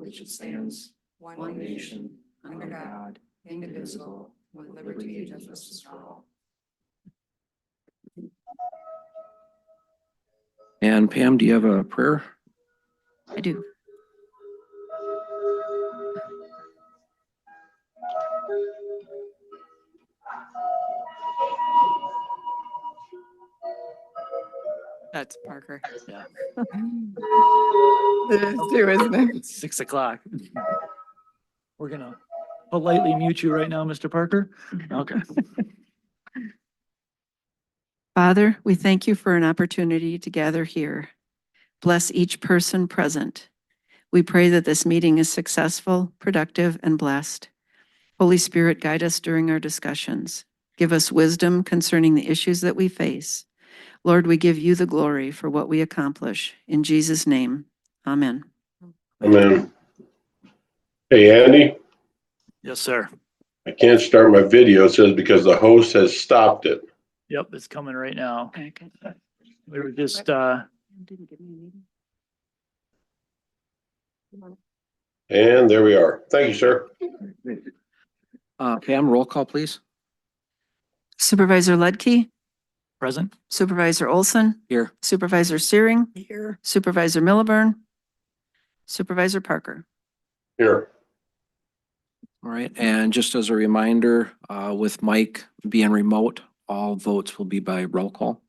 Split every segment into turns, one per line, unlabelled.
which it stands, one nation, under God, indivisible, with liberty and justice for all. And Pam, do you have a prayer?
I do. That's Parker.
Yeah.
It is too, isn't it?
It's 6 o'clock. We're gonna politely mute you right now, Mr. Parker. Okay.
Father, we thank you for an opportunity to gather here. Bless each person present. We pray that this meeting is successful, productive, and blessed. Holy Spirit, guide us during our discussions. Give us wisdom concerning the issues that we face. Lord, we give you the glory for what we accomplish. In Jesus' name, amen.
Amen. Hey, Andy,
Yes, sir.
I can't start my video, it says because the host has stopped it.
Yep, it's coming right now.
Okay.
We were just,
Didn't give me a meeting.
And there we are. Thank you, sir.
Pam, roll call, please.
Supervisor Ledke,
present.
Supervisor Olson,
Here.
Supervisor Searing,
Here.
Supervisor Milliburn, Supervisor Parker.
Here.
All right, and just as a reminder, with Mike being remote, all votes will be by roll call.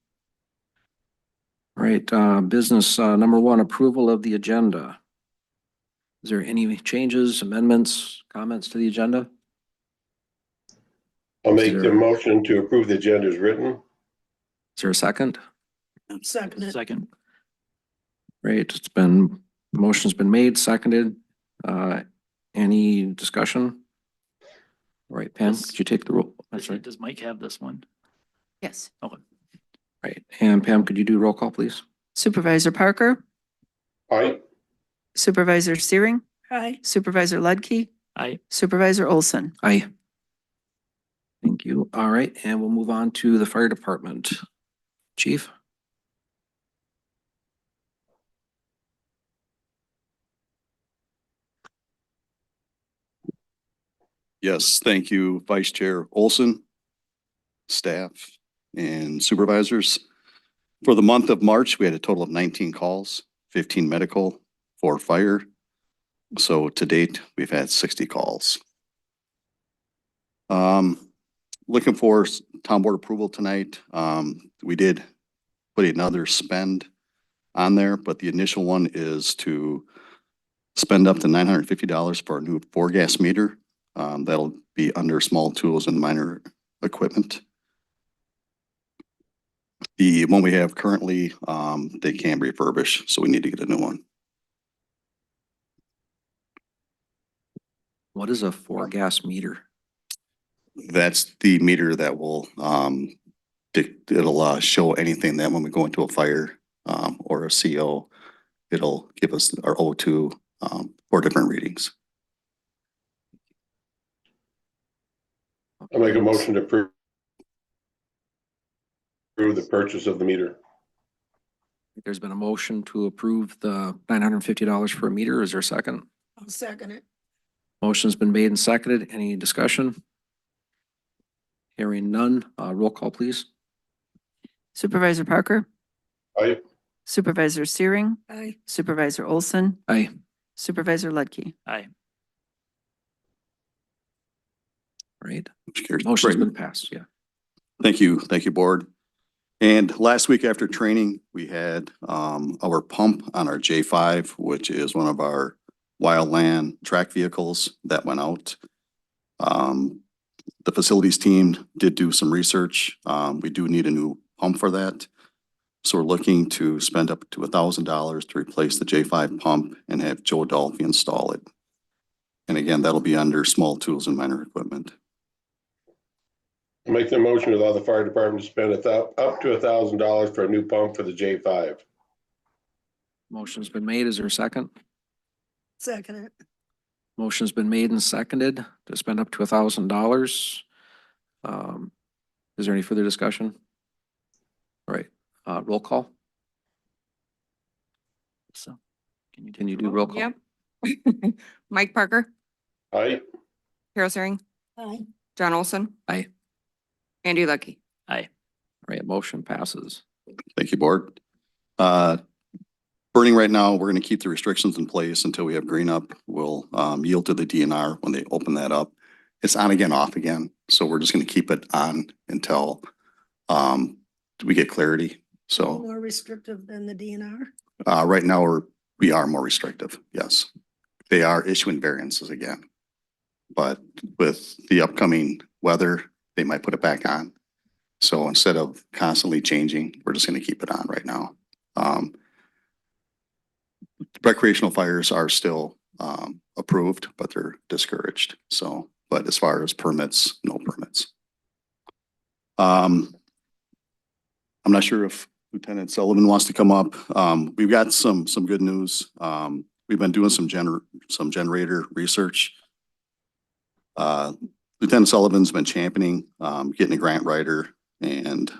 All right, business number one, approval of the agenda. Is there any changes, amendments, comments to the agenda?
I'll make
Is
the
there-
motion to approve the agenda as written.
Is there a second?
Second.
Great, motion's been made, seconded. Any discussion? All right, Pam,
Yes.
could you take the roll? I'm sorry.
Does Mike have this one?
Yes.
Right, and Pam, could you do roll call, please?
Supervisor Parker,
Aye.
Supervisor Searing,
Aye.
Supervisor Ledke,
Aye.
Supervisor Olson.
Aye. Thank you. All right, and we'll move on to the fire department. Chief?
Yes, thank you, Vice Chair Olson, staff, and supervisors. For the month of March, we had a total of 19 calls, 15 medical, 4 fire. So to date, we've had 60 calls. Looking for town board approval tonight. We did put another spend on there, but the initial one is to spend up to $950 for a new 4-gas meter. That'll be under small tools and minor equipment. The one we have currently, they can't refurbish, so we need to get a new one.
What is a 4-gas meter?
That's the meter that will, it'll show anything that when we go into a fire or a CO, it'll give us our O2 for different readings.
I'll make a motion to approve the purchase of the meter.
There's been a motion to approve the $950 for a meter. Is there a second?
I'll second it.
Motion's been made and seconded. Any discussion? Hearing none, roll call, please.
Supervisor Parker,
Aye.
Supervisor Searing,
Aye.
Supervisor Olson,
Aye.
Supervisor Ledke.
Aye.
Right.
Carries.
Motion's
Great.
been passed, yeah.
Thank you, board. And last week after training, we had our pump on our J5, which is one of our wildland track vehicles that went out. The facilities team did do some research. We do need a new pump for that. So we're looking to spend up to $1,000 to replace the J5 pump and have Joe Dolphy install it. And again, that'll be under small tools and minor equipment.
I'll make the motion to allow the fire department to spend up to $1,000 for a new pump for the J5.
Motion's been made. Is there a second?
Second it.
Motion's been made and seconded to spend up to $1,000. Is there any further discussion? All right, roll call.
So.
Can you do roll call?
Yep.
Mike Parker,
Aye.
Carol Searing,
Aye.
John Olson.
Aye.
Andy Lucky.
All right, motion passes.
Thank you, board. Burning right now, we're gonna keep the restrictions in place until we have green up. We'll yield to the DNR when they open that up. It's on again, off again. So we're just gonna keep it on until we get clarity. So
More restrictive than the DNR.
right now, we are more restrictive, yes. They are issuing variances again. But with the upcoming weather, they might put it back on. So instead of constantly changing, we're just gonna keep it on right now. Recreational fires are still approved, but they're discouraged. So, but as far as permits, no permits. I'm not sure if Lieutenant Sullivan wants to come up. We've got some good news. We've been doing some generator research. Lieutenant Sullivan's been championing getting a grant writer and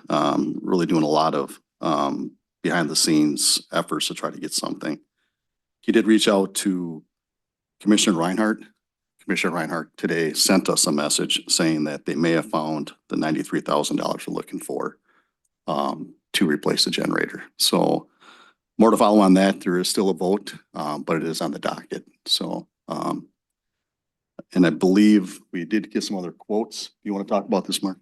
really doing a lot of behind the scenes efforts to try to get something. He did reach out to Commissioner Reinhardt. Commissioner Reinhardt today sent us a message saying that they may have found the $93,000 we're looking for to replace the generator. So more to follow on that. There is still a vote, but it is on the docket. So, and I believe we did get some other quotes. You want to talk about this, Mark?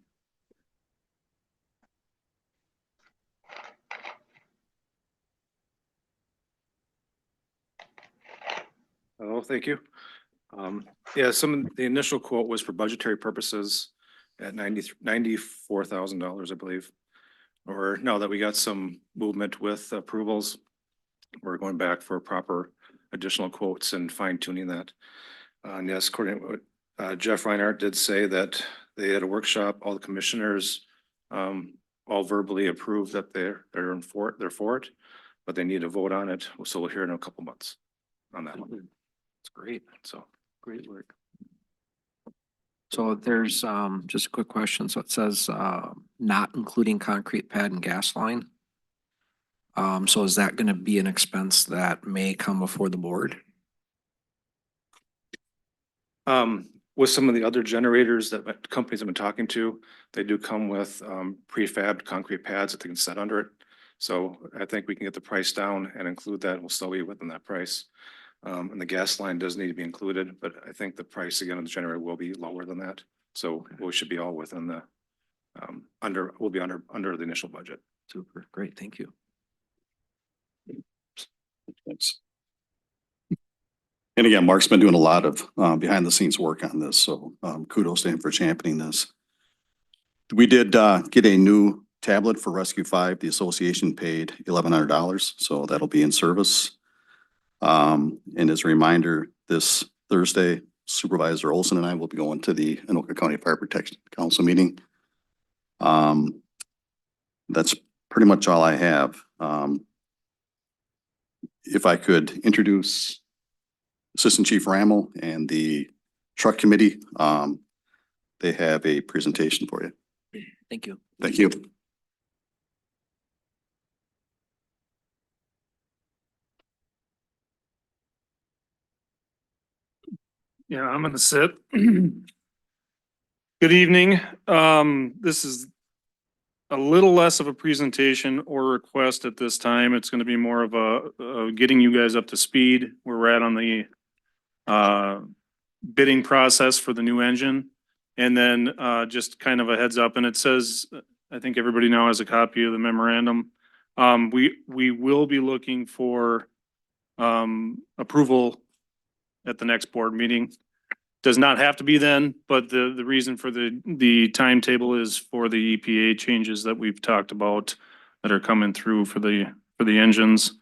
Oh, thank you. Yeah, the initial quote was for budgetary purposes at $94,000, I believe. Or now that we got some movement with approvals, we're going back for proper additional quotes and fine tuning that. And yes, according to what Jeff Reinhardt did say that they had a workshop, all the commissioners all verbally approved that they're for it, but they need to vote on it. So we'll hear in a couple months on that one. It's great. So great work.
So there's just a quick question. So it says not including concrete pad and gas line. So is that going to be an expense that may come before the board?
With some of the other generators that companies have been talking to, they do come with prefabbed concrete pads that they can set under it. So I think we can get the price down and include that. We'll still be within that price. And the gas line does need to be included, but I think the price again of the generator will be lower than that. So we should be all within the we'll be under the initial budget.
Super, great, thank you.
Thanks. And again, Mark's been doing a lot of behind the scenes work on this. So kudos to him for championing this. We did get a new tablet for Rescue 5. The association paid $1,100. So that'll be in service. And as a reminder, this Thursday, Supervisor Olson and I will be going to the Anoka County Fire Protection Council meeting. That's pretty much all I have. If I could introduce Assistant Chief Rammel and the truck committee, they have a presentation for you.
Thank you.
Thank you.
Yeah, I'm gonna sit. Good evening. This is a little less of a presentation or request at this time. It's gonna be more of a getting you guys up to speed where we're at on the bidding process for the new engine. And then just kind of a heads up, and it says, I think everybody now has a copy of the memorandum. We will be looking for approval at the next board meeting. Does not have to be then, but the reason for the timetable is for the EPA changes that we've talked about that are coming through for the engines,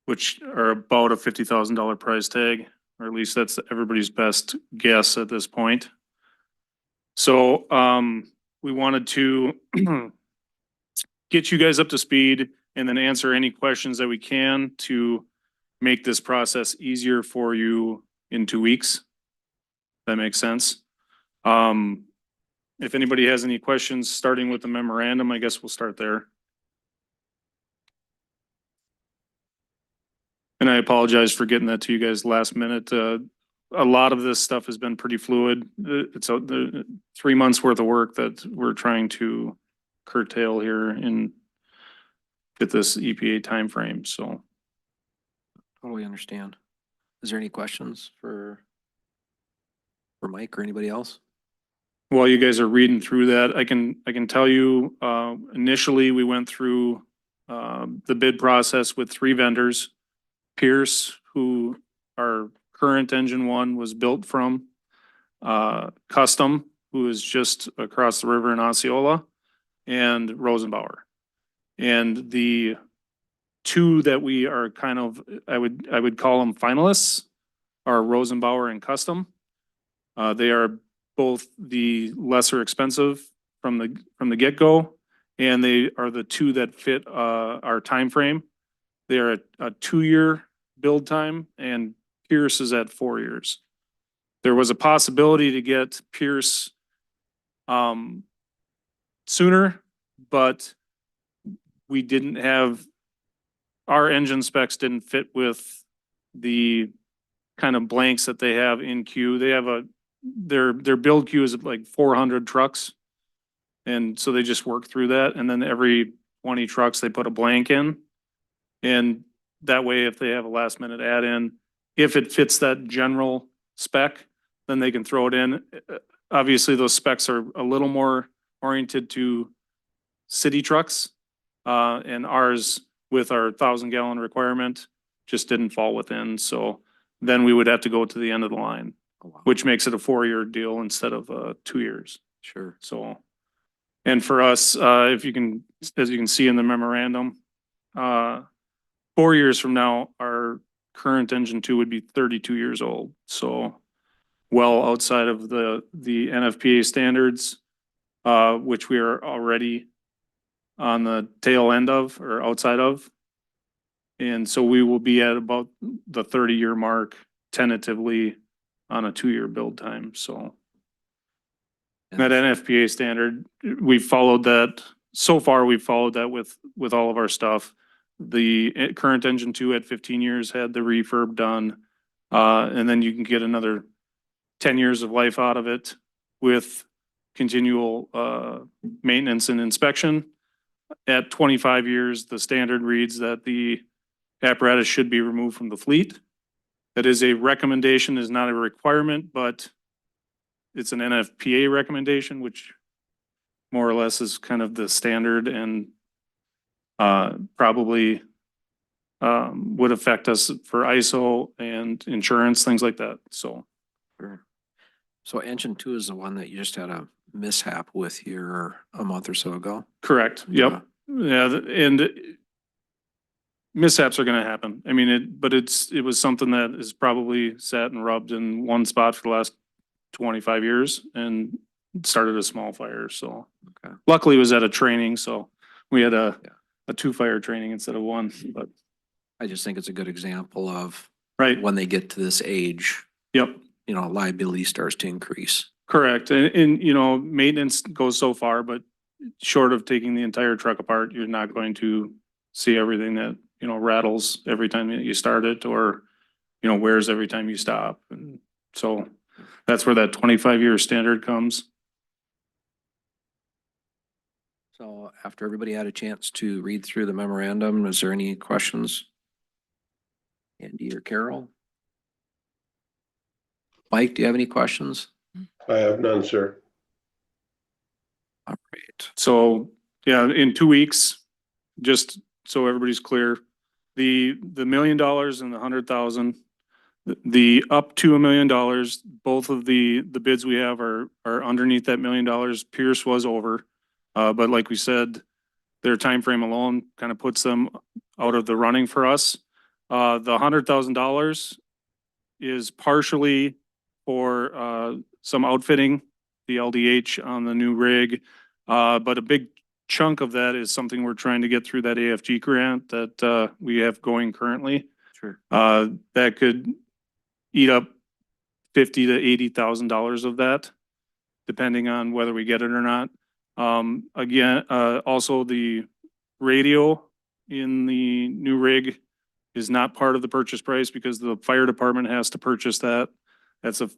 which are about a $50,000 price tag, or at least that's everybody's best guess at this point. So we wanted to get you guys up to speed and then answer any questions that we can to make this process easier for you in 2 weeks. That makes sense. If anybody has any questions, starting with the memorandum, I guess we'll start there. And I apologize for getting that to you guys last minute. A lot of this stuff has been pretty fluid. It's the 3 months worth of work that we're trying to curtail here and get this EPA timeframe, so.
Totally understand. Is there any questions for Mike or anybody else?
While you guys are reading through that, I can tell you, initially, we went through the bid process with 3 vendors. Pierce, who our current engine one was built from, Custom, who is just across the river in Osceola, and Rosenbauer. And the 2 that we are kind of, I would call them finalists, are Rosenbauer and Custom. They are both the lesser expensive from the get-go, and they are the 2 that fit our time frame. They are a 2-year build time, and Pierce is at 4 years. There was a possibility to get Pierce sooner, but we didn't have, our engine specs didn't fit with the kind of blanks that they have in queue. They have their build queue is like 400 trucks. And so they just work through that. And then every 20 trucks, they put a blank in. And that way, if they have a last minute add in, if it fits that general spec, then they can throw it in. Obviously, those specs are a little more oriented to city trucks. And ours, with our 1,000-gallon requirement, just didn't fall within. So then we would have to go to the end of the line,
Oh, wow.
which makes it a 4-year deal instead of 2 years.
Sure.
So, and for us, if you can, as you can see in the memorandum, 4 years from now, our current engine 2 would be 32 years old. So well outside of the NFPA standards, which we are already on the tail end of or outside of. And so we will be at about the 30-year mark tentatively on a 2-year build time. So that NFPA standard, we followed that. So far, we've followed that with all of our stuff. The current engine 2 at 15 years had the refurb done. And then you can get another 10 years of life out of it with continual maintenance and inspection. At 25 years, the standard reads that the apparatus should be removed from the fleet. That is a recommendation, is not a requirement, but it's an NFPA recommendation, which more or less is kind of the standard and probably would affect us for ISO and insurance, things like that. So.
Sure. So engine 2 is the one that you just had a mishap with here a month or so ago?
Correct. Yep. Yeah. And mishaps are going to happen. I mean, it was something that is probably sat and rubbed in one spot for the last 25 years and started a small fire. So luckily it was at a training. So we had a 2-fire training instead of 1, but
I just think it's a good example of
right.
when they get to this age,
Yep.
Liability starts to increase.
Correct. And maintenance goes so far, but short of taking the entire truck apart, you're not going to see everything that, rattles every time that you start it or, wears every time you stop. And so that's where that 25-year standard comes.
So after everybody had a chance to read through the memorandum, is there any questions? Andy or Carol? Mike, do you have any questions?
I have none, sir.
All right.
So, yeah, in 2 weeks, just so everybody's clear, the $1 million and the 100,000, the up to $1 million, both of the bids we have are underneath that $1 million. Pierce was over, but like we said, their time frame alone kind of puts them out of the running for us. The $100,000 is partially for some outfitting, the LDH on the new rig, but a big chunk of that is something we're trying to get through that AFG grant that we have going currently.
Sure.
That could eat up $50,000 to $80,000 of that, depending on whether we get it or not. Again, also the radio in the new rig is not part of the purchase price because the fire department has to purchase that. That's a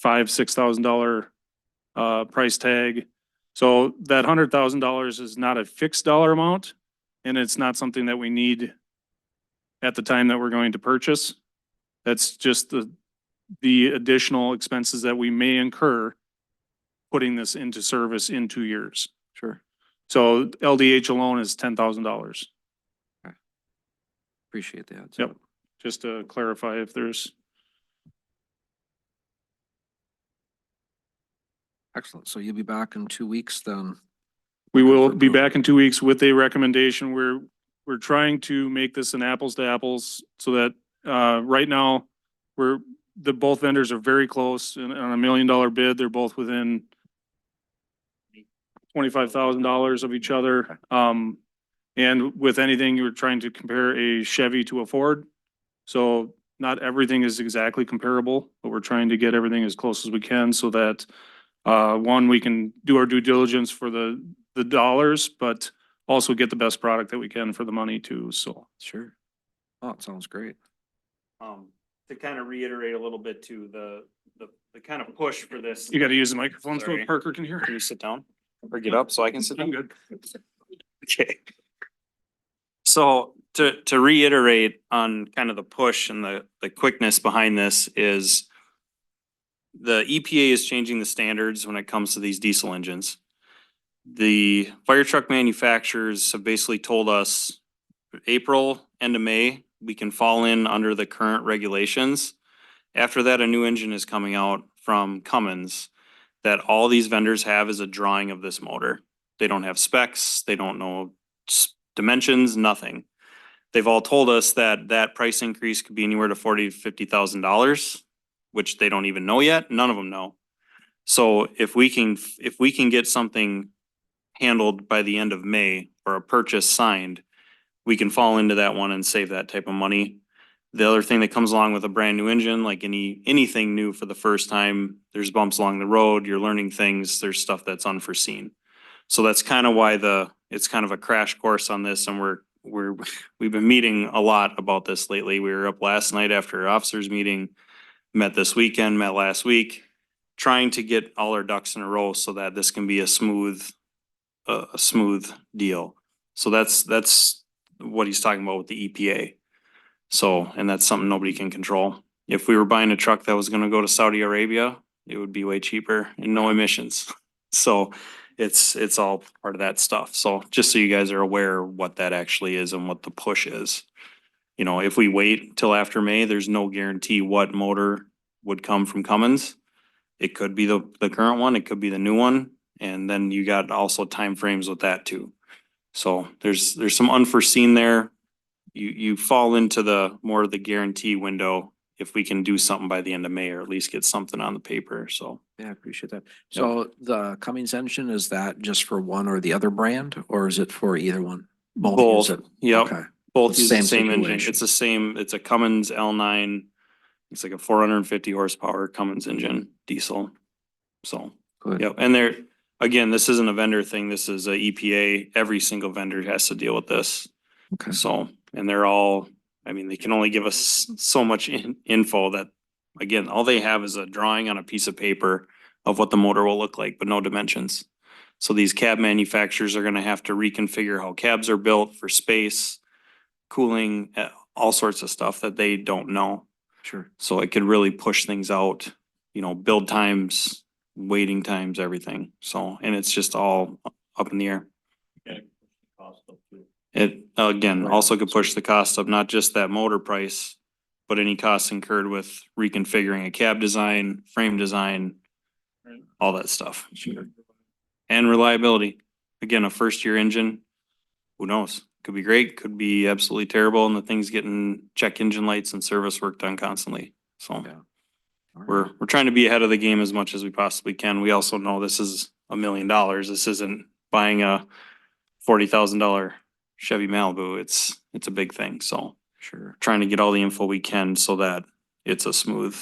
$6,000 price tag. So that $100,000 is not a fixed dollar amount, and it's not something that we need at the time that we're going to purchase. That's just the additional expenses that we may incur putting this into service in 2 years.
Sure.
So LDH alone is $10,000.
Appreciate that.
Yep. Just to clarify if there's,
Excellent. So you'll be back in 2 weeks then?
we will
For
be
approval.
back in 2 weeks with a recommendation. We're trying to make this an apples to apples so that, right now, both vendors are very close and on $1 million bid. They're both within $25,000 of each other. And with anything, you're trying to compare a Chevy to a Ford. So not everything is exactly comparable, but we're trying to get everything as close as we can so that, one, we can do our due diligence for the dollars, but also get the best product that we can for the money too. So.
Sure. Oh, it sounds great.
To kind of reiterate a little bit to the kind of push for this.
You got to use the microphone so
Sorry.
Parker can hear.
Can you sit down or get up so I can sit
I'm
down?
good.
Okay. So to reiterate on kind of the push and the quickness behind this is the EPA is changing the standards when it comes to these diesel engines. The fire truck manufacturers have basically told us April, end of May, we can fall in under the current regulations. After that, a new engine is coming out from Cummins that all these vendors have is a drawing of this motor. They don't have specs, they don't know dimensions, nothing. They've all told us that that price increase could be anywhere to $40,000 to $50,000, which they don't even know yet. None of them know. So if we can get something handled by the end of May or a purchase signed, we can fall into that one and save that type of money. The other thing that comes along with a brand new engine, like anything new for the first time, there's bumps along the road, you're learning things, there's stuff that's unforeseen. So that's kind of why it's kind of a crash course on this, and we've been meeting a lot about this lately. We were up last night after our officers meeting, met this weekend, met last week, trying to get all our ducks in a row so that this can be a smooth deal. So that's what he's talking about with the EPA. So, and that's something nobody can control. If we were buying a truck that was gonna go to Saudi Arabia, it would be way cheaper and no emissions. So it's all part of that stuff. So just so you guys are aware of what that actually is and what the push is. You know, if we wait till after May, there's no guarantee what motor would come from Cummins. It could be the current one, it could be the new one, and then you got also timeframes with that too. So there's some unforeseen there. You fall into the more of the guarantee window if we can do something by the end of May or at least get something on the paper, so.
Yeah, I appreciate that. So the Cummins engine, is that just for one or the other brand, or is it for either one?
Both,
use it?
yep,
Okay.
both use the
Same
same engine.
situation.
It's the same, it's a Cummins L9. It's like a 450 horsepower Cummins engine, diesel. So,
Good.
yep, and again, this isn't a vendor thing. This is a EPA. Every single vendor has to deal with this.
Okay.
So, and they're all, I mean, they can only give us so much info that, again, all they have is a drawing on a piece of paper of what the motor will look like, but no dimensions. So these cab manufacturers are gonna have to reconfigure how cabs are built for space, cooling, all sorts of stuff that they don't know.
Sure.
So it could really push things out, you know, build times, waiting times, everything. So, and it's just all up in the air. It, again, also could push the cost up, not just that motor price, but any costs incurred with reconfiguring a cab design, frame design, all that stuff. And reliability. Again, a first year engine, who knows? Could be great, could be absolutely terrible, and the thing's getting check engine lights and service work done constantly. So
Yeah. All right.
we're trying to be ahead of the game as much as we possibly can. We also know this is $1 million. This isn't buying a $40,000 Chevy Malibu. It's a big thing. So
Sure.
trying to get all the info we can so that it's a smooth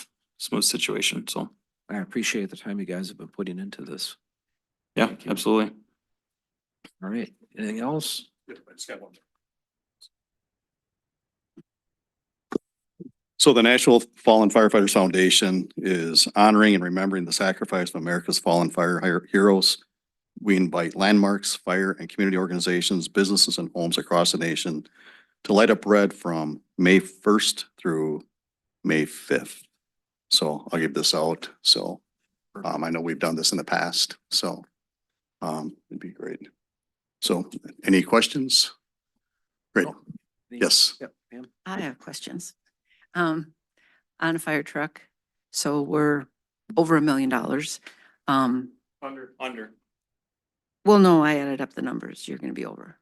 situation. So,
I appreciate the time you guys have been putting into this.
yeah,
Thank you.
absolutely.
All right. Anything else?
I just got one.
So the National Fallen Firefighters Foundation is honoring and remembering the sacrifice of America's fallen heroes. We invite landmarks, fire and community organizations, businesses and homes across the nation to light up red from May 1st through May 5th. So I'll give this out. So I know we've done this in the past, so it'd be great. So any questions? Great. Yes.
Yep, Pam.
I have questions. On a fire truck, so we're over $1 million.
Under.
Well, no, I added up the numbers. You're gonna be over.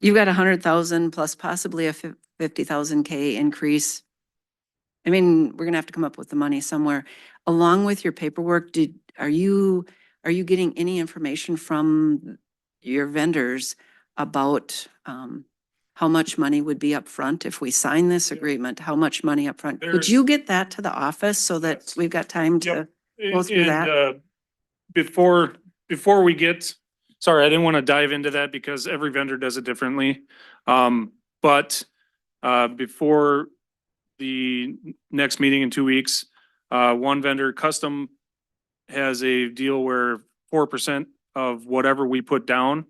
You've got 100,000 plus possibly a 50,000 K increase. I mean, we're gonna have to come up with the money somewhere. Along with your paperwork, are you getting any information from your vendors about, how much money would be upfront if we sign this agreement? How much money upfront? Could
There's-
you get that to the office so that
Yes.
we've got time to?
Yep.
Go through that.
And, before we get, sorry, I didn't want to dive into that because every vendor does it differently. But before the next meeting in 2 weeks, one vendor, Custom, has a deal where 4% of whatever we put down,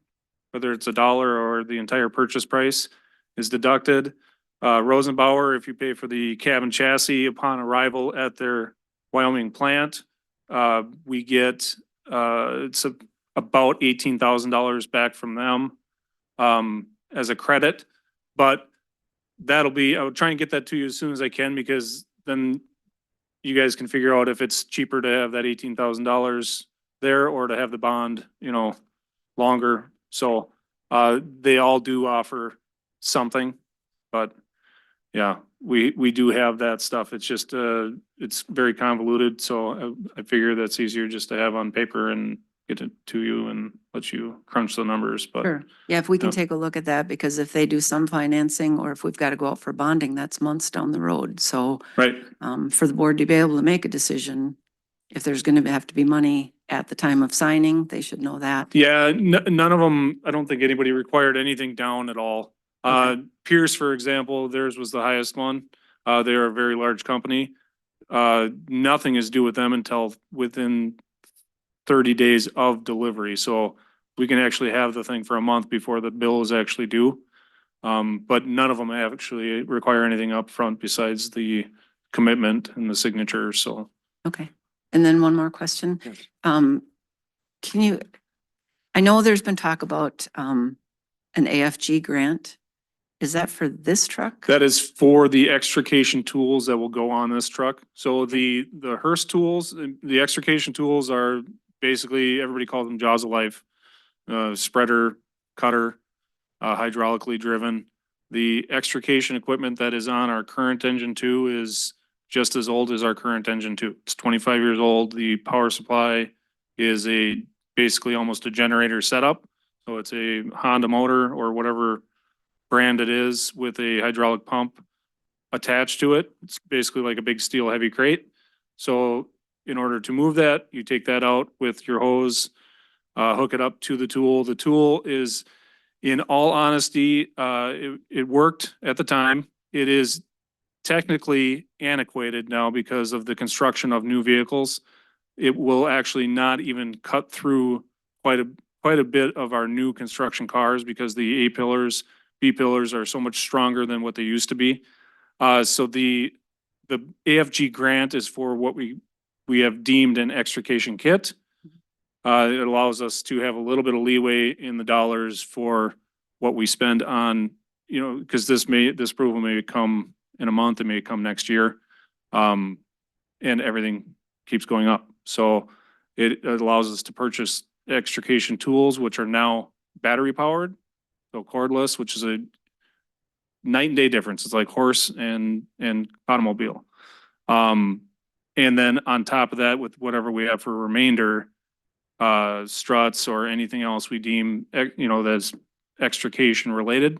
whether it's $1 or the entire purchase price, is deducted. Rosenbauer, if you pay for the cabin chassis upon arrival at their Wyoming plant, we get, it's about $18,000 back from them as a credit. But that'll be, I'll try and get that to you as soon as I can, because then you guys can figure out if it's cheaper to have that $18,000 there or to have the bond, longer. So they all do offer something, but yeah, we do have that stuff. It's just it's very convoluted. So I figure that's easier just to have on paper and get it to you and let you crunch the numbers, but
Sure. Yeah, if we can
yeah.
take a look at that, because if they do some financing or if we've got to go out for bonding, that's months down the road. So
right.
for the board to be able to make a decision, if there's going to have to be money at the time of signing, they should know that.
Yeah, none of them, I don't think anybody required anything down at all. Pierce, for example, theirs was the highest one. They're a very large company. Nothing is due with them until within 30 days of delivery. So we can actually have the thing for a month before the bill is actually due. But none of them actually require anything up front besides the commitment and the signature. So
Okay. And then one more question.
Yes.
Can you, I know there's been talk about an AFG grant. Is that for this truck?
that is for the extrication tools that will go on this truck. So the Hearst tools, the extrication tools are basically, everybody calls them jaws of life. Spreader, cutter, hydraulically driven. The extrication equipment that is on our current engine 2 is just as old as our current engine 2. It's 25 years old. The power supply is basically almost a generator setup. So it's a Honda motor or whatever brand it is with a hydraulic pump attached to it. It's basically like a big steel heavy crate. So in order to move that, you take that out with your hose, hook it up to the tool. The tool is, in all honesty, it worked at the time. It is technically antiquated now because of the construction of new vehicles. It will actually not even cut through quite a bit of our new construction cars because the A-pillars, B-pillars are so much stronger than what they used to be. So the AFG grant is for what we have deemed an extrication kit. It allows us to have a little bit of leeway in the dollars for what we spend on, because this approval may come in a month, it may come next year. And everything keeps going up. So it allows us to purchase extrication tools, which are now battery powered, so cordless, which is a night and day difference. It's like horse and automobile. And then on top of that, with whatever we have for remainder, struts or anything else we deem, that's extrication related,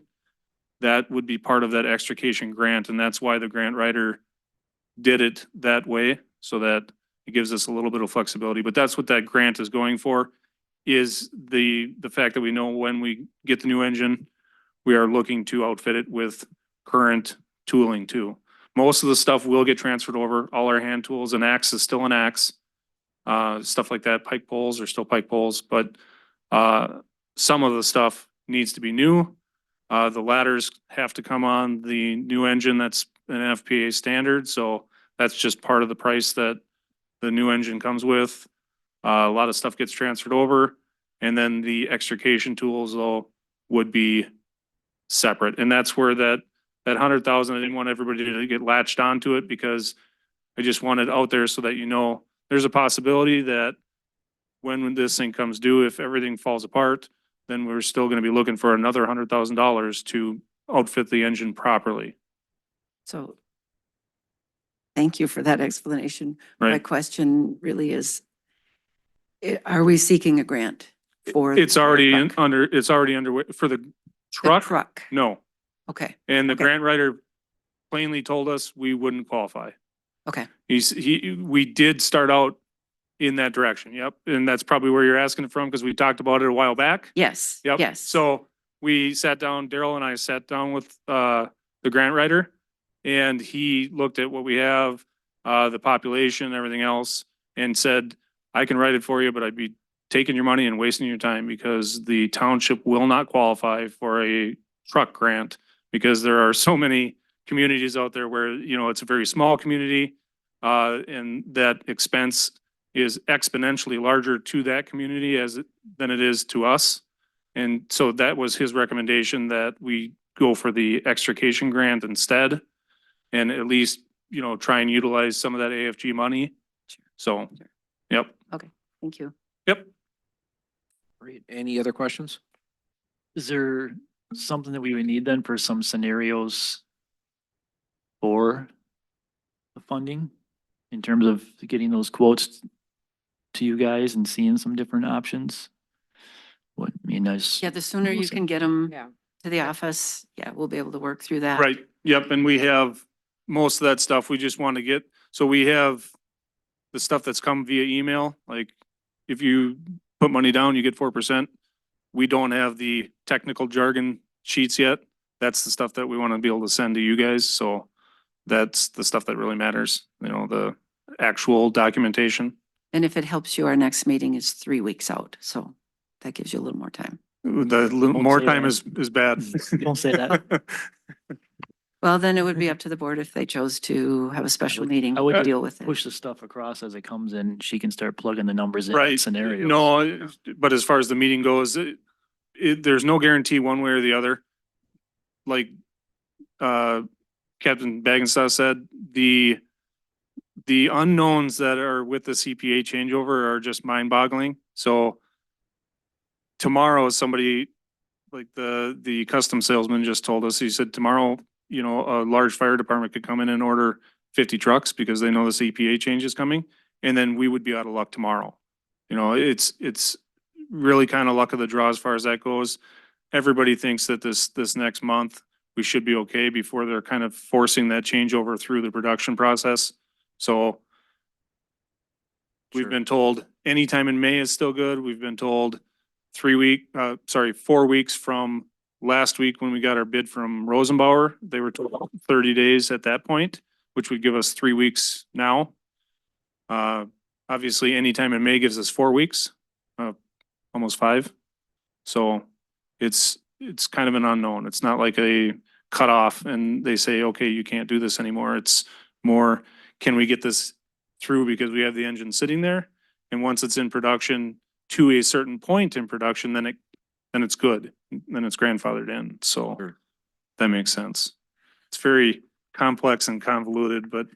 that would be part of that extrication grant. And that's why the grant writer did it that way, so that it gives us a little bit of flexibility. But that's what that grant is going for, is the fact that we know when we get the new engine, we are looking to outfit it with current tooling too. Most of the stuff will get transferred over. All our hand tools, an axe is still an axe. Stuff like that, pike poles are still pike poles, but some of the stuff needs to be new. The ladders have to come on the new engine that's an FPA standard, so that's just part of the price that the new engine comes with. A lot of stuff gets transferred over, and then the extrication tools though would be separate, and that's where that 100,000, I didn't want everybody to get latched onto it because I just wanted out there so that you know there's a possibility that when this thing comes due, if everything falls apart, then we're still gonna be looking for another $100,000 to outfit the engine properly.
So thank you for that explanation. My
Right?
question really is, are we seeking a grant for?
It's already
the truck?
it's already underway for the
The
truck.
Truck,
No,
okay,
and the
Okay.
grant writer plainly told us we wouldn't qualify.
okay,
We did start out in that direction. Yep. And that's probably where you're asking it from because we talked about it a while back.
yes,
Yep.
yes.
So we sat down, Daryl and I sat down with the grant writer and he looked at what we have, the population, everything else, and said, I can write it for you, but I'd be taking your money and wasting your time because the township will not qualify for a truck grant because there are so many communities out there where, you know, it's a very small community, and that expense is exponentially larger to that community than it is to us. And so that was his recommendation that we go for the extrication grant instead. And at least, you know, try and utilize some of that AFG money. So, yep,
Thank you.
yep.
Great. Any other questions?
Is there something that we would need then for some scenarios for the funding in terms of getting those quotes to you guys and seeing some different options? What, I mean,
Yeah, the sooner you
Listen.
can get them
Yeah.
to the office, yeah, we'll be able to work through that.
Right, yep, and we have most of that stuff, we just want to get, so we have the stuff that's come via email, like if you put money down, you get 4%. We don't have the technical jargon sheets yet. That's the stuff that we want to be able to send to you guys, so that's the stuff that really matters, you know, the actual documentation.
And if it helps you, our next meeting is 3 weeks out, so that gives you a little more time.
The more
say
time
that.
is bad.
Don't say that.
Well, then it would be up to the board if they chose to have a special meeting
I would
to deal with it.
push the stuff across as it comes in. She can start plugging the numbers in
Right.
scenarios.
No, but as far as the meeting goes, there's no guarantee one way or the other. Like, Captain Baggenstow said, the unknowns that are with the CPA changeover are just mind boggling. So tomorrow, somebody, like the custom salesman just told us, he said tomorrow, you know, a large fire department could come in and order 50 trucks because they know the CPA change is coming. And then we would be out of luck tomorrow. You know, it's really kind of luck of the draw as far as that goes. Everybody thinks that this next month we should be okay before they're kind of forcing that changeover through the production process. So we've
Sure.
been told anytime in May is still good. We've been told 4 weeks from last week when we got our bid from Rosenbauer. They were told 30 days at that point, which would give us 3 weeks now. Obviously, anytime in May gives us 4 weeks, almost 5. So it's kind of an unknown. It's not like a cutoff and they say, okay, you can't do this anymore. It's more, can we get this through because we have the engine sitting there? And once it's in production to a certain point in production, then it's good. Then it's grandfathered in. So
Sure.
that makes sense. It's very complex and convoluted, but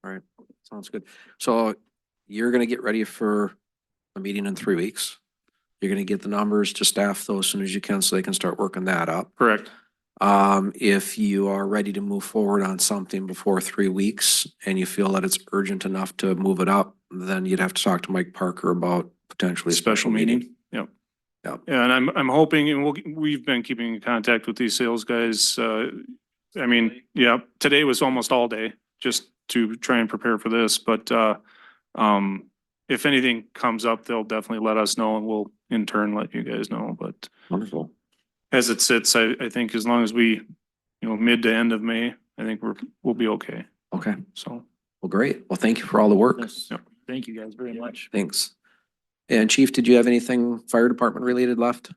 All right, sounds good. So you're gonna get ready for a meeting in 3 weeks. You're gonna get the numbers to staff though as soon as you can so they can start working that up.
correct.
If you are ready to move forward on something before 3 weeks and you feel that it's urgent enough to move it up, then you'd have to talk to Mike Parker about potentially a
Special meeting. Yep.
Yep.
And I'm hoping, and we've been keeping in contact with these sales guys. I mean, yeah, today was almost all day just to try and prepare for this, but, if anything comes up, they'll definitely let us know and we'll in turn let you guys know, but
Wonderful.
as it sits, I think as long as we, you know, mid to end of May, I think we'll be okay.
Okay,
So,
well, great. Well, thank you for all the work.
yep. Thank you guys very much.
Thanks. And Chief, did you have anything fire department related left?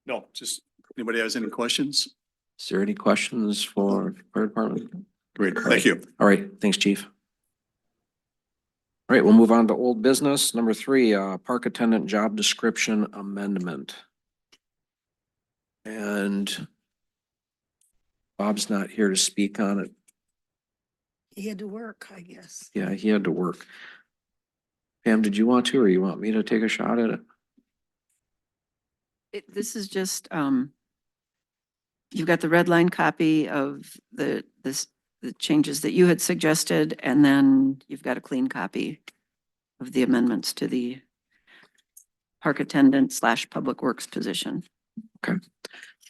No, just, anybody has any questions?
Is there any questions for fire department?
Great,
All
thank
right.
you.
All right, thanks, chief. All right, we'll move on to old business. Number 3, park attendant job description amendment. And Bob's not here to speak on it.
He had to work, I guess.
Yeah, he had to work. Pam, did you want to, or you want me to take a shot at it?
This is just, you've got the red line copy of the changes that you had suggested, and then you've got a clean copy of the amendments to the park attendant / public works position.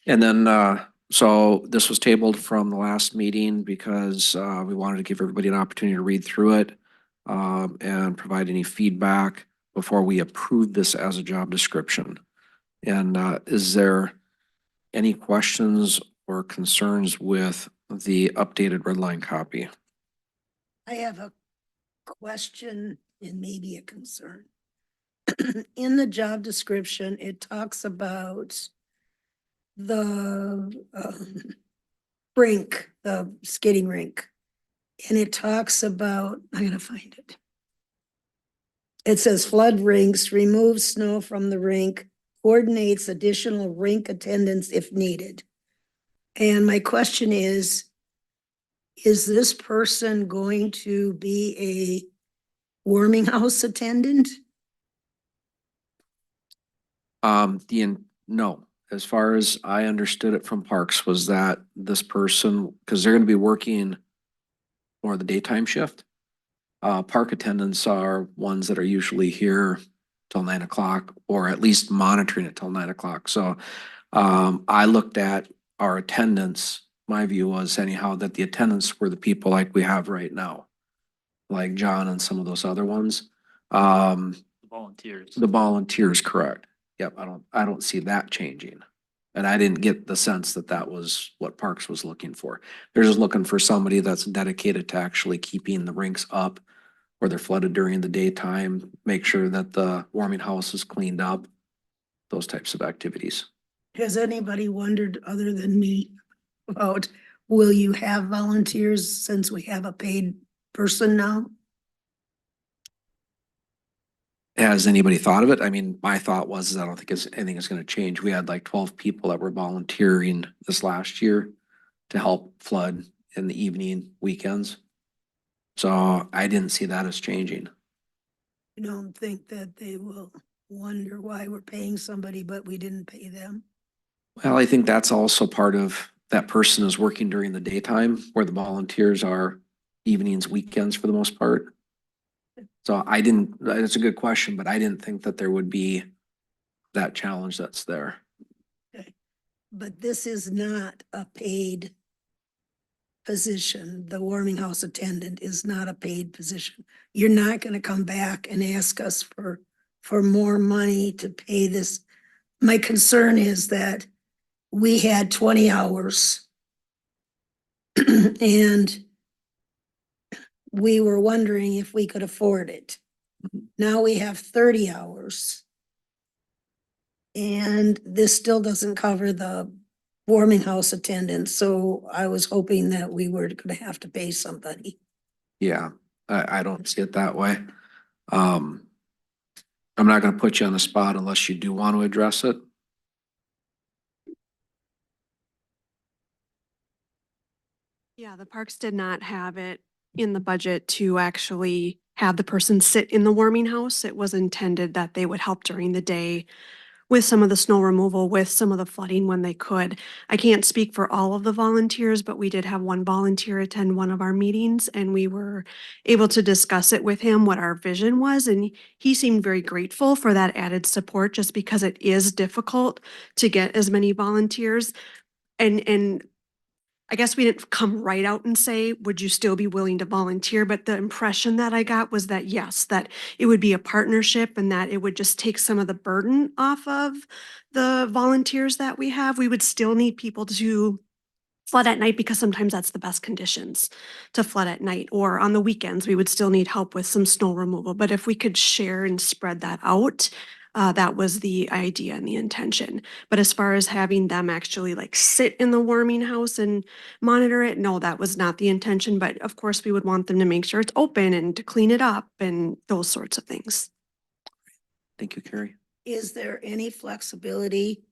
And then, so this was tabled from the last meeting because we wanted to give everybody an opportunity to read through it and provide any feedback before we approve this as a job description. And is there any questions or concerns with the updated red line copy?
I have a question and maybe a concern. In the job description, it talks about the rink, the skating rink. And it talks about, I'm gonna find it. It says flood rinks, remove snow from the rink, coordinates additional rink attendance if needed. And my question is this person going to be a warming house attendant?
No, as far as I understood it from Parks was that this person, because they're gonna be working more the daytime shift. Park attendants are ones that are usually here till 9 o'clock, or at least monitoring it till 9 o'clock. So I looked at our attendance. My view was anyhow that the attendants were the people like we have right now, like John and some of those other ones.
Volunteers.
The volunteers, correct. Yep, I don't see that changing. And I didn't get the sense that that was what Parks was looking for. They're just looking for somebody that's dedicated to actually keeping the rinks up where they're flooded during the daytime, make sure that the warming house is cleaned up, those types of activities.
Has anybody wondered, other than me, about will you have volunteers since we have a paid person now?
Has anybody thought of it? I mean, my thought was I don't think anything is gonna change. We had like 12 people that were volunteering this last year to help flood in the evening, weekends. So I didn't see that as changing.
You don't think that they will wonder why we're paying somebody, but we didn't pay them?
Well, I think that's also part of that person is working during the daytime where the volunteers are evenings, weekends for the most part. So it's a good question, but I didn't think that there would be that challenge that's there.
But this is not a paid position. The warming house attendant is not a paid position. You're not gonna come back and ask us for more money to pay this. My concern is that we had 20 hours and we were wondering if we could afford it. Now we have 30 hours. And this still doesn't cover the warming house attendance, so I was hoping that we were gonna have to pay somebody.
Yeah, I don't see it that way. I'm not gonna put you on the spot unless you do want to address it.
Yeah, the parks did not have it in the budget to actually have the person sit in the warming house. It was intended that they would help during the day with some of the snow removal, with some of the flooding when they could. I can't speak for all of the volunteers, but we did have one volunteer attend one of our meetings and we were able to discuss it with him, what our vision was. And he seemed very grateful for that added support just because it is difficult to get as many volunteers. And I guess we didn't come right out and say, would you still be willing to volunteer? But the impression that I got was that yes, that it would be a partnership and that it would just take some of the burden off of the volunteers that we have. We would still need people to flood at night because sometimes that's the best conditions to flood at night, or on the weekends, we would still need help with some snow removal. But if we could share and spread that out, that was the idea and the intention. But as far as having them actually like sit in the warming house and monitor it, no, that was not the intention. But of course, we would want them to make sure it's open and to clean it up and those sorts of things.
Thank you, Carrie.
Is there any flexibility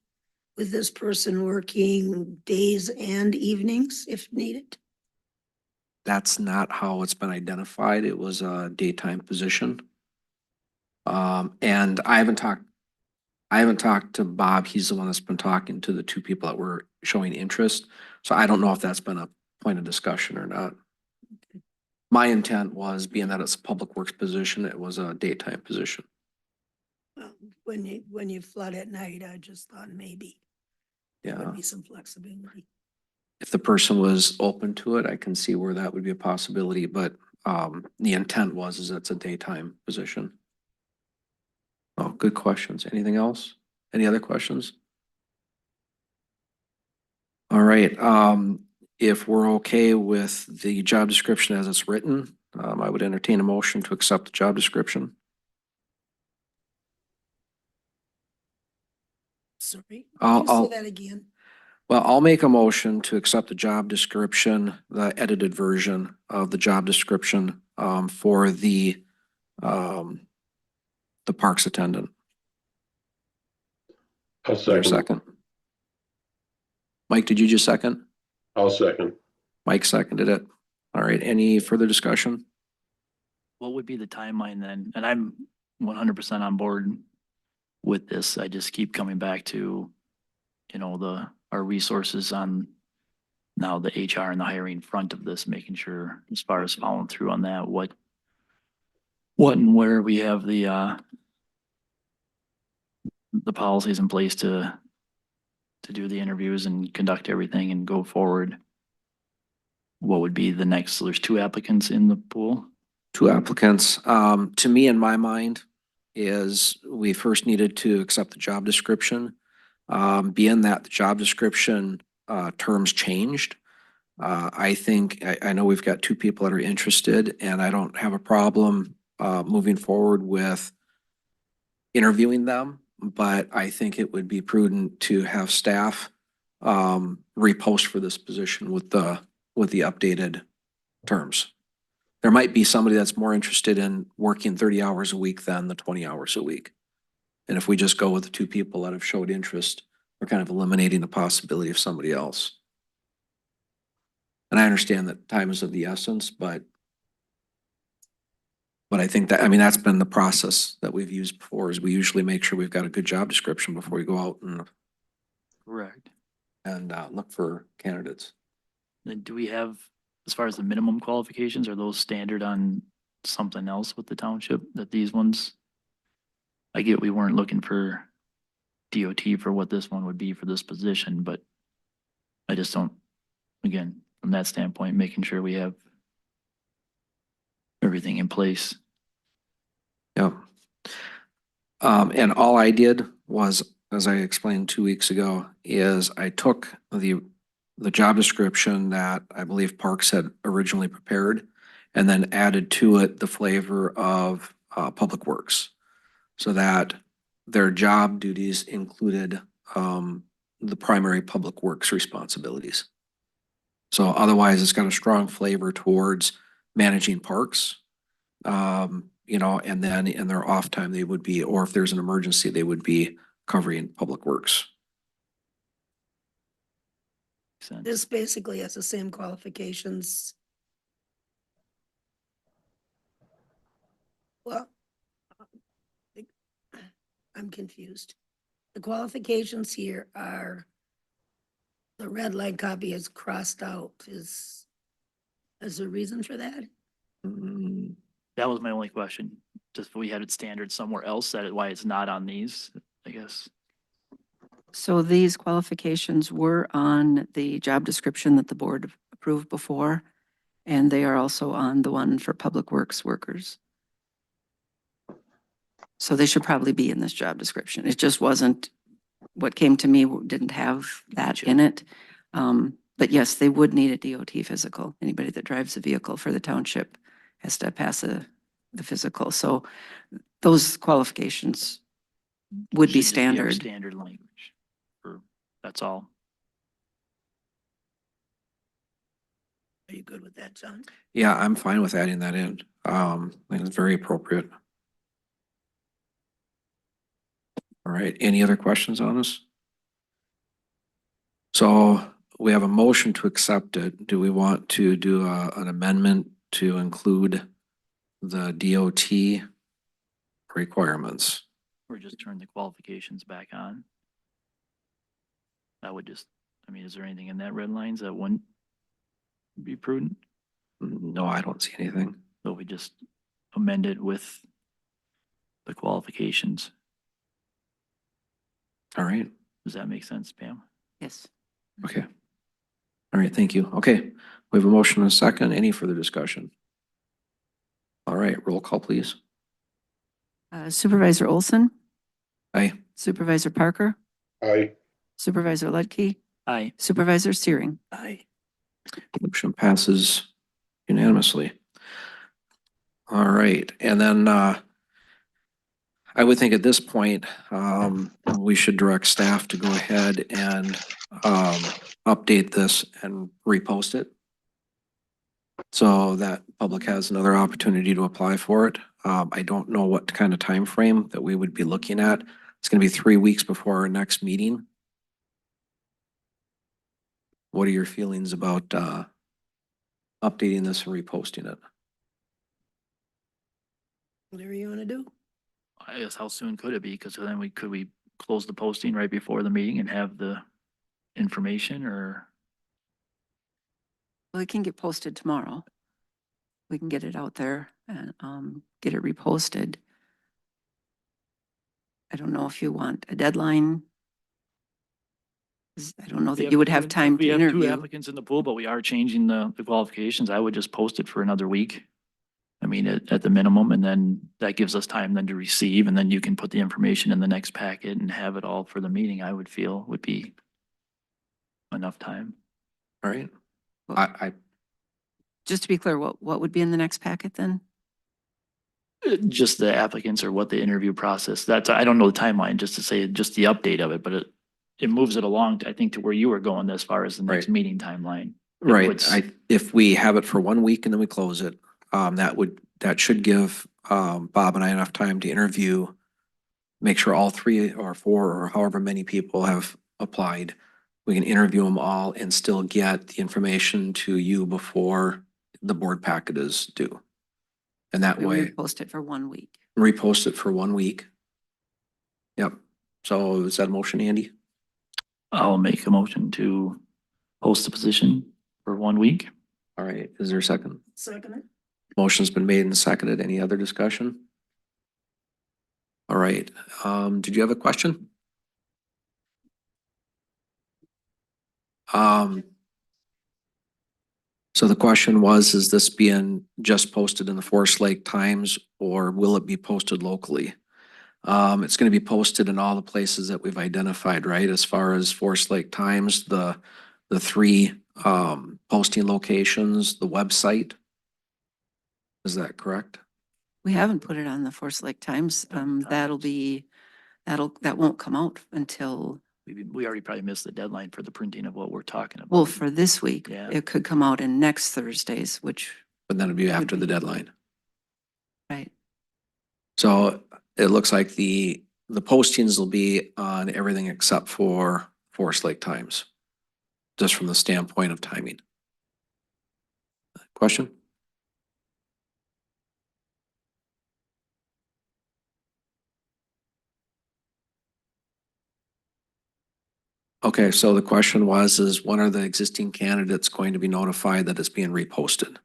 with this person working days and evenings if needed?
That's not how it's been identified. It was a daytime position. And I haven't talked to Bob. He's the one that's been talking to the two people that were showing interest. So I don't know if that's been a point of discussion or not. My intent was, being that it's a public works position, it was a daytime position.
Well, when you flood at night, I just thought maybe there
Yeah.
would be some flexibility.
If the person was open to it, I can see where that would be a possibility, but the intent is it's a daytime position. Oh, good questions. Anything else? Any other questions? All right, if we're okay with the job description as it's written, I would entertain a motion to accept the job description.
Sorry,
I'll-
can you
I'll-
say that again?
Well, I'll make a motion to accept the job description, the edited version of the job description, for the parks attendant.
I'll
Is there a
second.
second? Mike, did you just second?
I'll second.
Mike seconded it. All right, any further discussion?
What would be the timeline then? And I'm 100% on board with this. I just keep coming back to, you know, our resources on now the HR and the hiring front of this, making sure as far as following through on that, what and where we have the policies in place to do the interviews and conduct everything and go forward. What would be the next? So there's 2 applicants in the pool.
2 applicants. To me, in my mind, is we first needed to accept the job description. Being that the job description terms changed, I think, I know we've got 2 people that are interested, and I don't have a problem moving forward with interviewing them, but I think it would be prudent to have staff repost for this position with the updated terms. There might be somebody that's more interested in working 30 hours a week than the 20 hours a week. And if we just go with the 2 people that have showed interest, we're kind of eliminating the possibility of somebody else. And I understand that time is of the essence, but I think that, I mean, that's been the process that we've used before, is we usually make sure we've got a good job description before we go out
Correct.
and look for candidates.
Then do we have, as far as the minimum qualifications, are those standard on something else with the township that these ones? I get we weren't looking for DOT for what this one would be for this position, but I just don't, again, from that standpoint, making sure we have everything in place.
Yeah. And all I did was, as I explained 2 weeks ago, is I took the job description that I believe Parks had originally prepared and then added to it the flavor of Public Works, so that their job duties included the primary Public Works responsibilities. So otherwise, it's got a strong flavor towards managing parks. You know, and then in their off time, they would be, or if there's an emergency, they would be covering Public Works.
Makes sense.
This basically has the same qualifications. Well, I'm confused. The qualifications here are, the red line copy is crossed out. Is there a reason for that?
Mm,
That was my only question. Just if we had it standard somewhere else, that is why it's not on these, I guess.
So these qualifications were on the job description that the board approved before, and they are also on the one for public works workers. So they should probably be in this job description. It just wasn't, what came to me didn't have that in it. But yes, they would need a DOT physical. Anybody that drives a vehicle for the township has to pass the physical. So those qualifications would be
Should just our
standard.
Standard language. That's all.
Are you good with that, John?
Yeah, I'm fine with adding that in. I think it's very appropriate. All right, any other questions on this? So we have a motion to accept it. Do we want to do an amendment to include the DOT requirements?
Or just turn the qualifications back on. I would just, I mean, is there anything in that red lines that wouldn't be prudent?
No, I don't see anything.
So we just amend it with the qualifications.
All right,
Does that make sense, Pam?
Yes.
okay. All right, thank you. Okay, we have a motion and a second. Any further discussion? All right, roll call, please.
Supervisor Olson,
Aye.
Supervisor Parker,
Aye.
Supervisor Ledke,
Aye.
Supervisor Searing.
Aye.
Motion passes unanimously. All right, and then I would think at this point, we should direct staff to go ahead and update this and repost it. So that public has another opportunity to apply for it. I don't know what kind of time frame that we would be looking at. It's gonna be 3 weeks before our next meeting. What are your feelings about updating this and reposting it?
Whatever you want to do.
I guess how soon could it be? Because then could we close the posting right before the meeting and have the information, or?
Well, it can get posted tomorrow. We can get it out there and get it reposted. I don't know if you want a deadline. 'Cause I don't know that you would have time to
We have two
interview.
applicants in the pool, but we are changing the qualifications. I would just post it for another week. I mean, at the minimum, and then that gives us time then to receive, and then you can put the information in the next packet and have it all for the meeting, I would feel would be enough time.
All right.
Well,
I
Just to be clear, what would be in the next packet then?
Just the applicants or what the interview process, that's, I don't know the timeline, just to say, just the update of it, but it moves it along, I think, to where you were going as far as the next
Right.
meeting timeline.
Right,
puts-
if we have it for 1 week and then we close it, that should give, Bob and I enough time to interview, make sure all 3 or 4 or however many people have applied. We can interview them all and still get the information to you before the board packet is due. And that
We
way,
would post it for 1 week.
repost it for 1 week. Yep, so is that a motion, Andy?
I'll make a motion to post the position for 1 week.
All right, is there a second?
Second.
Motion's been made and seconded. Any other discussion? All right, did you have a question? So the question was, is this being just posted in the Forest Lake Times or will it be posted locally? It's gonna be posted in all the places that we've identified, right? As far as Forest Lake Times, the 3 posting locations, the website. Is that correct?
We haven't put it on the Forest Lake Times. That won't come out until,
We already probably missed the deadline for the printing of what we're talking about.
well, for this week.
Yeah.
It could come out in next Thursdays, which,
But then it'd be
Would
after the
be.
deadline.
right,
So it looks like the postings will be on everything except for Forest Lake Times. Just from the standpoint of timing. Question? Okay, so the question was, is when are the existing candidates going to be notified that it's being reposted?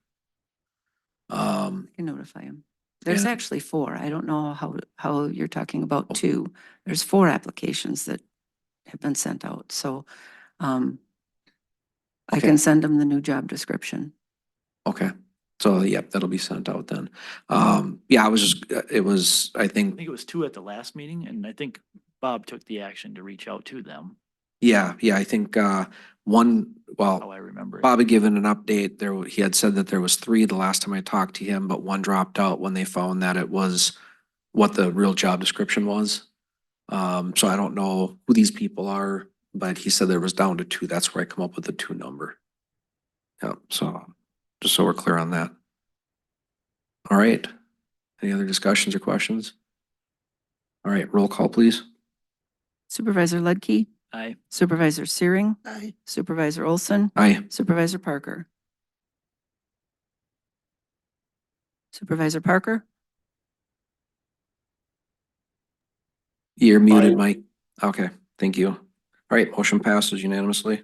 I can notify them. There's
And-
actually 4. I don't know how you're talking about 2. There's 4 applications that have been sent out, so I
Okay.
can send them the new job description.
Okay, so yep, that'll be sent out then. Yeah, I think,
I think it was 2 at the last meeting, and I think Bob took the action to reach out to them.
Yeah, I think, one,
how
well,
I remember it.
Bob had given an update there. He had said that there was three the last time I talked to him, but one dropped out when they found that it was what the real job description was. So I don't know who these people are, but he said there was down to two. That's where I come up with the two number. Yeah, so just so we're clear on that. All right. Any other discussions or questions? All right, roll call, please.
Supervisor Ledke,
Aye.
Supervisor Searing,
Aye.
Supervisor Olson,
Aye.
Supervisor Parker. Supervisor Parker?
You're muted,
Aye.
Mike. Okay, thank you. All right, motion passes unanimously.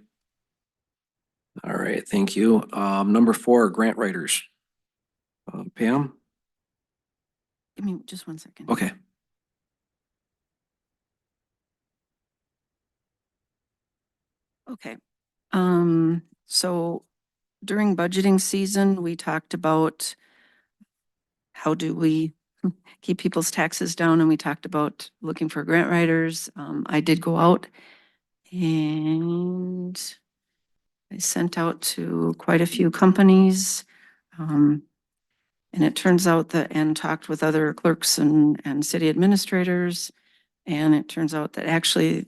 All right, thank you. Number 4, grant writers. Pam?
Give me just 1 second.
Okay.
Okay. So during budgeting season, we talked about how do we keep people's taxes down, and we talked about looking for grant writers. I did go out and I sent out to quite a few companies. And it turns out that, and talked with other clerks and city administrators. And it turns out that actually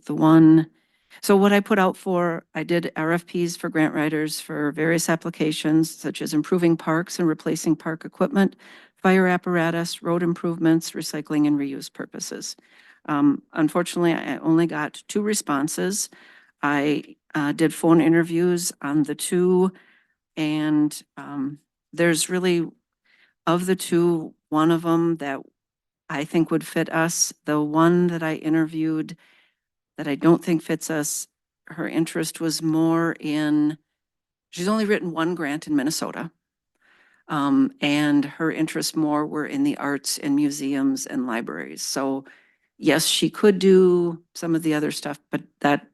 so what I put out for, I did RFPs for grant writers for various applications such as improving parks and replacing park equipment, fire apparatus, road improvements, recycling and reuse purposes. Unfortunately, I only got 2 responses. I did phone interviews on the 2, and there's really, of the 2, one of them that I think would fit us. The one that I interviewed that I don't think fits us, her interest was more in, she's only written 1 grant in Minnesota. And her interests more were in the arts and museums and libraries. So yes, she could do some of the other stuff, but that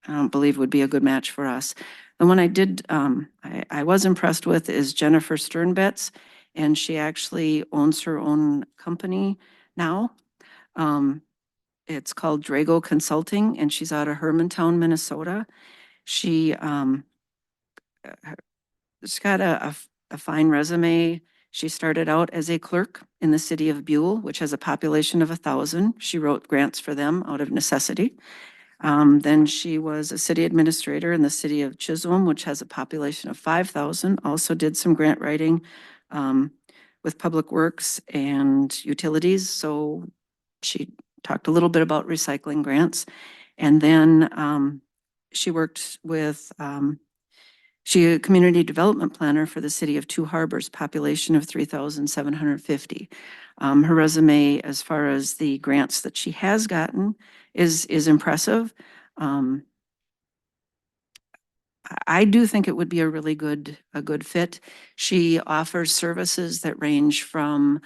I don't believe would be a good match for us. The one I did, I was impressed with is Jennifer Sternbetz, and she actually owns her own company now. It's called Drago Consulting, and she's out of Hermantown, Minnesota. She's got a fine resume. She started out as a clerk in the city of Buell, which has a population of 1,000. She wrote grants for them out of necessity. Then she was a city administrator in the city of Chisholm, which has a population of 5,000. Also did some grant writing with Public Works and utilities. So she talked a little bit about recycling grants. And then she worked with, she a community development planner for the city of Two Harbors, population of 3,750. Her resume, as far as the grants that she has gotten, is impressive. I do think it would be a really good fit. She offers services that range from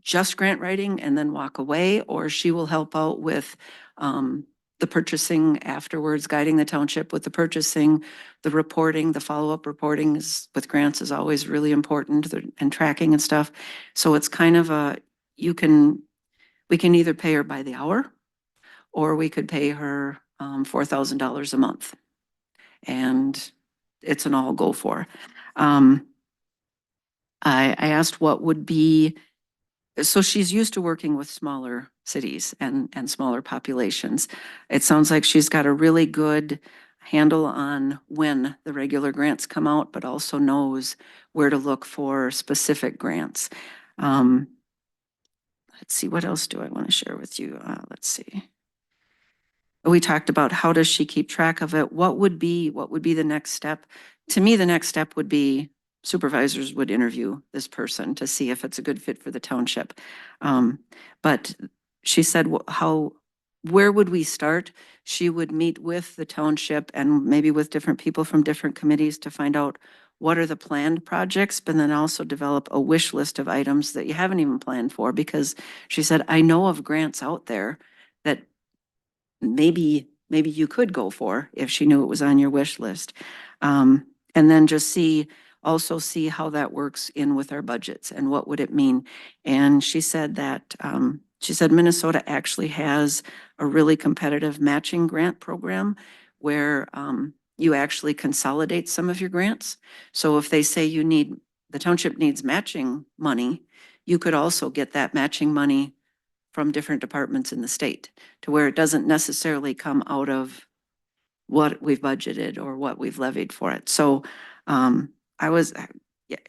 just grant writing and then walk away, or she will help out with the purchasing afterwards, guiding the township with the purchasing, the reporting, the follow-up reporting with grants is always really important, and tracking and stuff. So it's kind of we can either pay her by the hour, or we could pay her $4,000 a month. And it's an all go for. I asked what would be, so she's used to working with smaller cities and smaller populations. It sounds like she's got a really good handle on when the regular grants come out, but also knows where to look for specific grants. Let's see, what else do I want to share with you? Let's see. We talked about how does she keep track of it? What would be the next step? To me, the next step would be supervisors would interview this person to see if it's a good fit for the township. But she said, where would we start? She would meet with the township and maybe with different people from different committees to find out what are the planned projects, but then also develop a wish list of items that you haven't even planned for, because she said, I know of grants out there that maybe you could go for if she knew it was on your wish list. And then just also see how that works in with our budgets and what would it mean. And she said that she said Minnesota actually has a really competitive matching grant program where you actually consolidate some of your grants. So if they say the township needs matching money, you could also get that matching money from different departments in the state to where it doesn't necessarily come out of what we've budgeted or what we've levied for it. So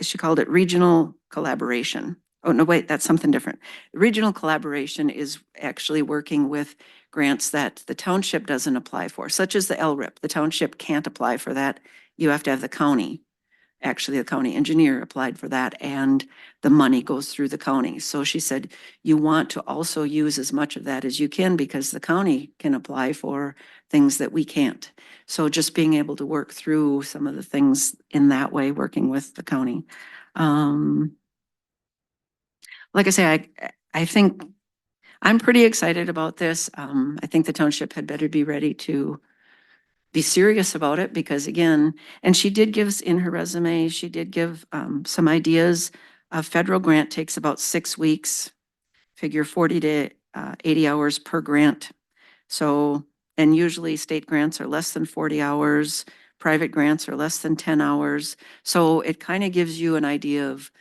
she called it regional collaboration. Oh, no, wait, that's something different. Regional collaboration is actually working with grants that the township doesn't apply for, such as the LRIP. The township can't apply for that. You have to have the county. Actually, the county engineer applied for that and the money goes through the county. So she said, you want to also use as much of that as you can because the county can apply for things that we can't. So just being able to work through some of the things in that way, working with the county. Like I say, I think I'm pretty excited about this. I think the township had better be ready to be serious about it because again, and she did give us in her resume, she did give some ideas. A federal grant takes about 6 weeks, figure 40 to 80 hours per grant. So, and usually state grants are less than 40 hours, private grants are less than 10 hours. So it kind of gives you an idea of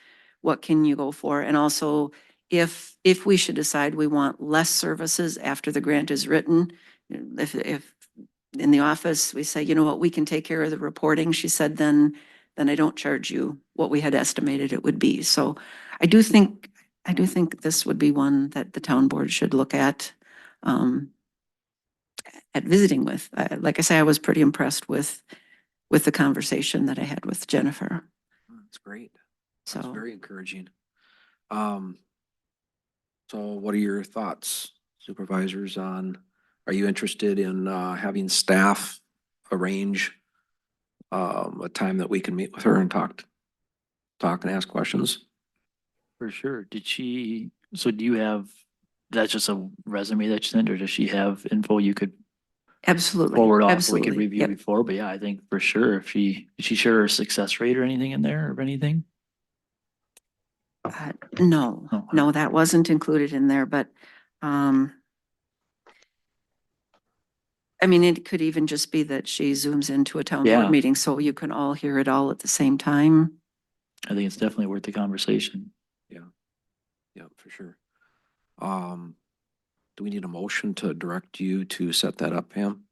what can you go for? And also if we should decide we want less services after the grant is written, if in the office, we say, you know what, we can take care of the reporting. She said, then I don't charge you what we had estimated it would be. So I do think this would be one that the town board should look at visiting with. Like I say, I was pretty impressed with the conversation that I had with Jennifer.
That's great.
So
That's very encouraging. So what are your thoughts, supervisors, are you interested in having staff arrange a time that we can meet with her and talk and ask questions?
For sure. So do you have, that's just a resume that you sent, or does she have info you could
absolutely.
forward off, we
Absolutely.
could review
Yep.
before? But yeah, I think for sure, if did she share her success rate or anything in there or anything?
No,
Oh,
no, that wasn't included in there, but I mean, it could even just be that she zooms into a town
Yeah.
board meeting so you can all hear it all at the same time.
I think it's definitely worth the conversation.
Yeah, for sure. Do we need a motion to direct you to set that up, Pam?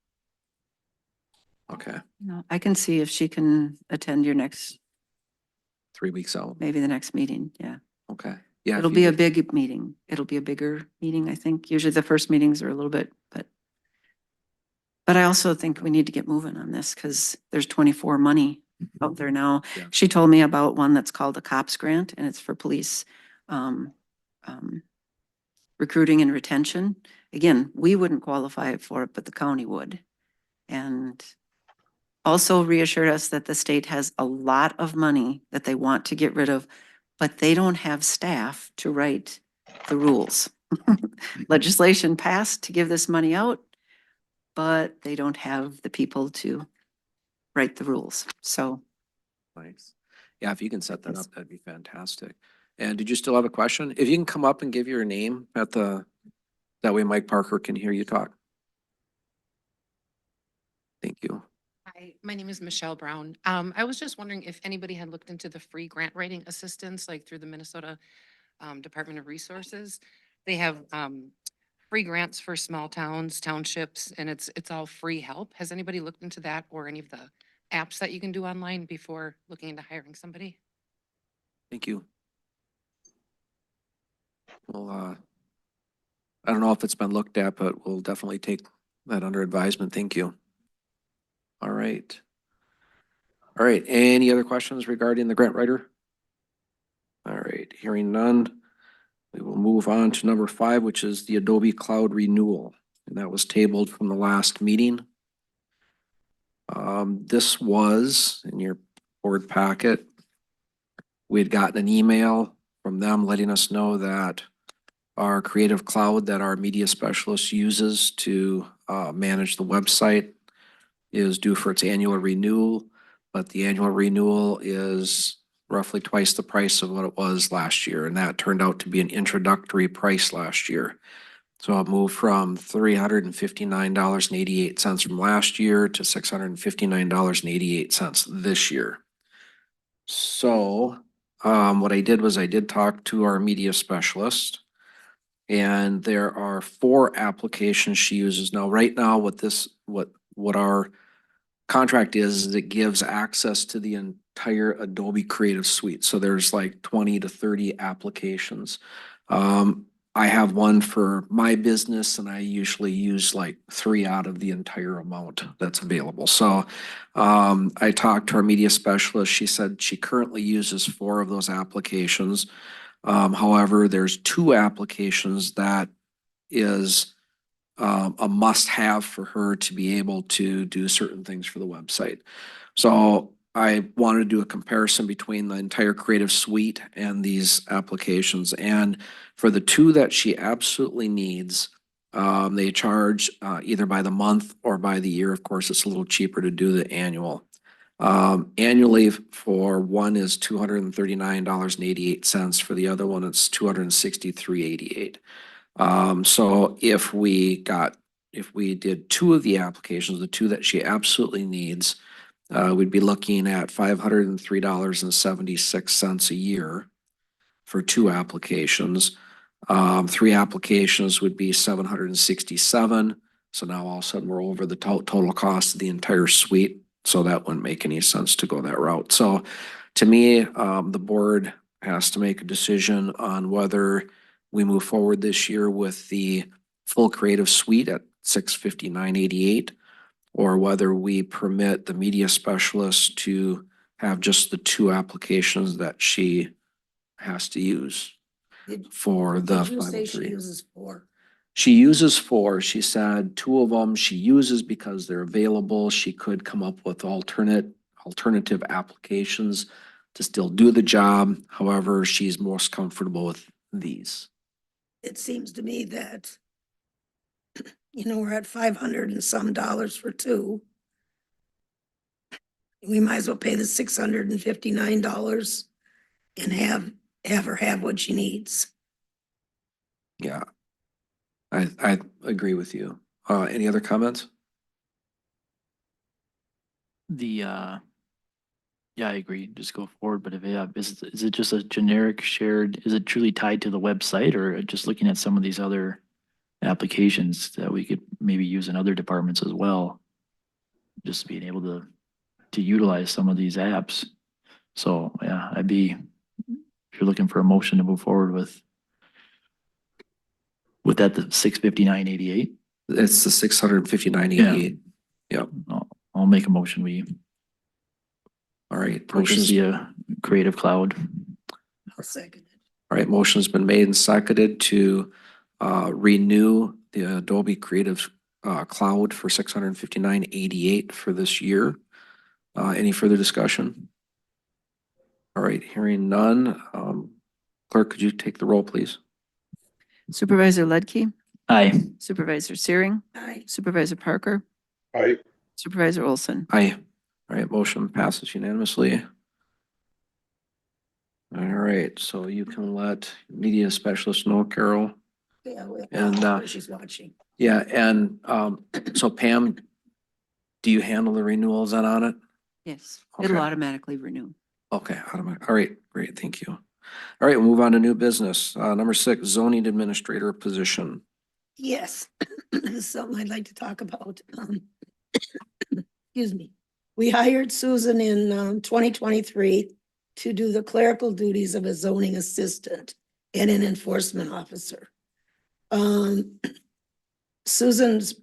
Okay,
No, I can see if she can attend your next,
3 weeks out.
maybe the next meeting. Yeah.
Okay. Yeah.
It'll
if
be
you
a
could-
big meeting. It'll be a bigger meeting, I think. Usually the first meetings are a little bit, but I also think we need to get moving on this because there's 24 money out there now.
Yeah.
She told me about one that's called a COPS grant and it's for police recruiting and retention. Again, we wouldn't qualify for it, but the county would. And also reassured us that the state has a lot of money that they want to get rid of, but they don't have staff to write the rules. Legislation passed to give this money out, but they don't have the people to write the rules. So
Nice. Yeah, if you can set that up, that'd be fantastic. And did you still have a question? If you can come up and give your name that way Mike Parker can hear you talk. Thank you.
Hi, my name is Michelle Brown. I was just wondering if anybody had looked into the free grant writing assistance, like through the Minnesota Department of Resources. They have free grants for small towns, townships, and it's all free help. Has anybody looked into that or any of the apps that you can do online before looking into hiring somebody?
Thank you. Well, I don't know if it's been looked at, but we'll definitely take that under advisement. Thank you. All right. All right. Any other questions regarding the grant writer? All right. Hearing none, we will move on to number 5, which is the Adobe Cloud renewal. And that was tabled from the last meeting. This was in your board packet. We had gotten an email from them letting us know that our Creative Cloud that our media specialist uses to manage the website is due for its annual renewal, but the annual renewal is roughly twice the price of what it was last year, and that turned out to be an introductory price last year. So it moved from $359.88 from last year to $659.88 this year. So, what I did was I did talk to our media specialist. And there are 4 applications she uses. Now, right now, what our contract is it gives access to the entire Adobe Creative Suite. So there's like 20 to 30 applications. I have one for my business and I usually use like 3 out of the entire amount that's available. So I talked to our media specialist. She said she currently uses 4 of those applications. However, there's 2 applications that is a must-have for her to be able to do certain things for the website. So I wanted to do a comparison between the entire Creative Suite and these applications. And for the 2 that she absolutely needs, they charge either by the month or by the year. Of course, it's a little cheaper to do the annual. Annually for one is $239.88. For the other one, it's $263.88. So if we did 2 of the applications, the 2 that she absolutely needs, we'd be looking at $503.76 a year for 2 applications. 3 applications would be $767. So now all of a sudden we're over the total cost of the entire suite. So that wouldn't make any sense to go that route. So to me, the board has to make a decision on whether we move forward this year with the full Creative Suite at $659.88, or whether we permit the media specialist to have just the 2 applications that she has to use for the
Did you say she
503.
uses 4?
She uses 4. She said 2 of them she uses because they're available. She could come up with alternative applications to still do the job. However, she's most comfortable with these.
It seems to me that, we're at $500 and some for 2. We might as well pay the $659 and have her have what she needs.
Yeah. I agree with you. Any other comments?
Yeah, I agree. Just go forward. But is it just a generic shared, is it truly tied to the website, or just looking at some of these other applications that we could maybe use in other departments as well? Just being able to utilize some of these apps. So, yeah, if you're looking for a motion to move forward with that, the $659.88.
It's the $659.88. Yep.
I'll make a motion. We
All right.
purchase the Creative Cloud.
I'll second it.
All right, motion's been made and seconded to renew the Adobe Creative Cloud for $659.88 for this year. Any further discussion? All right, hearing none. Clerk, could you take the roll, please?
Supervisor Ledke,
Aye.
Supervisor Searing,
Aye.
Supervisor Parker,
Aye.
Supervisor Olson.
Aye. All right, motion passes unanimously. All right, so you can let media specialist know, Carol.
Yeah,
And,
she's watching.
Yeah, and so Pam, do you handle the renewals on it?
Yes, it'll
Okay.
automatically renew.
Okay, automatic. All right, great, thank you. All right, we'll move on to new business. Number 6, zoning administrator position.
Yes, this is something I'd like to talk about. Excuse me. We hired Susan in 2023 to do the clerical duties of a zoning assistant and an enforcement officer. Susan's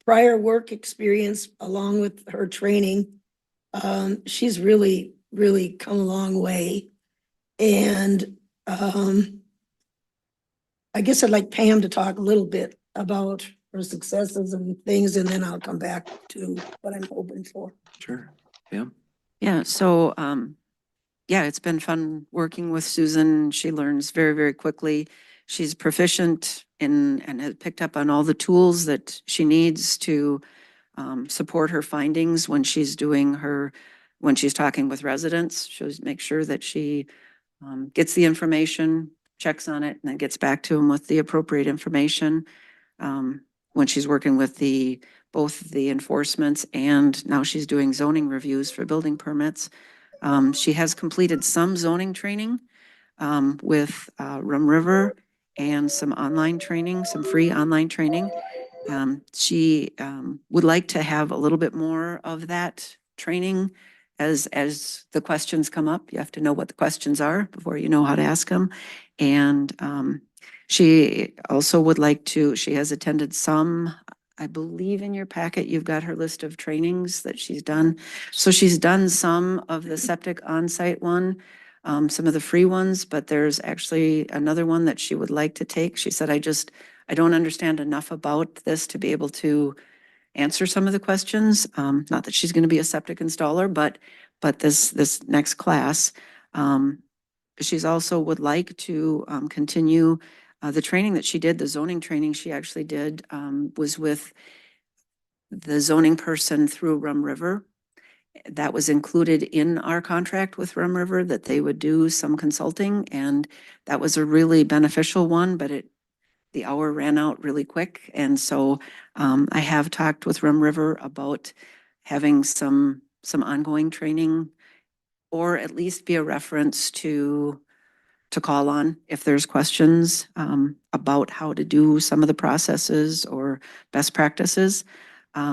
prior work experience, along with her training, she's really come a long way. And I guess I'd like Pam to talk a little bit about her successes and things, and then I'll come back to what I'm hoping for.
Sure. Pam?
Yeah, so, yeah, it's been fun working with Susan. She learns very, very quickly. She's proficient in and has picked up on all the tools that she needs to support her findings when she's doing her when she's talking with residents, she'll make sure that she gets the information, checks on it, and then gets back to them with the appropriate information. When she's working with both the enforcements and now she's doing zoning reviews for building permits. She has completed some zoning training with Rum River and some online training, some free online training. She would like to have a little bit more of that training as the questions come up. You have to know what the questions are before you know how to ask them. And she also would like to, she has attended some, I believe in your packet, you've got her list of trainings that she's done. So she's done some of the septic on-site one, some of the free ones, but there's actually another one that she would like to take. She said, I don't understand enough about this to be able to answer some of the questions. Not that she's going to be a septic installer, but this next class. She's also would like to continue the training that she did, the zoning training she actually did was with the zoning person through Rum River. That was included in our contract with Rum River, that they would do some consulting, and that was a really beneficial one, but the hour ran out really quick. And so I have talked with Rum River about having some ongoing training, or at least be a reference to call on if there's questions about how to do some of the processes or best practices.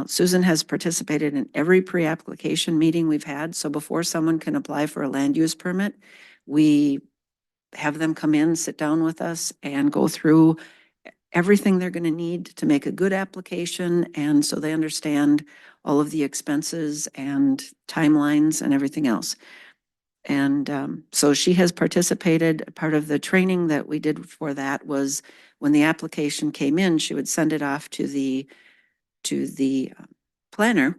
Susan has participated in every pre-application meeting we've had. So before someone can apply for a land use permit, we have them come in, sit down with us, and go through everything they're going to need to make a good application. And so they understand all of the expenses and timelines and everything else. And so she has participated. Part of the training that we did for that was when the application came in, she would send it off to the planner,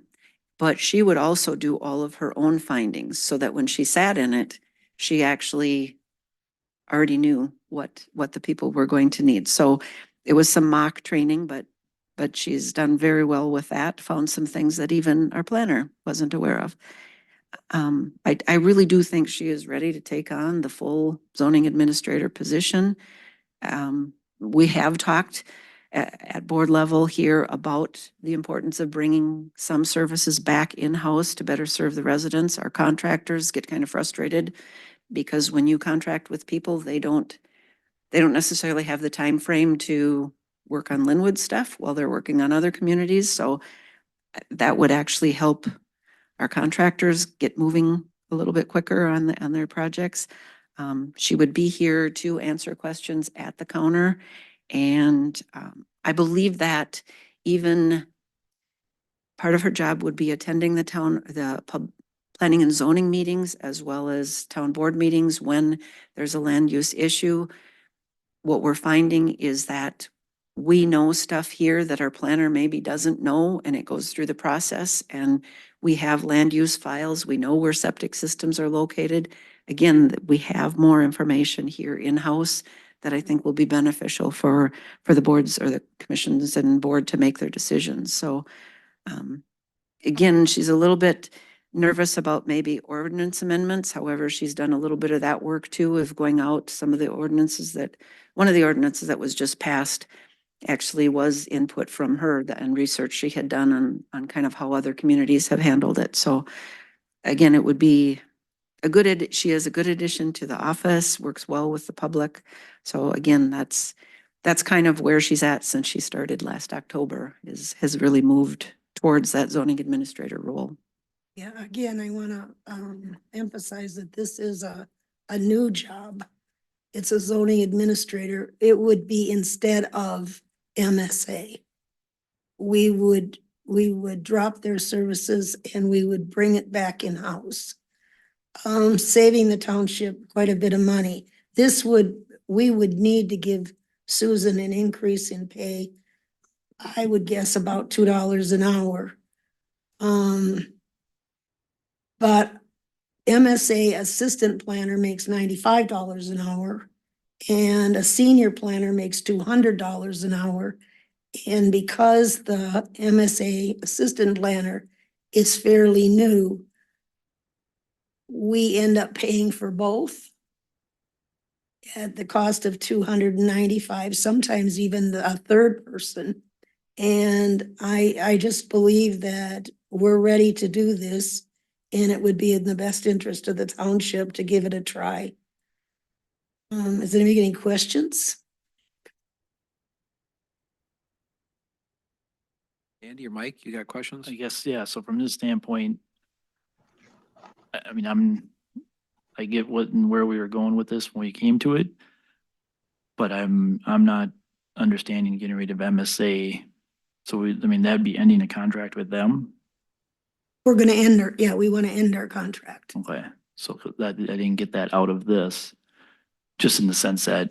but she would also do all of her own findings so that when she sat in it, she actually already knew what the people were going to need. So it was some mock training, but she's done very well with that, found some things that even our planner wasn't aware of. I really do think she is ready to take on the full zoning administrator position. We have talked at board level here about the importance of bringing some services back in-house to better serve the residents. Our contractors get kind of frustrated because when you contract with people, they don't necessarily have the time frame to work on Linwood stuff while they're working on other communities. So that would actually help our contractors get moving a little bit quicker on their projects. She would be here to answer questions at the counter. And I believe that even part of her job would be attending the planning and zoning meetings, as well as town board meetings when there's a land use issue. What we're finding is that we know stuff here that our planner maybe doesn't know, and it goes through the process, and we have land use files. We know where septic systems are located. Again, we have more information here in-house that I think will be beneficial for the boards or the commissions and board to make their decisions. So again, she's a little bit nervous about maybe ordinance amendments. However, she's done a little bit of that work too, of going out some of the ordinances one of the ordinances that was just passed actually was input from her and research she had done on kind of how other communities have handled it. So again, it would be she is a good addition to the office, works well with the public. So again, that's kind of where she's at since she started last October, has really moved towards that zoning administrator role.
Yeah, again, I want to emphasize that this is a new job. It's a zoning administrator. It would be instead of MSA. We would drop their services and we would bring it back in-house. Saving the township quite a bit of money. We would need to give Susan an increase in pay. I would guess about $2 an hour. But MSA assistant planner makes $95 an hour, and a senior planner makes $200 an hour. And because the MSA assistant planner is fairly new, we end up paying for both at the cost of 295, sometimes even a third person. And I just believe that we're ready to do this, and it would be in the best interest of the township to give it a try. Is anybody any questions?
Andy or Mike, you got questions?
I guess, yeah, so from this standpoint, I mean, I get what and where we were going with this when we came to it. But I'm not understanding getting rid of MSA. So I mean, that'd be ending a contract with them.
We're gonna end our, yeah, we want to end our contract.
Okay, so that, I didn't get that out of this. Just in the sense that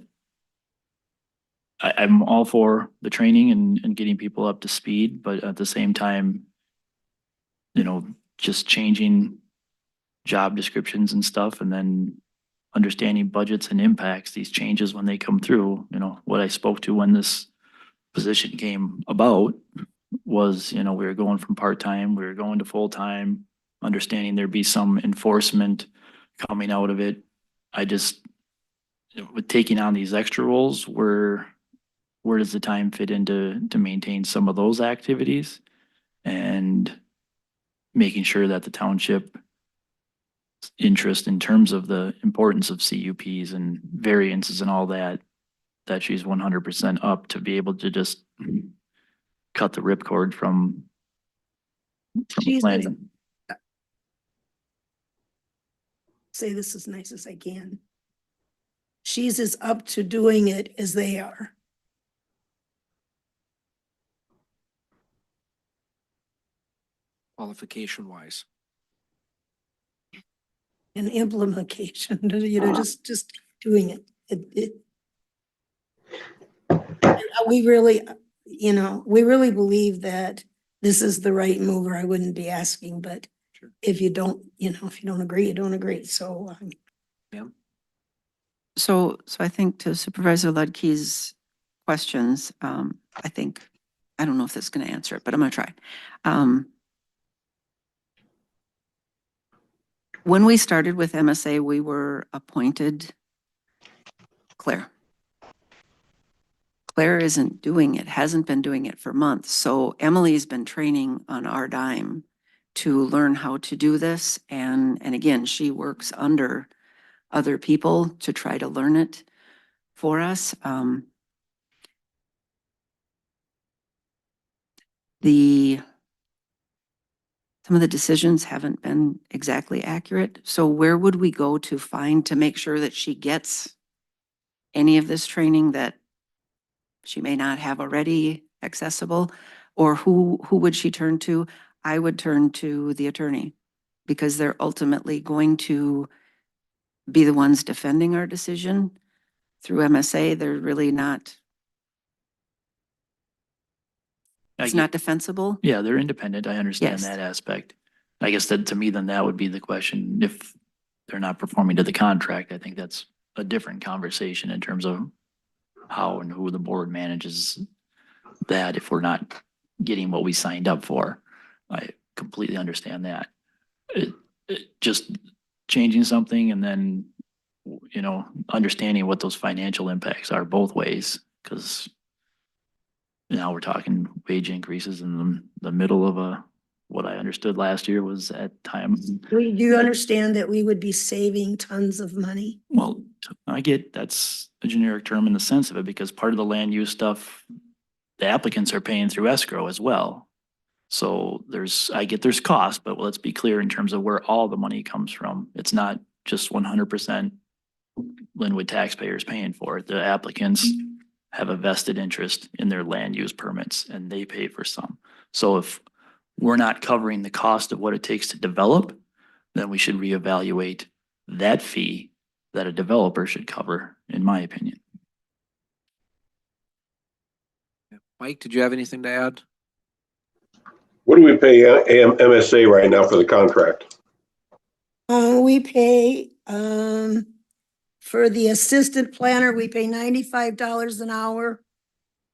I'm all for the training and getting people up to speed, but at the same time, you know, just changing job descriptions and stuff, and then understanding budgets and impacts, these changes when they come through, you know, what I spoke to when this position came about was, you know, we were going from part-time, we were going to full-time, understanding there'd be some enforcement coming out of it. I just, you know, with taking on these extra roles, where does the time fit into to maintain some of those activities? And making sure that the township interest in terms of the importance of CUPs and variances and all that, that she's 100% up to be able to just cut the ripcord from
She's-
planning.
Say this as nice as I can. She's as up to doing it as they are.
Qualification wise.
And implementation, you know, just doing it. We really, you know, we really believe that this is the right move, or I wouldn't be asking, but
Sure.
if you don't, you know, if you don't agree, you don't agree. So,
So I think to Supervisor Ludke's questions, I think, I don't know if this is going to answer it, but I'm going to try. When we started with MSA, we were appointed Claire. Claire isn't doing it, hasn't been doing it for months. So Emily's been training on our dime to learn how to do this. And again, she works under other people to try to learn it for us. Some of the decisions haven't been exactly accurate. So where would we go to find to make sure that she gets any of this training that she may not have already accessible? Or who would she turn to? I would turn to the attorney, because they're ultimately going to be the ones defending our decision through MSA. They're really not,
I
it's
get-
not defensible.
Yeah, they're independent. I understand
Yes.
that aspect. I guess that to me, then that would be the question. If they're not performing to the contract, I think that's a different conversation in terms of how and who the board manages that if we're not getting what we signed up for. I completely understand that. It just changing something and then, you know, understanding what those financial impacts are both ways, because now we're talking wage increases in the middle of what I understood last year was at time.
do you understand that we would be saving tons of money?
Well, I get that's a generic term in the sense of it, because part of the land use stuff, the applicants are paying through escrow as well. So I get there's cost, but let's be clear in terms of where all the money comes from. It's not just 100% Linwood taxpayers paying for it. The applicants have a vested interest in their land use permits and they pay for some. So if we're not covering the cost of what it takes to develop, then we should reevaluate that fee that a developer should cover, in my opinion.
Mike, did you have anything to add?
What do we pay MSA right now for the contract?
We pay, for the assistant planner, we pay $95 an hour.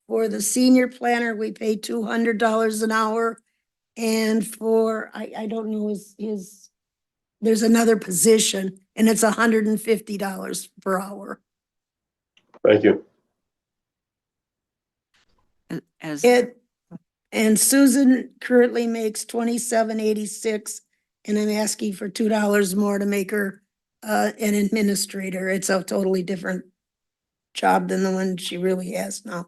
For the senior planner, we pay $200 an hour. And for, I don't know his there's another position and it's $150 per hour.
Thank you.
As,
And Susan currently makes $27.86, and I'm asking for $2 more to make her an administrator. It's a totally different job than the one she really has now.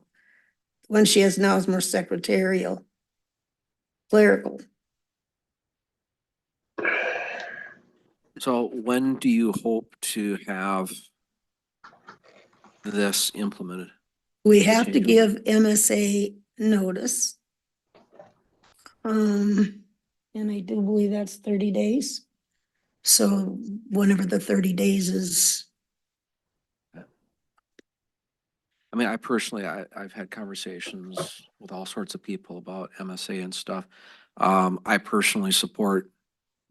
The one she has now is more secretarial, clerical.
So when do you hope to have this implemented?
We have to
Change
give MSA notice. And I do believe that's 30 days. So whenever the 30 days is,
I mean, I personally, I've had conversations with all sorts of people about MSA and stuff. I personally support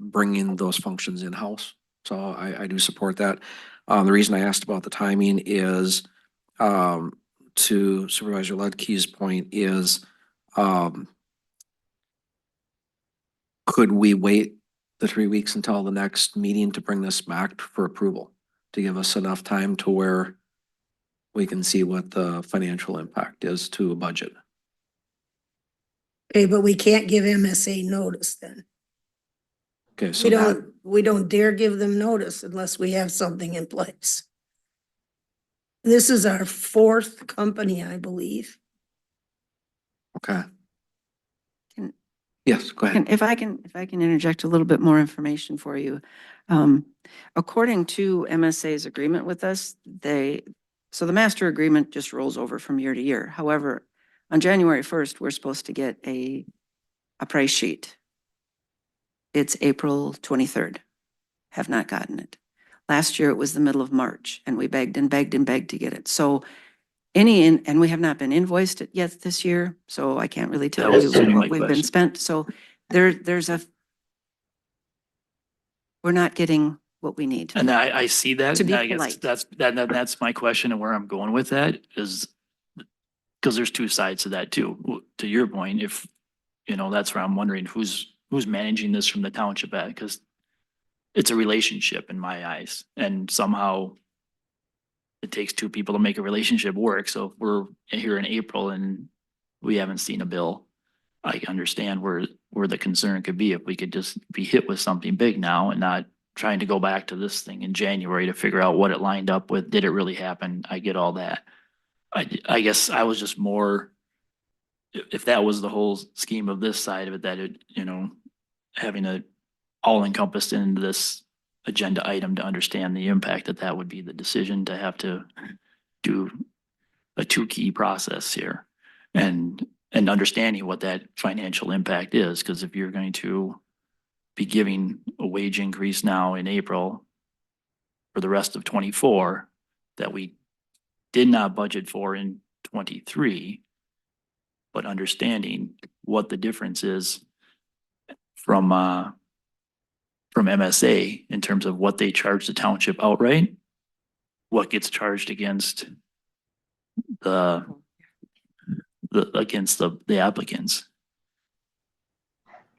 bringing those functions in-house. So I do support that. The reason I asked about the timing is, to Supervisor Ledke's point is, could we wait the 3 weeks until the next meeting to bring this back for approval? To give us enough time to where we can see what the financial impact is to a budget.
okay, but we can't give MSA notice then.
Okay, so that,
We don't dare give them notice unless we have something in place. This is our fourth company, I believe.
okay.
Can-
Yes, go ahead.
And if I can interject a little bit more information for you. According to MSA's agreement with us, so the master agreement just rolls over from year to year. However, on January 1st, we're supposed to get a price sheet. It's April 23rd. Have not gotten it. Last year, it was the middle of March, and we begged and begged and begged to get it. So and we have not been invoiced it yet this year, so I can't really tell
That was
you
gonna be my
what we've been
question.
spent. So we're not getting what we need.
And I see that,
To
and
be
I guess
polite.
that's my question and where I'm going with that is, because there's two sides to that too. To your point, if, that's where I'm wondering who's managing this from the township at, because it's a relationship in my eyes, and somehow it takes two people to make a relationship work. So if we're here in April and we haven't seen a bill, I understand where the concern could be if we could just be hit with something big now and not trying to go back to this thing in January to figure out what it lined up with. Did it really happen? I get all that. I guess I was just more, if that was the whole scheme of this side of it, that it, having it all encompassed into this agenda item to understand the impact that would be the decision to have to do a two-key process here. And understanding what that financial impact is, because if you're going to be giving a wage increase now in April for the rest of 24 that we did not budget for in 23, but understanding what the difference is from MSA in terms of what they charge the township outright, what gets charged against against the applicants.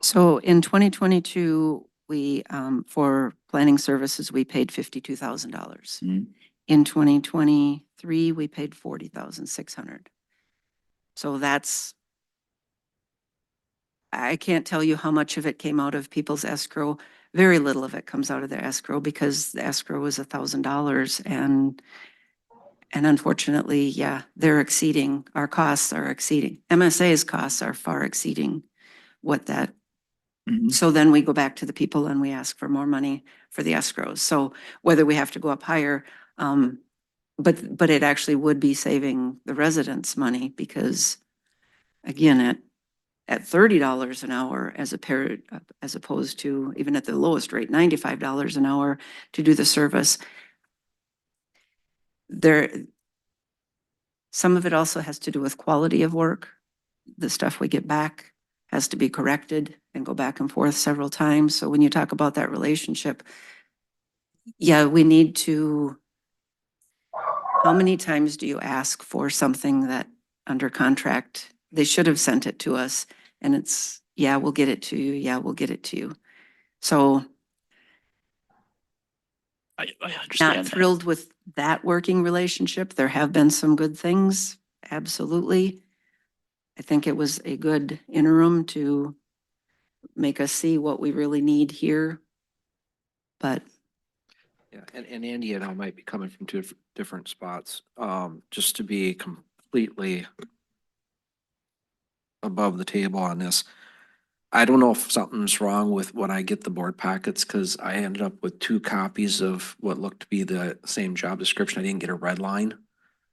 So in 2022, we, for planning services, we paid $52,000.
Mhm.
In 2023, we paid 40,600. So I can't tell you how much of it came out of people's escrow. Very little of it comes out of their escrow because the escrow is $1,000 and unfortunately, yeah, our costs are exceeding. MSA's costs are far exceeding what that.
Mhm.
So then we go back to the people and we ask for more money for the escrows. So whether we have to go up higher, but it actually would be saving the residents money because again, at $30 an hour as opposed to even at the lowest rate, $95 an hour to do the service. Some of it also has to do with quality of work. The stuff we get back has to be corrected and go back and forth several times. So when you talk about that relationship, yeah, we need to, how many times do you ask for something that under contract, they should have sent it to us and it's, yeah, we'll get it to you. Yeah, we'll get it to you. So
I
Not
understand that.
thrilled with that working relationship. There have been some good things, absolutely. I think it was a good interim to make us see what we really need here. But
Yeah, and Andy and I might be coming from two different spots. Just to be completely above the table on this. I don't know if something's wrong with when I get the board packets, because I ended up with 2 copies of what looked to be the same job description. I didn't get a red line.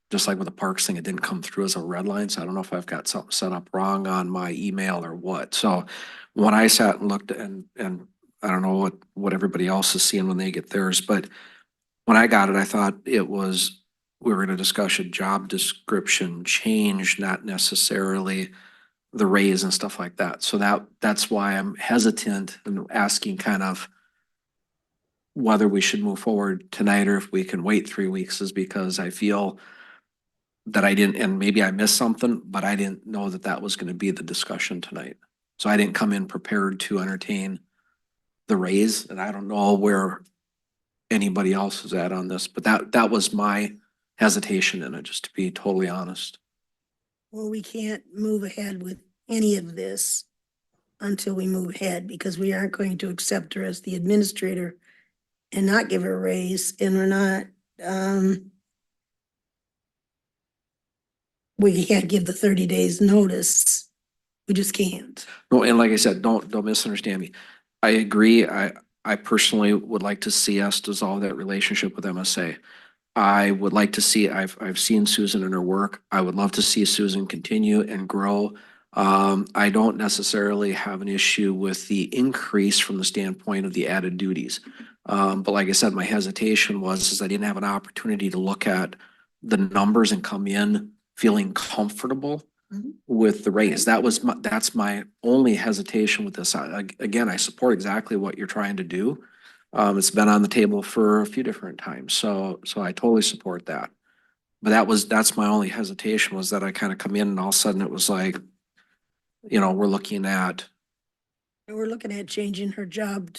Just like with the parks thing, it didn't come through as a red line, so I don't know if I've got something set up wrong on my email or what. So when I sat and looked and I don't know what everybody else is seeing when they get theirs, but when I got it, I thought it was, we were gonna discuss a job description change, not necessarily the raise and stuff like that. So that's why I'm hesitant and asking kind of whether we should move forward tonight or if we can wait 3 weeks, is because I feel that I didn't, and maybe I missed something, but I didn't know that that was gonna be the discussion tonight. So I didn't come in prepared to entertain the raise, and I don't know where anybody else is at on this, but that was my hesitation in it, just to be totally honest.
Well, we can't move ahead with any of this until we move ahead, because we aren't going to accept her as the administrator and not give her a raise, and we're not, we can't give the 30 days notice. We just can't.
No, and like I said, don't misunderstand me. I agree. I personally would like to see us dissolve that relationship with MSA. I would like to see, I've seen Susan in her work. I would love to see Susan continue and grow. I don't necessarily have an issue with the increase from the standpoint of the added duties. But like I said, my hesitation was I didn't have an opportunity to look at the numbers and come in feeling comfortable
Mhm.
with the raise. That's my only hesitation with this. Again, I support exactly what you're trying to do. It's been on the table for a few different times, so I totally support that. But that's my only hesitation, was that I kind of come in and all of a sudden it was like, we're looking at,
And we're looking at changing her job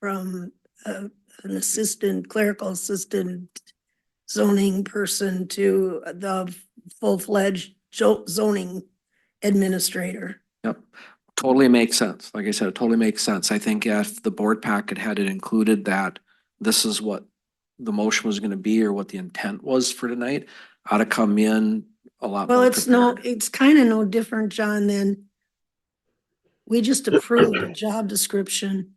from an assistant, clerical assistant zoning person to the full-fledged zoning administrator.
yep, totally makes sense. Like I said, it totally makes sense. I think if the board packet had it included that this is what the motion was gonna be or what the intent was for tonight, I'd have come in a lot
Well,
more
it's
prepared.
kind of no different, John, than we just approved a job description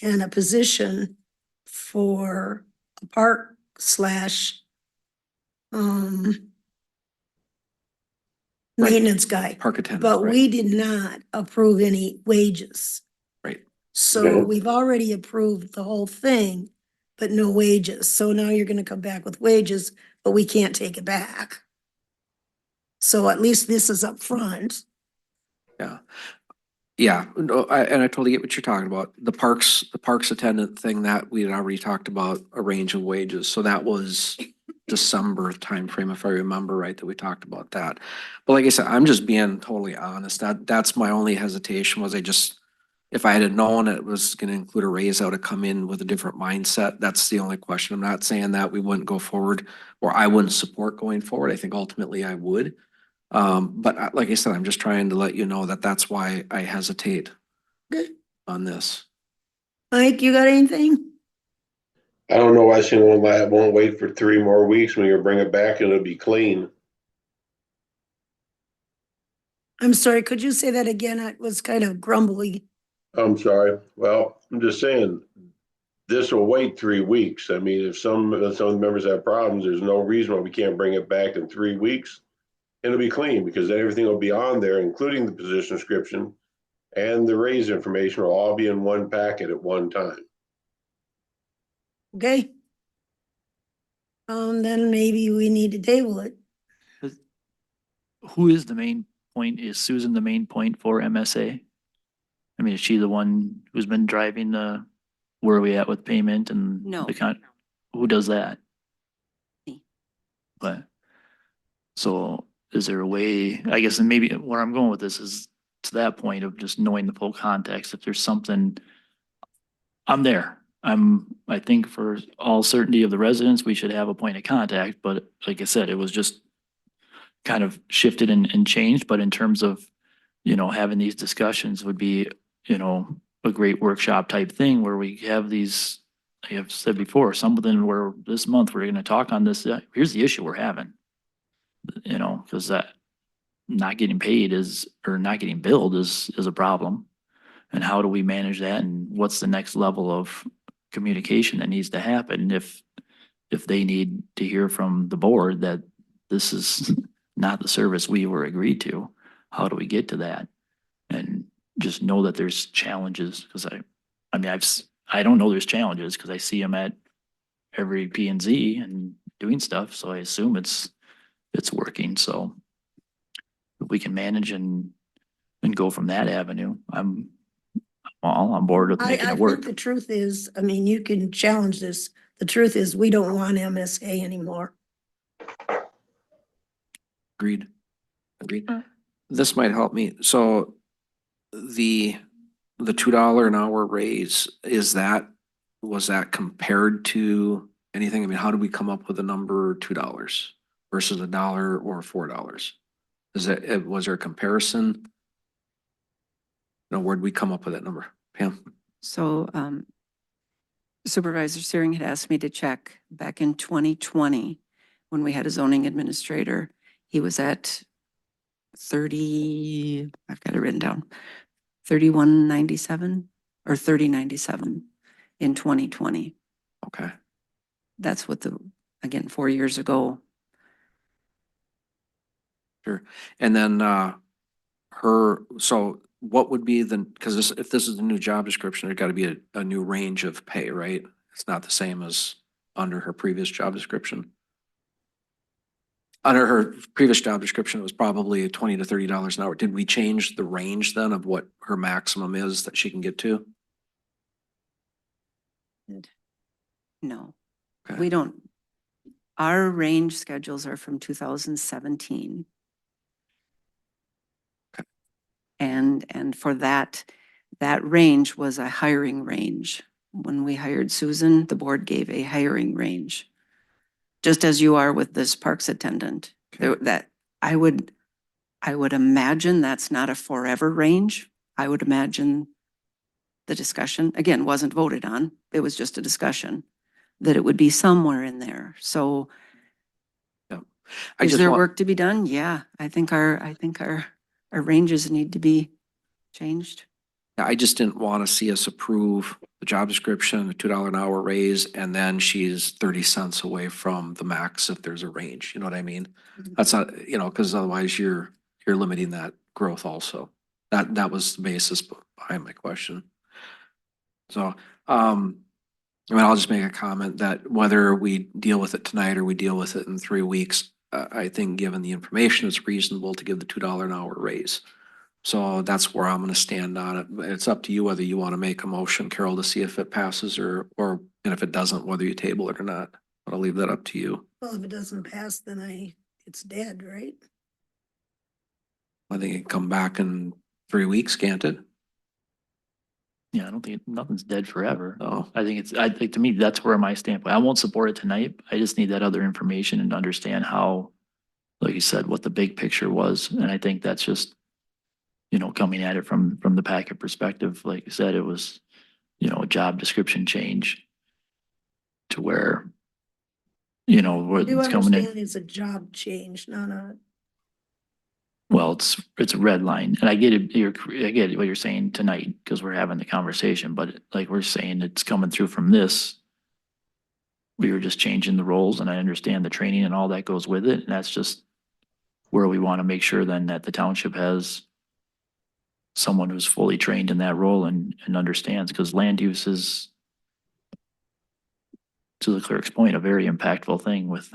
and a position for a park slash
Right.
maintenance guy,
Park attendant,
but
right,
we did not approve any wages.
right.
So
Okay.
we've already approved the whole thing, but no wages. So now you're gonna come back with wages, but we can't take it back. So at least this is up front.
Yeah. Yeah, no, and I totally get what you're talking about. The parks attendant thing, that we had already talked about a range of wages. So that was December timeframe, if I remember right, that we talked about that. But like I said, I'm just being totally honest. That's my only hesitation, was if I had known it was gonna include a raise, I would have come in with a different mindset. That's the only question. I'm not saying that we wouldn't go forward or I wouldn't support going forward. I think ultimately I would. But like I said, I'm just trying to let you know that that's why I hesitate
Good.
on this.
Mike, you got anything?
I don't know why she won't wait for 3 more weeks when you bring it back and it'll be clean.
I'm sorry, could you say that again? It was kind of grumbly.
I'm sorry. Well, I'm just saying, this will wait 3 weeks. I mean, if some of the members have problems, there's no reason why we can't bring it back in 3 weeks. And it'll be clean, because then everything will be on there, including the position description and the raise information will all be in one packet at one time.
Okay? Then maybe we need to table it.
Who is the main point? Is Susan the main point for MSA? I mean, is she the one who's been driving where are we at with payment and?
No.
Who does that?
Me.
But, so is there a way, I guess, and maybe where I'm going with this is to that point of just knowing the full context, if there's something, I'm there. I think for all certainty of the residents, we should have a point of contact, but like I said, it was just kind of shifted and changed, but in terms of, having these discussions would be, a great workshop type thing where we have these, I have said before, something where this month we're gonna talk on this, here's the issue we're having. Cause that not getting paid or not getting billed is a problem. And how do we manage that? And what's the next level of communication that needs to happen if they need to hear from the board that this is not the service we were agreed to? How do we get to that? And just know that there's challenges, because I mean, I don't know there's challenges because I see them at every P and Z and doing stuff, so I assume it's working, so if we can manage and go from that avenue, I'm all on board with
I
making it
think
work.
the truth is, I mean, you can challenge this. The truth is, we don't want MSA anymore.
Agreed. Agreed. This might help me. So the $2 an hour raise, was that compared to anything? I mean, how did we come up with the number $2 versus $1 or $4? Was there a comparison? No, where'd we come up with that number? Pam?
So Supervisor Searing had asked me to check back in 2020, when we had a zoning administrator, he was at 30, I've got it written down, 3197 or 3097 in 2020.
Okay.
That's what again, 4 years ago.
Sure. And then so what would be because if this is a new job description, there's got to be a new range of pay, right? It's not the same as under her previous job description. Under her previous job description, it was probably $20 to $30 an hour. Did we change the range then of what her maximum is that she can get to?
No,
Okay.
we don't. Our range schedules are from 2017.
Okay.
And for that range was a hiring range. When we hired Susan, the board gave a hiring range. Just as you are with this parks attendant.
Okay.
That I would imagine that's not a forever range. I would imagine the discussion, again, wasn't voted on. It was just a discussion, that it would be somewhere in there. So
I
is
just
there
want-
work to be done? Yeah, I think our ranges need to be changed.
I just didn't want to see us approve the job description, a $2 an hour raise, and then she's 30 cents away from the max if there's a range. You know what I mean? That's not, because otherwise you're limiting that growth also. That was the basis behind my question. So, I mean, I'll just make a comment that whether we deal with it tonight or we deal with it in 3 weeks, I think given the information, it's reasonable to give the $2 an hour raise. So that's where I'm gonna stand on it. It's up to you whether you want to make a motion, Carol, to see if it passes and if it doesn't, whether you table it or not. But I'll leave that up to you.
Well, if it doesn't pass, then it's dead, right?
I think it can come back in 3 weeks, can't it?
Yeah, I don't think nothing's dead forever.
Oh,
I think to me, that's where my standpoint, I won't support it tonight. I just need that other information and understand how, like you said, what the big picture was. And I think that's just, coming at it from the packet perspective, like you said, it was, a job description change to where, where
You
it's coming
understand
in.
it's a job change, not a,
Well, it's a red line, and I get it, I get what you're saying tonight, because we're having the conversation, but like we're saying, it's coming through from this. We were just changing the roles, and I understand the training and all that goes with it, and that's just where we want to make sure then that the township has someone who's fully trained in that role and understands, because land use is, to the clerk's point, a very impactful thing with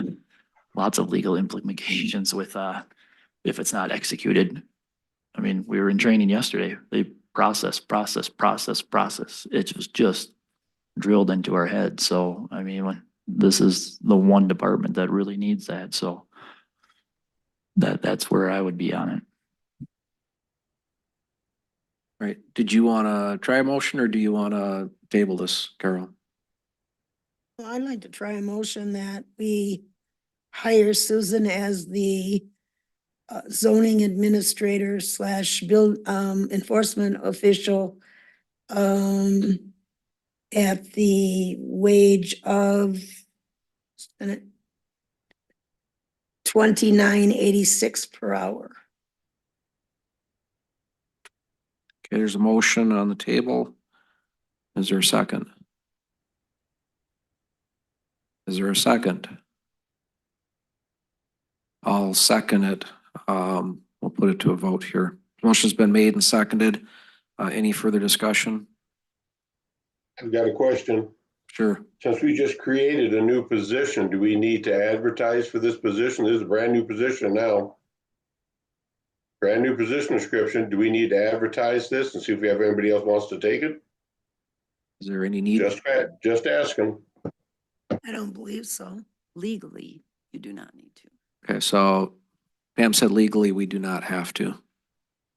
lots of legal implications with, if it's not executed. I mean, we were in training yesterday. They process. It was just drilled into our head. So, I mean, when this is the one department that really needs that, so that's where I would be on it.
right. Did you want to try a motion or do you want to table this, Carol?
Well, I'd like to try a motion that we hire Susan as the zoning administrator slash bill, enforcement official, at the wage of $29.86 per hour.
Okay, there's a motion on the table. Is there a second? Is there a second? I'll second it. We'll put it to a vote here. Motion's been made and seconded. Any further discussion?
I've got a question.
Sure.
Since we just created a new position, do we need to advertise for this position? This is a brand new position now. Brand new position description. Do we need to advertise this and see if we have anybody else wants to take it?
Is there any need?
Just asking.
I don't believe so.
Legally, you do not need to.
Okay, so Pam said legally we do not have to.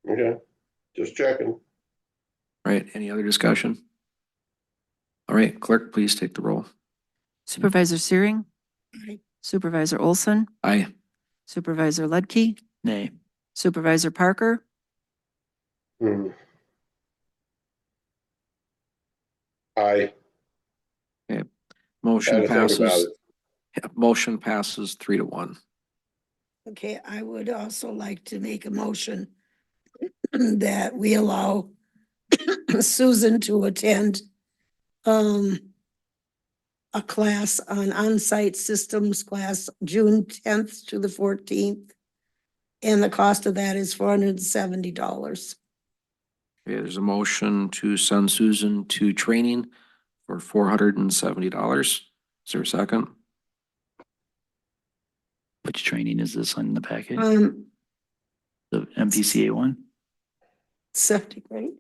Okay, just checking.
Right, any other discussion? All right, clerk, please take the roll.
Supervisor Searing,
Aye.
Supervisor Olson,
Aye.
Supervisor Ledke,
Nay.
Supervisor Parker,
Aye.
Motion
Had to think about
passes.
it.
Yeah, motion passes 3-1.
Okay, I would also like to make a motion that we allow Susan to attend a class on on-site systems class, June 10th to the 14th. And the cost of that is $470.
Okay, there's a motion to send Susan to training for $470. Is there a second?
Which training is this on the packet?
Um,
The MPCA one?
septic, right?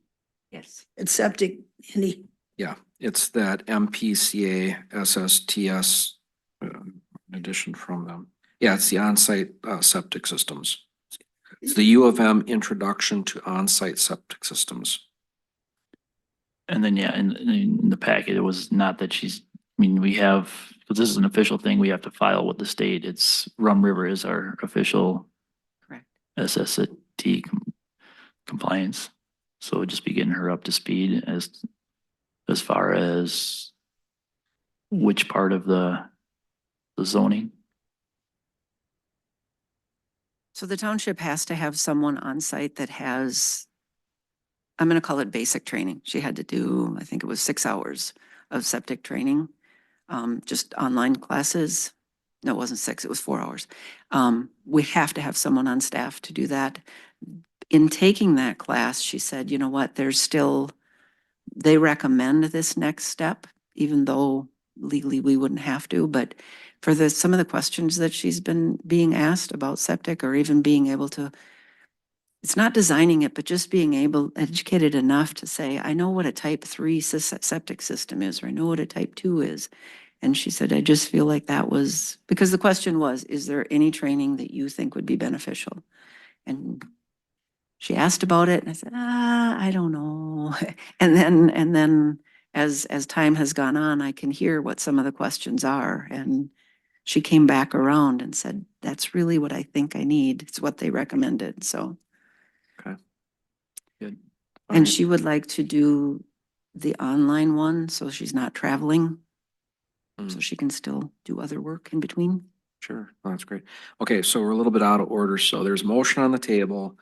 yes.
It's septic, Andy.
Yeah, it's that MPCA SSTS addition from them. Yeah, it's the on-site septic systems. It's the U of M Introduction to On-Site Septic Systems.
And then, yeah, in the packet, it was not that she's, I mean, we have, because this is an official thing, we have to file with the state. It's Rum River is our official
Correct.
SST compliance. So it'd just be getting her up to speed as far as which part of the zoning.
So the township has to have someone on site that has, I'm going to call it basic training. She had to do, I think it was 6 hours of septic training, just online classes. No, it wasn't 6, it was 4 hours. We have to have someone on staff to do that. In taking that class, she said, you know what, there's still, they recommend this next step, even though legally we wouldn't have to, but for some of the questions that she's been being asked about septic, or even being able to, it's not designing it, but just being educated enough to say, I know what a type 3 septic system is, or I know what a type 2 is. And she said, I just feel like that was, because the question was, is there any training that you think would be beneficial? And she asked about it and I said, I don't know. And then as time has gone on, I can hear what some of the questions are. And she came back around and said, that's really what I think I need. It's what they recommended, so.
Good.
And she would like to do the online one, so she's not traveling, so she can still do other work in between.
Sure, oh, that's great. Okay, so we're a little bit out of order. So there's a motion on the table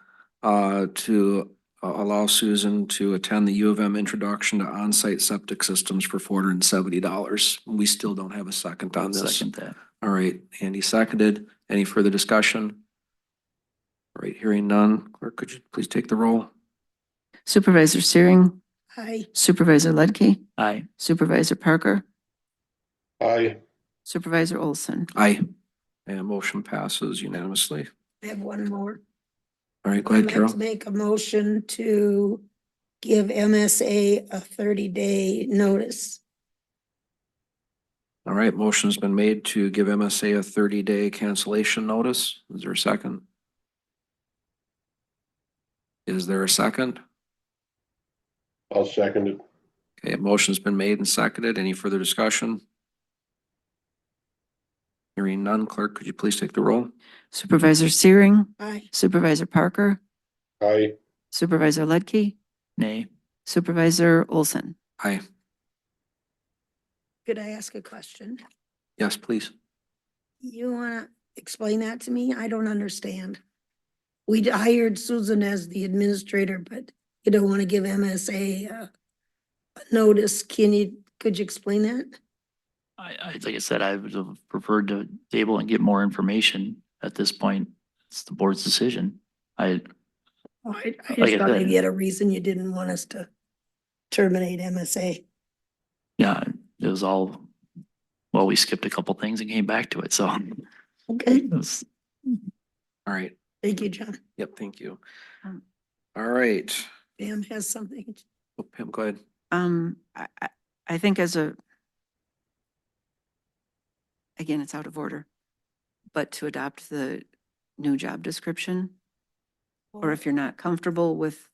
to allow Susan to attend the U of M Introduction to On-Site Septic Systems for $470. We still don't have a second on this.
Second that.
All right, Andy seconded. Any further discussion? All right, hearing none. Clerk, could you please take the roll?
Supervisor Searing,
Aye.
Supervisor Ledke,
Aye.
Supervisor Parker,
Aye.
Supervisor Olson.
Aye. And motion passes unanimously.
I have one more.
All right, go
I'd
ahead,
like
Carol.
to make a motion to give MSA a 30-day notice.
All right, motion's been made to give MSA a 30-day cancellation notice. Is there a second? Is there a second?
I'll second it.
Okay, a motion's been made and seconded. Any further discussion? Hearing none, clerk, could you please take the roll?
Supervisor Searing,
Aye.
Supervisor Parker,
Aye.
Supervisor Ledke,
Nay.
Supervisor Olson.
Aye.
Could I ask a question?
Yes, please.
You wanna explain that to me? I don't understand. We hired Susan as the administrator, but you don't wanna give MSA a notice. Could you explain that?
Like I said, I would have preferred to table and get more information at this point. It's the board's decision. I
I
Like
just
I
thought maybe
said.
you had a reason you didn't want us to terminate MSA.
Yeah, it was all, well, we skipped a couple things and came back to it, so.
Okay,
it was-
All right.
thank you, John.
Yep, thank you.
Um,
All right.
Pam has something.
Oh, Pam, go ahead.
I think again, it's out of order, but to adopt the new job description, or if you're not comfortable with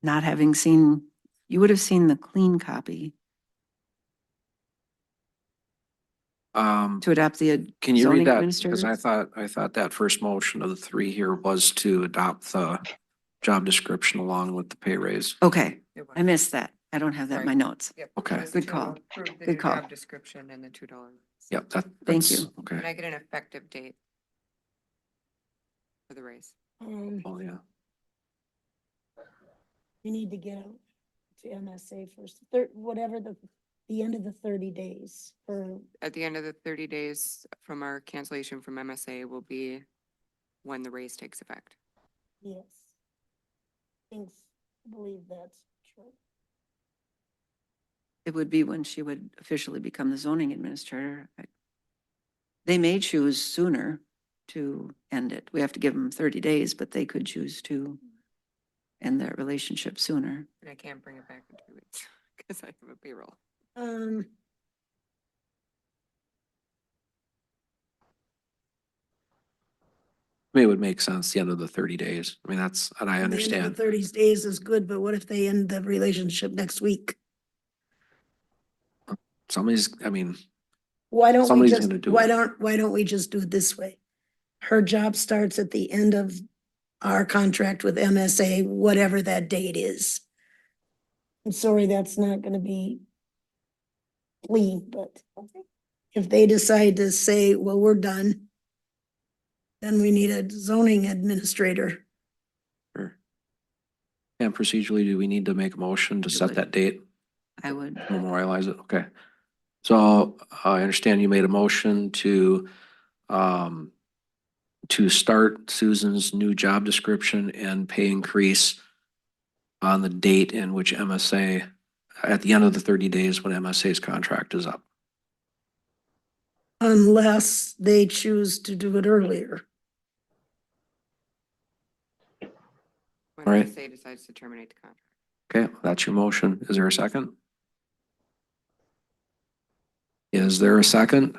not having seen, you would have seen the clean copy to adopt the
Can you
zoning
read that? Because
administrator.
I thought that first motion of the three here was to adopt the job description along with the pay raise.
Okay, I missed that. I don't have that in my
Right.
notes.
Yep.
Okay.
it was
Good
to
call.
approve the
Good
new
call.
job description and the $2.
Yep, that.
Thank
that's-
you.
Can
Okay.
I get an effective date? For the raise?
Oh, yeah.
We need to get out to MSA first, whatever the end of the 30 days for,
At the end of the 30 days from our cancellation from MSA will be when the raise takes effect.
yes. Thanks, I believe that's true.
It would be when she would officially become the zoning administrator. They may choose sooner to end it. We have to give them 30 days, but they could choose to end that relationship sooner.
And I can't bring it back in 2 weeks because I have a payroll.
I mean, it would make sense, the end of the 30 days. I mean, that's, and I
The end of
understand.
the 30 days is good, but what if they end the relationship next week?
Somebody's, I mean,
Why don't we
Somebody's
just,
gonna do it.
why don't we just do it this way? Her job starts at the end of our contract with MSA, whatever that date is. I'm sorry, that's not gonna be clean, but if they decide to say, well, we're done, then we need a zoning administrator.
sure. And procedurally, do we need to make a motion to
You
set
would.
that date?
I would.
Memorialize it, okay. So I understand you made a motion to start Susan's new job description and pay increase on the date in which MSA, at the end of the 30 days when MSA's contract is up.
Unless they choose to do it earlier.
When
All right.
MSA decides to terminate the contract.
Okay, that's your motion. Is there a second? Is there a second?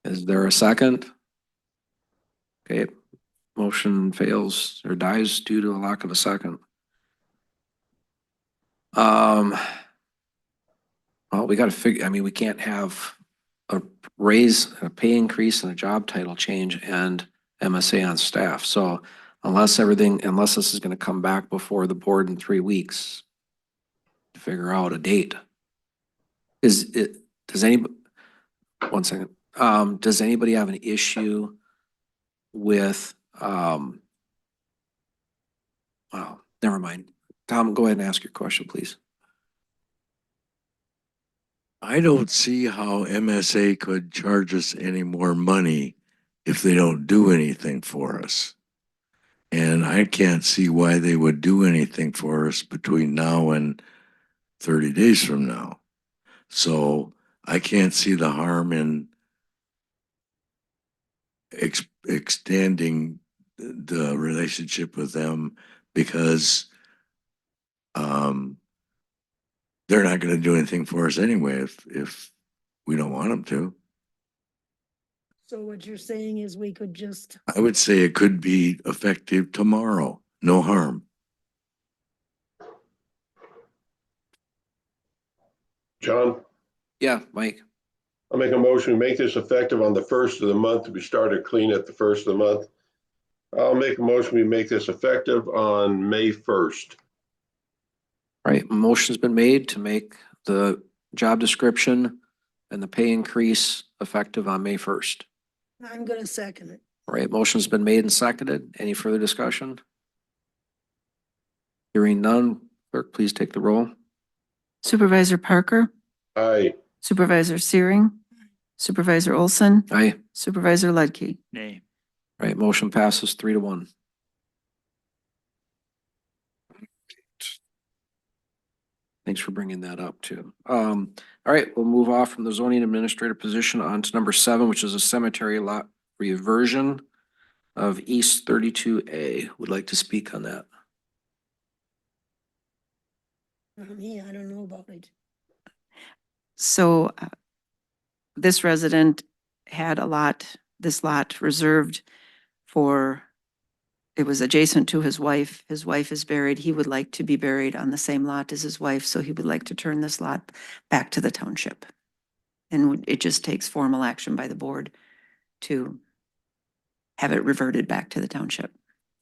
Is there a second? Okay, motion fails or dies due to a lack of a second. Well, we gotta figure, I mean, we can't have a raise, a pay increase and a job title change and MSA on staff. So unless this is gonna come back before the board in 3 weeks to figure out a date. One second, does anybody have an issue with, well, never mind. Tom, go ahead and ask your question, please.
I don't see how MSA could charge us any more money if they don't do anything for us. And I can't see why they would do anything for us between now and 30 days from now. So I can't see the harm in extending the relationship with them because they're not going to do anything for us anyway if we don't want them to.
So what you're saying is we could just,
I would say it could be effective tomorrow. No harm.
John,
Yeah, Mike.
I'll make a motion to make this effective on the first of the month. We started clean at the first of the month. I'll make a motion, we make this effective on May 1st.
All right, motion's been made to make the job description and the pay increase effective on May 1st.
I'm gonna second it.
All right, motion's been made and seconded. Any further discussion? Hearing none, clerk, please take the roll.
Supervisor Parker,
Aye.
Supervisor Searing, Supervisor Olson,
Aye.
Supervisor Ledke.
Nay.
All right, motion passes 3-1. Thanks for bringing that up too. All right, we'll move off from the zoning administrator position on to number 7, which is a cemetery lot reversion of East 32A. Would like to speak on that.
Me, I don't know about it.
So this resident had this lot reserved for, it was adjacent to his wife. His wife is buried. He would like to be buried on the same lot as his wife, so he would like to turn this lot back to the township. And it just takes formal action by the board to have it reverted back to the township.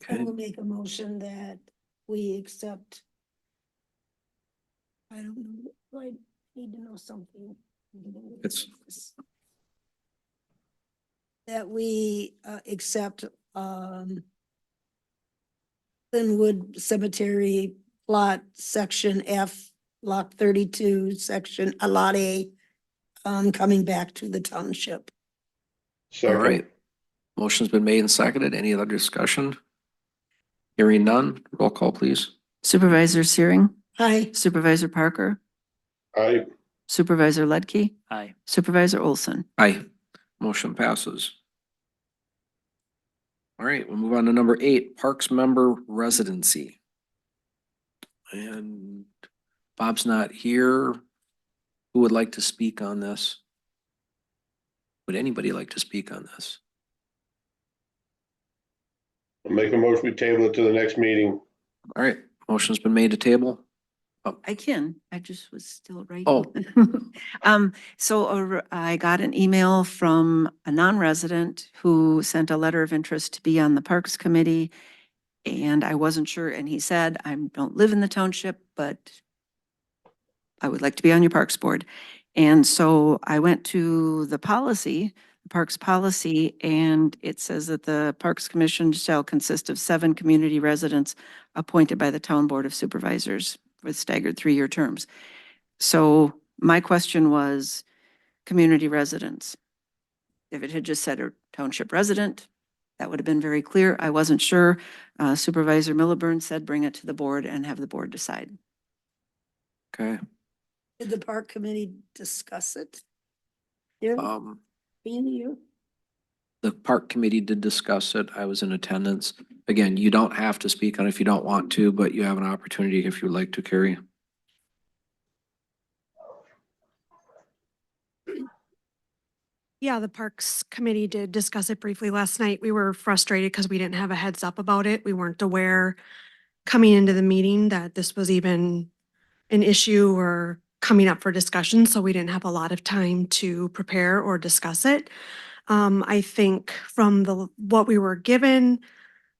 I will make a motion that we accept. I don't know, I need to know something.
It's-
That we accept Linwood Cemetery Lot Section F, Lot 32, Section, Lot A, coming back to the township.
All
Second.
right. Motion's been made and seconded. Any other discussion? Hearing none, roll call please.
Supervisor Searing,
Hi,
Supervisor Parker,
Aye.
Supervisor Ledke,
Aye.
Supervisor Olson.
Aye. Motion passes. All right, we'll move on to number 8, Parks Member Residency. And Bob's not here. Who would like to speak on this? Would anybody like to speak on this?
I'll make a motion, we table it to the next meeting.
All right, motion's been made to table.
I just was still writing.
Oh.
So I got an email from a non-resident who sent a letter of interest to be on the Parks Committee. And I wasn't sure, and he said, I don't live in the township, but I would like to be on your Parks Board. And so I went to the Parks policy, and it says that the Parks Commission shall consist of 7 community residents appointed by the Town Board of Supervisors with staggered 3-year terms. So my question was, community residents. If it had just said a township resident, that would have been very clear. I wasn't sure. Supervisor Milliburn said, bring it to the board and have the board decide.
Okay.
did the park committee discuss it? Yeah, you?
The park committee did discuss it. I was in attendance. Again, you don't have to speak on it if you don't want to, but you have an opportunity if you would like to, Carrie.
Yeah, the Parks Committee did discuss it briefly last night. We were frustrated because we didn't have a heads up about it. We weren't aware coming into the meeting that this was even an issue or coming up for discussion, so we didn't have a lot of time to prepare or discuss it. I think from what we were given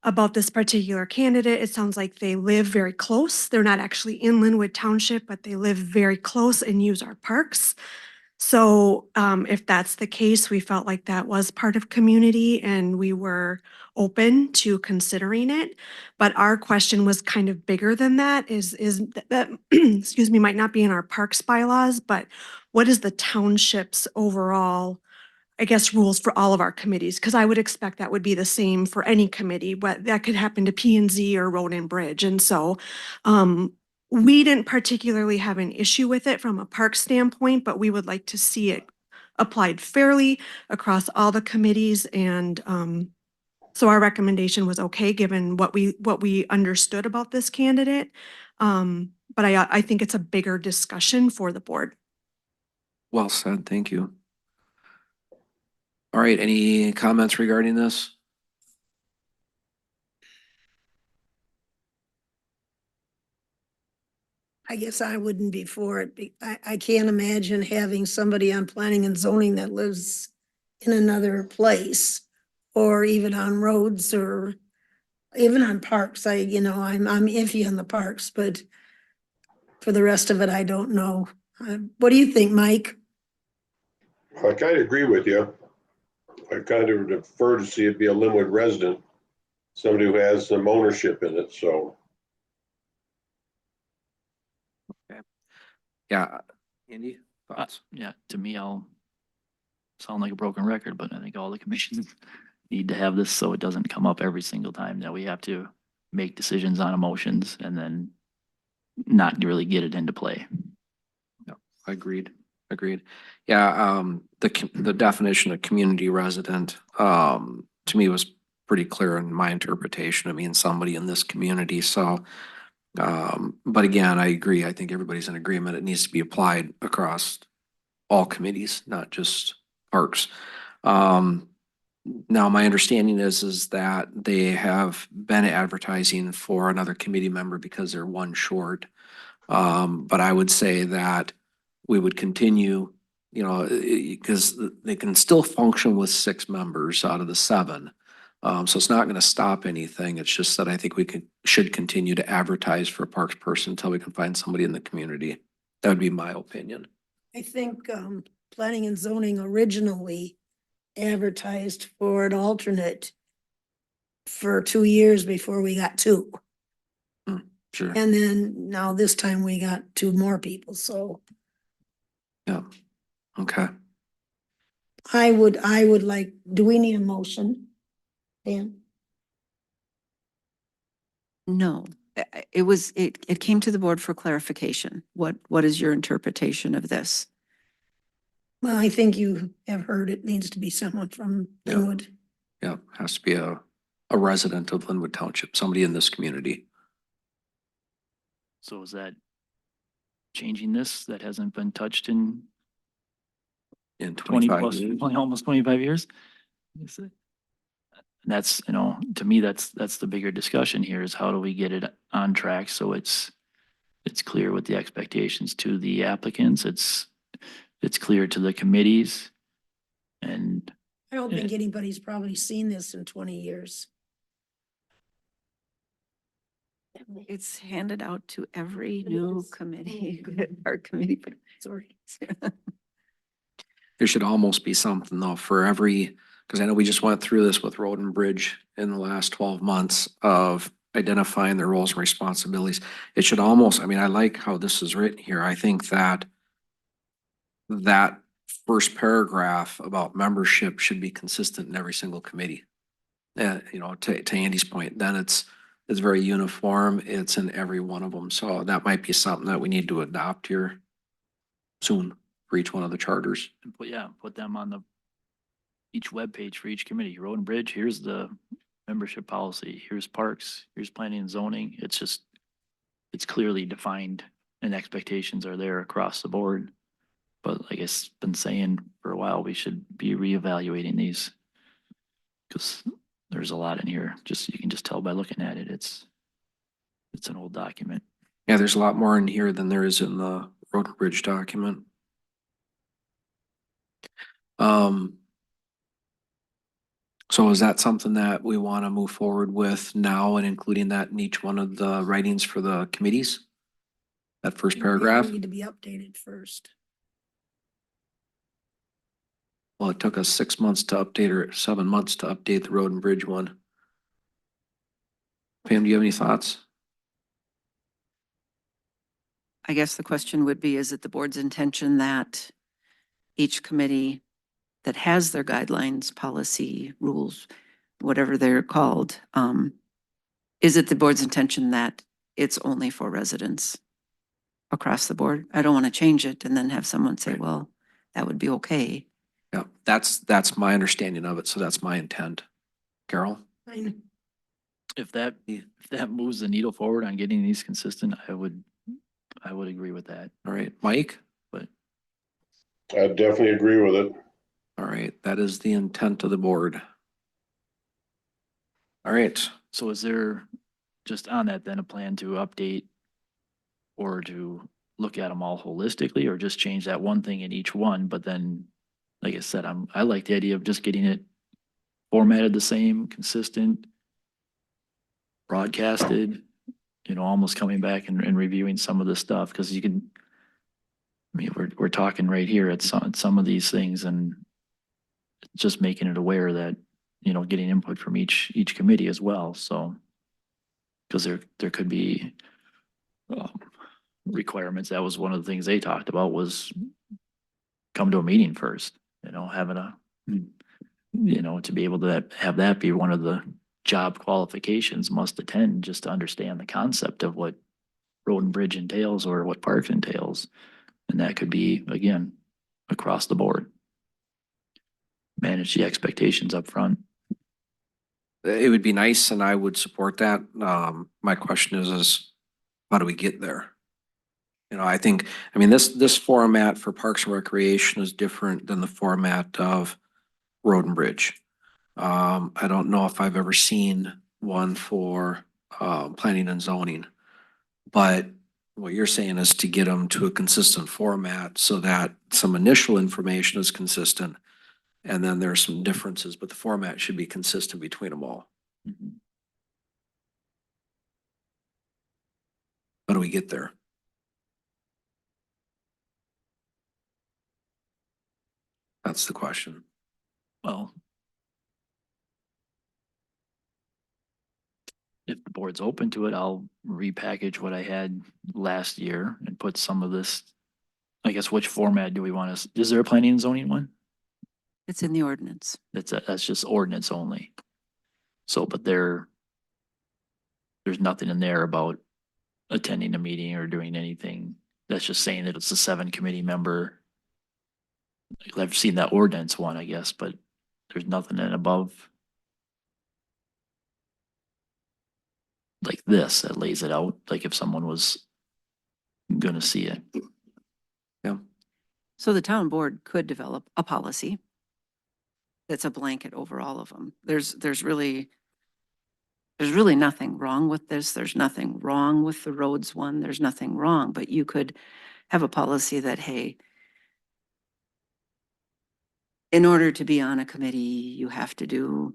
about this particular candidate, it sounds like they live very close. They're not actually in Linwood Township, but they live very close and use our parks. So if that's the case, we felt like that was part of community and we were open to considering it. But our question was kind of bigger than that, is that, excuse me, might not be in our parks bylaws, but what is the township's overall, I guess, rules for all of our committees? Because I would expect that would be the same for any committee, but that could happen to P and Z or Road and Bridge. And so we didn't particularly have an issue with it from a park standpoint, but we would like to see it applied fairly across all the committees. And so our recommendation was okay, given what we understood about this candidate. But I think it's a bigger discussion for the board.
Well said. Thank you. All right, any comments regarding this?
I guess I wouldn't be for it. I can't imagine having somebody on planning and zoning that lives in another place or even on roads or even on parks. I'm iffy on the parks, but for the rest of it, I don't know. What do you think, Mike?
I kind of agree with you. I kind of prefer to see it be a Linwood resident, somebody who has some ownership in it, so.
Yeah, Andy, thoughts?
Yeah, to me, I'll sound like a broken record, but I think all the commissions need to have this so it doesn't come up every single time that we have to make decisions on emotions and then not really get it into play.
Agreed, agreed. Yeah, the definition of community resident, to me was pretty clear in my interpretation. It means somebody in this community, so. But again, I agree. I think everybody's in agreement. It needs to be applied across all committees, not just parks. Now my understanding is that they have been advertising for another committee member because they're one short. But I would say that we would continue, because they can still function with 6 members out of the 7. So it's not gonna stop anything. It's just that I think should continue to advertise for a parks person until we can find somebody in the community. That would be my opinion.
I think planning and zoning originally advertised for an alternate for 2 years before we got 2.
Sure.
And then now this time we got 2 more people, so
Yeah. Okay.
I would like, do we need a motion? Dan?
No, it came to the board for clarification. What is your interpretation of this?
Well, I think you have heard it needs to be someone from
Yeah.
Linwood.
Yeah, has to be a resident of Linwood Township, somebody in this community.
So is that changing this that hasn't been touched in
In
20
25
plus,
years.
almost 25 years? Is it- That's, to me, that's the bigger discussion here is how do we get it on track so it's clear with the expectations to the applicants, it's clear to the committees. And
I don't think anybody's probably seen this in 20 years.
It's handed out to every
It
new
is.
committee, our committee.
Sorry.
There should almost be something though for every, because I know we just went through this with Road and Bridge in the last 12 months of identifying their roles and responsibilities. It should almost, I mean, I like how this is written here. I think that first paragraph about membership should be consistent in every single committee. To Andy's point, then it's very uniform. It's in every one of them. So that might be something that we need to adopt here soon for each one of the charters.
and put them on each webpage for each committee. Road and Bridge, here's the membership policy, here's parks, here's planning and zoning. It's clearly defined and expectations are there across the board. But like I've been saying for a while, we should be reevaluating these. Cause there's a lot in here, you can just tell by looking at it, it's an old document.
Yeah, there's a lot more in here than there is in the Road and Bridge document. So is that something that we want to move forward with now and including that in each one of the writings for the committees? That first paragraph?
Need to be updated first.
Well, it took us 6 months to update or 7 months to update the Road and Bridge one. Pam, do you have any thoughts?
I guess the question would be, is it the board's intention that each committee that has their guidelines, policy, rules, whatever they're called, is it the board's intention that it's only for residents across the board? I don't want to change it and then have someone say, well, that would be okay.
Yeah, that's my understanding of it. So that's my intent. Carol?
Fine.
If that moves the needle forward on getting these consistent, I would agree with that.
All right, Mike?
I definitely agree with it.
All right, that is the intent of the board. All right,
So is there, just on that, then a plan to update or to look at them all holistically, or just change that one thing in each one, but then, like I said, I like the idea of just getting it formatted the same, consistent, broadcasted, almost coming back and reviewing some of the stuff, because you can, I mean, we're talking right here at some of these things, and just making it aware that, getting input from each committee as well, so. Because there could be requirements. That was one of the things they talked about, was come to a meeting first, having to be able to have that be one of the job qualifications, must attend, just to understand the concept of what road and bridge entails or what parks entails. And that could be, again, across the board. Manage the expectations up front.
It would be nice and I would support that. My question is how do we get there? I think, this format for Parks and Recreation is different than the format of Road and Bridge. I don't know if I've ever seen one for, planning and zoning. But what you're saying is to get them to a consistent format so that some initial information is consistent. And then there's some differences, but the format should be consistent between them all. How do we get there? That's the question.
Well, if the board's open to it, I'll repackage what I had last year and put some of this, I guess, which format do we want to, is there a planning and zoning one?
It's in the ordinance.
That's just ordinance only. So, but there's nothing in there about attending a meeting or doing anything. That's just saying that it's a 7 committee member. I've seen that ordinance one, I guess, but there's nothing in above like this that lays it out, like if someone was gonna see it.
Yeah.
So the town board could develop a policy that's a blanket over all of them. There's really nothing wrong with this. There's nothing wrong with the roads one. There's nothing wrong, but you could have a policy that, hey, in order to be on a committee, you have to do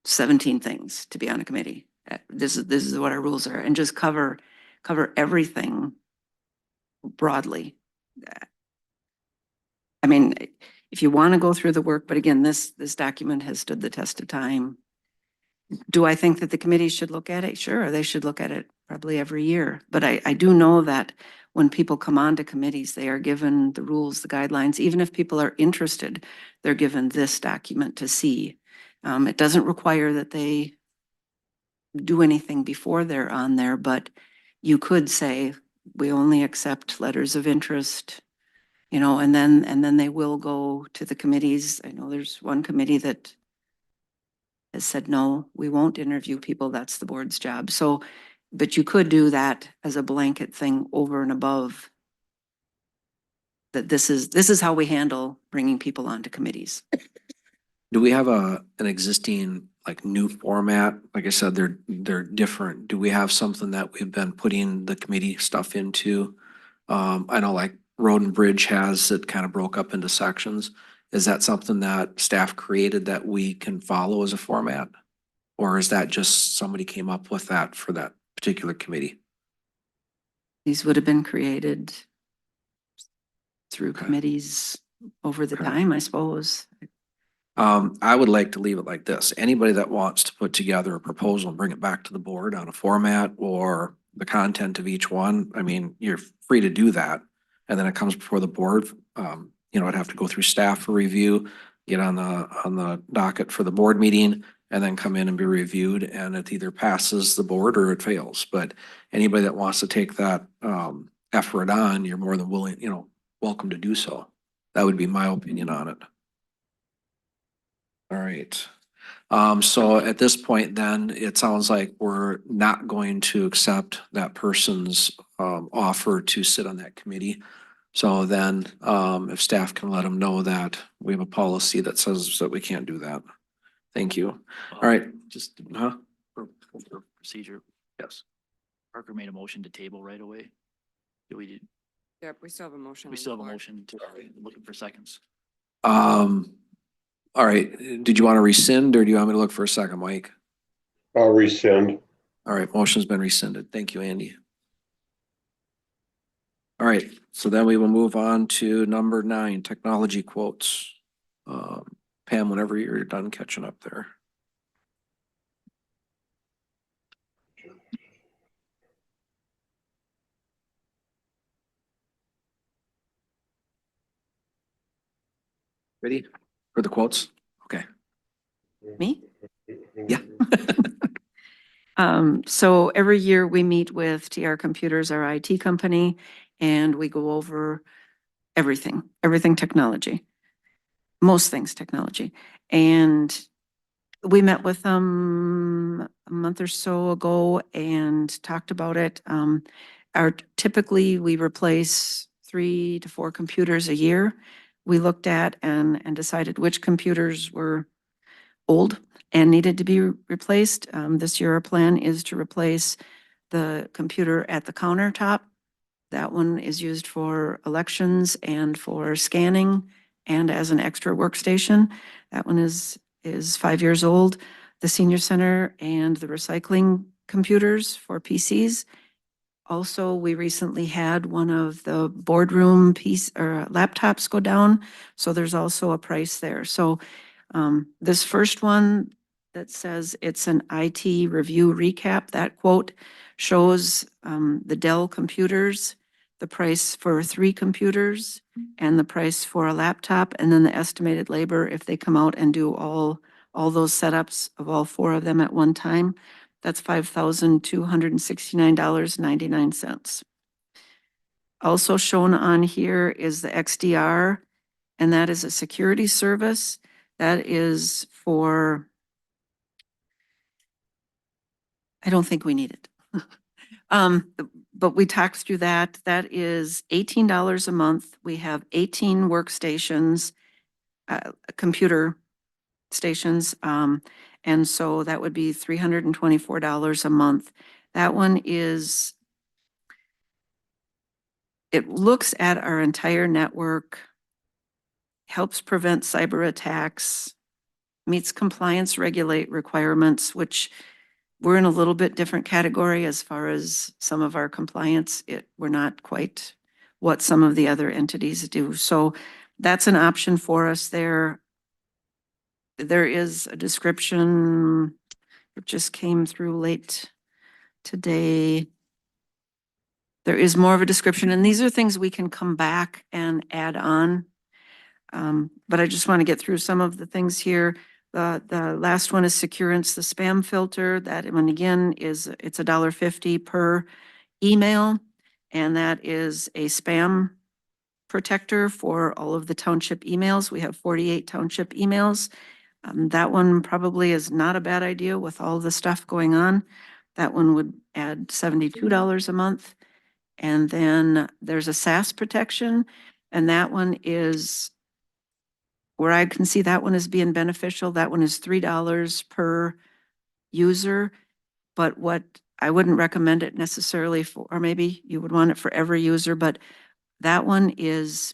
17 things to be on a committee. This is what our rules are, and just cover everything broadly. I mean, if you want to go through the work, but again, this document has stood the test of time. Do I think that the committees should look at it? Sure, they should look at it probably every year. But I do know that when people come on to committees, they are given the rules, the guidelines. Even if people are interested, they're given this document to see. It doesn't require that they do anything before they're on there, but you could say, we only accept letters of interest, and then they will go to the committees. I know there's one committee that has said, no, we won't interview people. That's the board's job. So, but you could do that as a blanket thing over and above that. This is how we handle bringing people onto committees.
Do we have an existing like new format? Like I said, they're different. Do we have something that we've been putting the committee stuff into? I know like Road and Bridge has it kind of broke up into sections. Is that something that staff created that we can follow as a format? Or is that just somebody came up with that for that particular committee?
These would have been created through
Okay.
committees over the
Okay.
time, I suppose.
I would like to leave it like this. Anybody that wants to put together a proposal and bring it back to the board on a format or the content of each one, I mean, you're free to do that. And then it comes before the board. I'd have to go through staff for review, get on the docket for the board meeting, and then come in and be reviewed. And it either passes the board or it fails. But anybody that wants to take that effort on, you're more than willing, welcome to do so. That would be my opinion on it. All right. So at this point, then it sounds like we're not going to accept that person's offer to sit on that committee. So then, if staff can let them know that we have a policy that says that we can't do that. Thank you. All right.
Just
Huh?
for procedure.
Yes.
Parker made a motion to table right away. We
Yep, we still have a motion.
we
on the
still have a
floor.
motion to, looking for seconds.
All right, did you want to rescind or do you want me to look for a second, Mike?
I'll rescind.
All right, motion's been rescinded. Thank you, Andy. All right, so then we will move on to number 9, technology quotes. Pam, whenever you're done catching up there. Ready for the quotes? Okay.
Me?
Yeah.
So every year we meet with TR Computers, our IT company, and we go over everything technology, most things technology. And we met with them a month or so ago and talked about it. Typically we replace 3 to 4 computers a year. We looked at and decided which computers were old and needed to be replaced. This year our plan is to replace the computer at the countertop. That one is used for elections and for scanning and as an extra workstation. That one is 5 years old. The senior center and the recycling computers for PCs. Also, we recently had one of the boardroom laptops go down, so there's also a price there. So this first one that says it's an IT review recap, that quote shows the Dell computers, the price for 3 computers, and the price for a laptop, and then the estimated labor if they come out and do all those setups of all 4 of them at one time. That's $5,269.99. Also shown on here is the XDR, and that is a security service. That is for, I don't think we need it. But we talked through that. That is $18 a month. We have 18 workstations, computer stations. And so that would be $324 a month. That one is, it looks at our entire network, helps prevent cyber attacks, meets compliance regulate requirements, which we're in a little bit different category as far as some of our compliance. We're not quite what some of the other entities do. So that's an option for us there. There is a description, it just came through late today. There is more of a description, and these are things we can come back and add on. But I just want to get through some of the things here. The last one is Securance, the spam filter. That one again is, it's $1.50 per email. And that is a spam protector for all of the township emails. We have 48 township emails. That one probably is not a bad idea with all the stuff going on. That one would add $72 a month. And then there's a SaaS protection, and that one is where I can see that one as being beneficial. That one is $3 per user. But what I wouldn't recommend it necessarily for, or maybe you would want it for every user, but that one is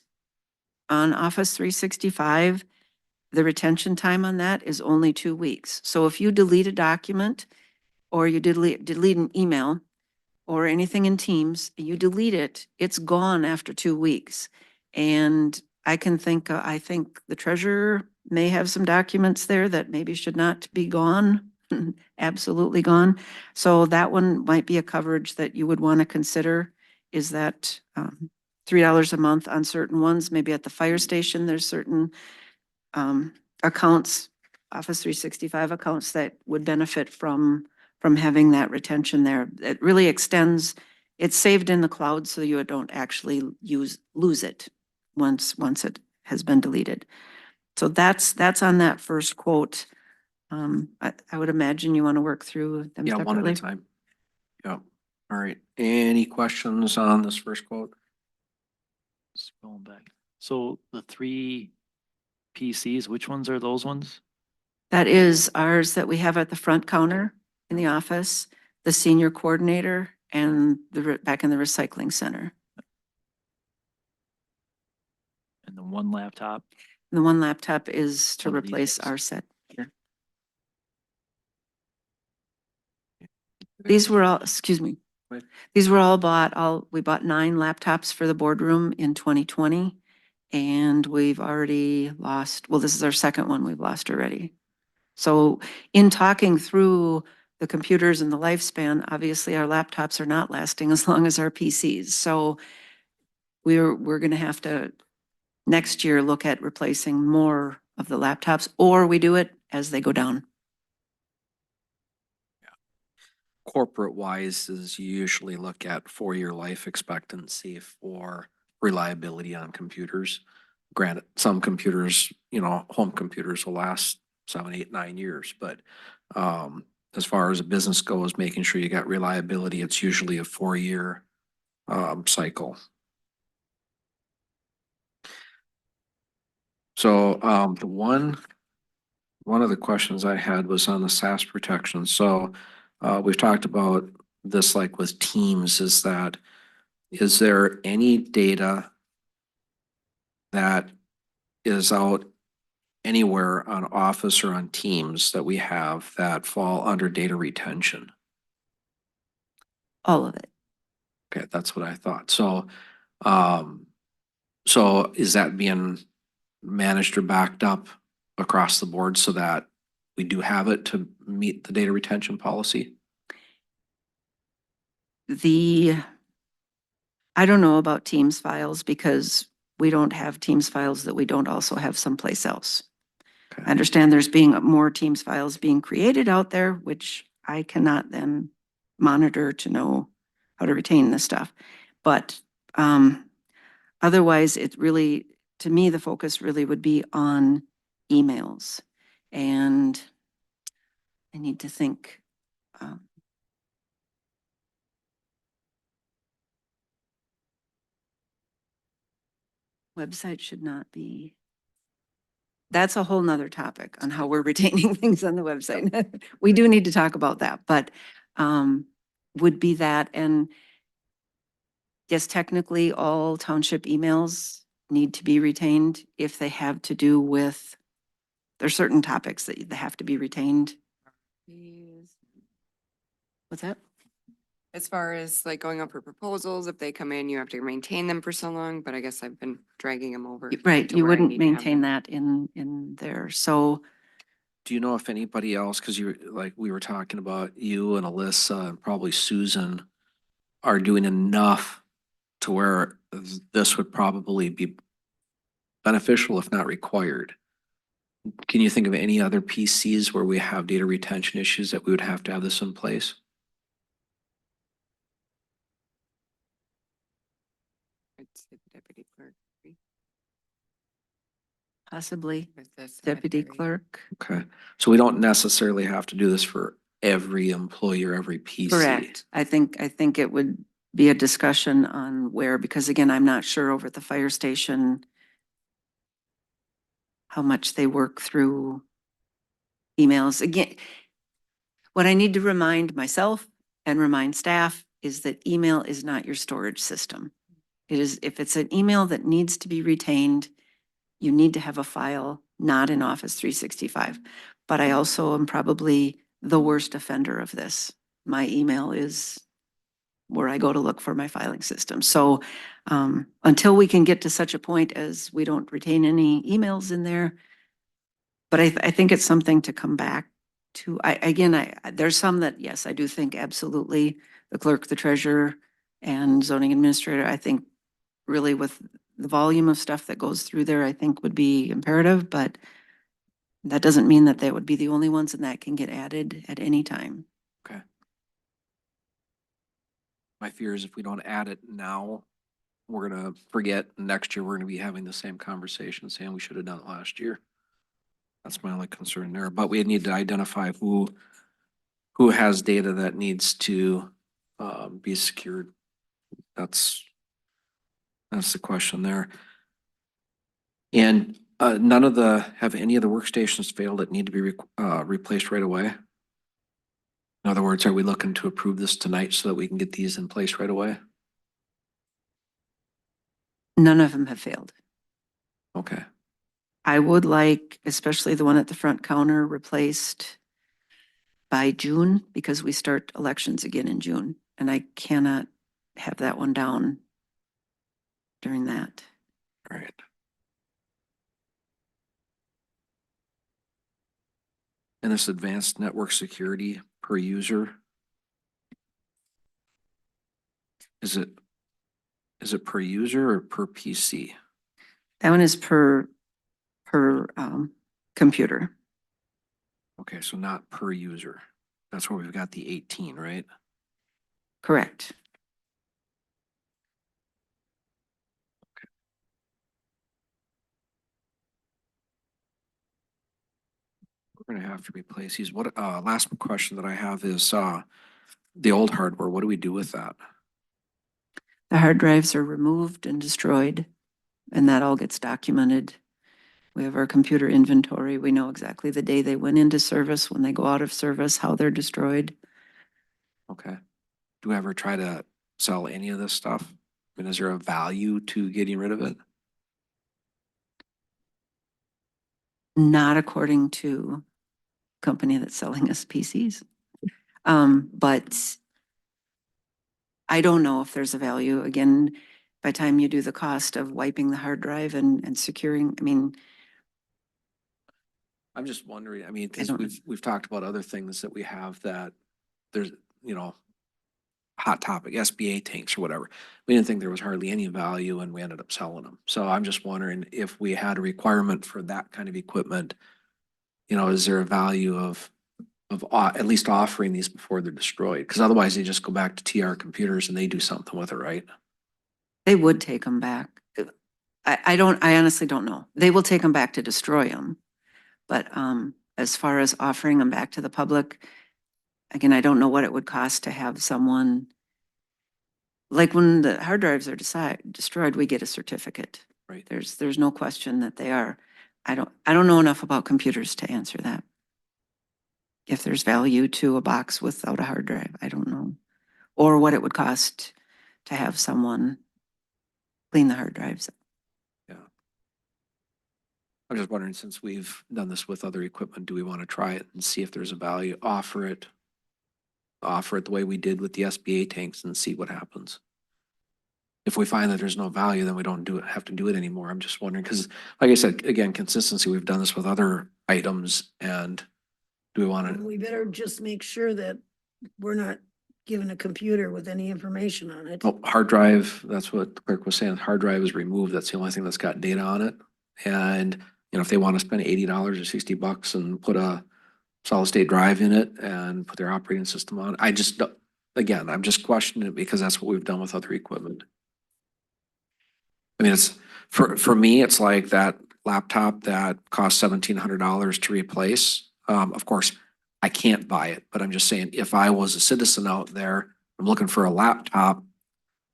on Office 365. The retention time on that is only 2 weeks. So if you delete a document or you delete an email or anything in Teams, you delete it, it's gone after 2 weeks. And I think the treasurer may have some documents there that maybe should not be gone, absolutely gone. So that one might be a coverage that you would want to consider, is that $3 a month on certain ones. Maybe at the fire station, there's certain accounts, Office 365 accounts that would benefit from having that retention there. It really extends, it's saved in the cloud so you don't actually lose it once it has been deleted. So that's on that first quote. I would imagine you want to work through them
Yeah, one at a
separately.
time. Yeah. All right. Any questions on this first quote?
Scrolling back. So the 3 PCs, which ones are those ones?
That is ours that we have at the front counter in the office, the senior coordinator, and back in the recycling center.
And the one laptop,
The one laptop is to
One of these
replace
days.
our set here. These were all, excuse me.
Go ahead.
These were we bought 9 laptops for the boardroom in 2020. And we've already lost, well, this is our second one we've lost already. So in talking through the computers and the lifespan, obviously our laptops are not lasting as long as our PCs. So we're gonna have to next year look at replacing more of the laptops, or we do it as they go down.
Corporate wise is you usually look at 4-year life expectancy for reliability on computers. Granted, some computers, home computers will last 7, 8, 9 years, but as far as a business goes, making sure you got reliability, it's usually a 4-year cycle. So the one of the questions I had was on the SAS protection. So we've talked about this like with Teams, is there any data that is out anywhere on Office or on Teams that we have that fall under data retention?
All of it.
Okay, that's what I thought. So is that being managed or backed up across the board so that we do have it to meet the data retention policy?
I don't know about Teams files because we don't have Teams files that we don't also have someplace else.
Okay.
I understand there's being more Teams files being created out there, which I cannot then monitor to know how to retain this stuff. But otherwise, it really, to me, the focus really would be on emails. And I need to think. Website should not be. That's a whole nother topic on how we're retaining things on the website. We do need to talk about that, but would be that. And yes, technically all township emails need to be retained if they have to do with, there's certain topics that they have to be retained. What's that?
As far as like going up for proposals, if they come in, you have to maintain them for so long, but I guess I've been dragging them over.
Right,
to
you
where I
wouldn't
need to have
maintain
them.
that in there. So
Do you know if anybody else, because we were talking about you and Alyssa and probably Susan are doing enough to where this would probably be beneficial if not required? Can you think of any other PCs where we have data retention issues that we would have to have this in place?
I'd say the deputy clerk.
possibly
with the
deputy
cemetery.
clerk.
Okay, so we don't necessarily have to do this for every employee or every PC.
Correct. I think it would be a discussion on where, because again, I'm not sure over at the fire station how much they work through emails. Again, what I need to remind myself and remind staff is that email is not your storage system. It is, if it's an email that needs to be retained, you need to have a file, not in Office 365. But I also am probably the worst offender of this. My email is where I go to look for my filing system. So until we can get to such a point as we don't retain any emails in there, but I think it's something to come back to. There's some that, yes, I do think absolutely the clerk, the treasurer, and zoning administrator, I think really with the volume of stuff that goes through there, I think would be imperative, but that doesn't mean that they would be the only ones and that can get added at any time.
Okay. My fear is if we don't add it now, we're gonna forget. Next year, we're gonna be having the same conversation saying we should have done it last year. That's my only concern there, but we need to identify who has data that needs to be secured. That's the question there. And have any of the workstations failed that need to be replaced right away? In other words, are we looking to approve this tonight so that we can get these in place right away?
None of them have failed.
Okay,
I would like, especially the one at the front counter, replaced by June because we start elections again in June. And I cannot have that one down during that.
all right. And this advanced network security per user? Is it per user or per PC?
That one is per computer.
Okay, so not per user. That's where we've got the 18, right?
Correct.
We're gonna have to replace these. What, last question that I have is, the old hardware, what do we do with that?
The hard drives are removed and destroyed, and that all gets documented. We have our computer inventory. We know exactly the day they went into service, when they go out of service, how they're destroyed.
Okay. Do we ever try to sell any of this stuff? I mean, is there a value to getting rid of it?
Not according to company that's selling us PCs. But I don't know if there's a value. Again, by the time you do the cost of wiping the hard drive and securing, I mean,
I'm just wondering, I mean, because
don't know.
we've talked about other things that we have that there's, you know, hot topic, SBA tanks or whatever. We didn't think there was hardly any value and we ended up selling them. So I'm just wondering if we had a requirement for that kind of equipment, you know, is there a value of at least offering these before they're destroyed? Because otherwise they just go back to TR computers and they do something with it, right?
They would take them back. I honestly don't know. They will take them back to destroy them. But as far as offering them back to the public, again, I don't know what it would cost to have someone, like when the hard drives are destroyed, we get a certificate.
Right.
There's no question that they are. I don't know enough about computers to answer that. If there's value to a box without a hard drive, I don't know. Or what it would cost to have someone clean the hard drives.
Yeah. I'm just wondering, since we've done this with other equipment, do we want to try it and see if there's a value, offer it the way we did with the SBA tanks and see what happens? If we find that there's no value, then we don't have to do it anymore. I'm just wondering, because like I said, again, consistency, we've done this with other items, and do we want to?
We better just make sure that we're not given a computer with any information on it.
Oh, hard drive, that's what the clerk was saying, hard drive is removed, that's the only thing that's got data on it. And, you know, if they want to spend $80 or $60 and put a solid state drive in it and put their operating system on, I just, again, I'm just questioning it because that's what we've done with other equipment. I mean, it's, for me, it's like that laptop that cost $1,700 to replace. Of course, I can't buy it, but I'm just saying, if I was a citizen out there, I'm looking for a laptop.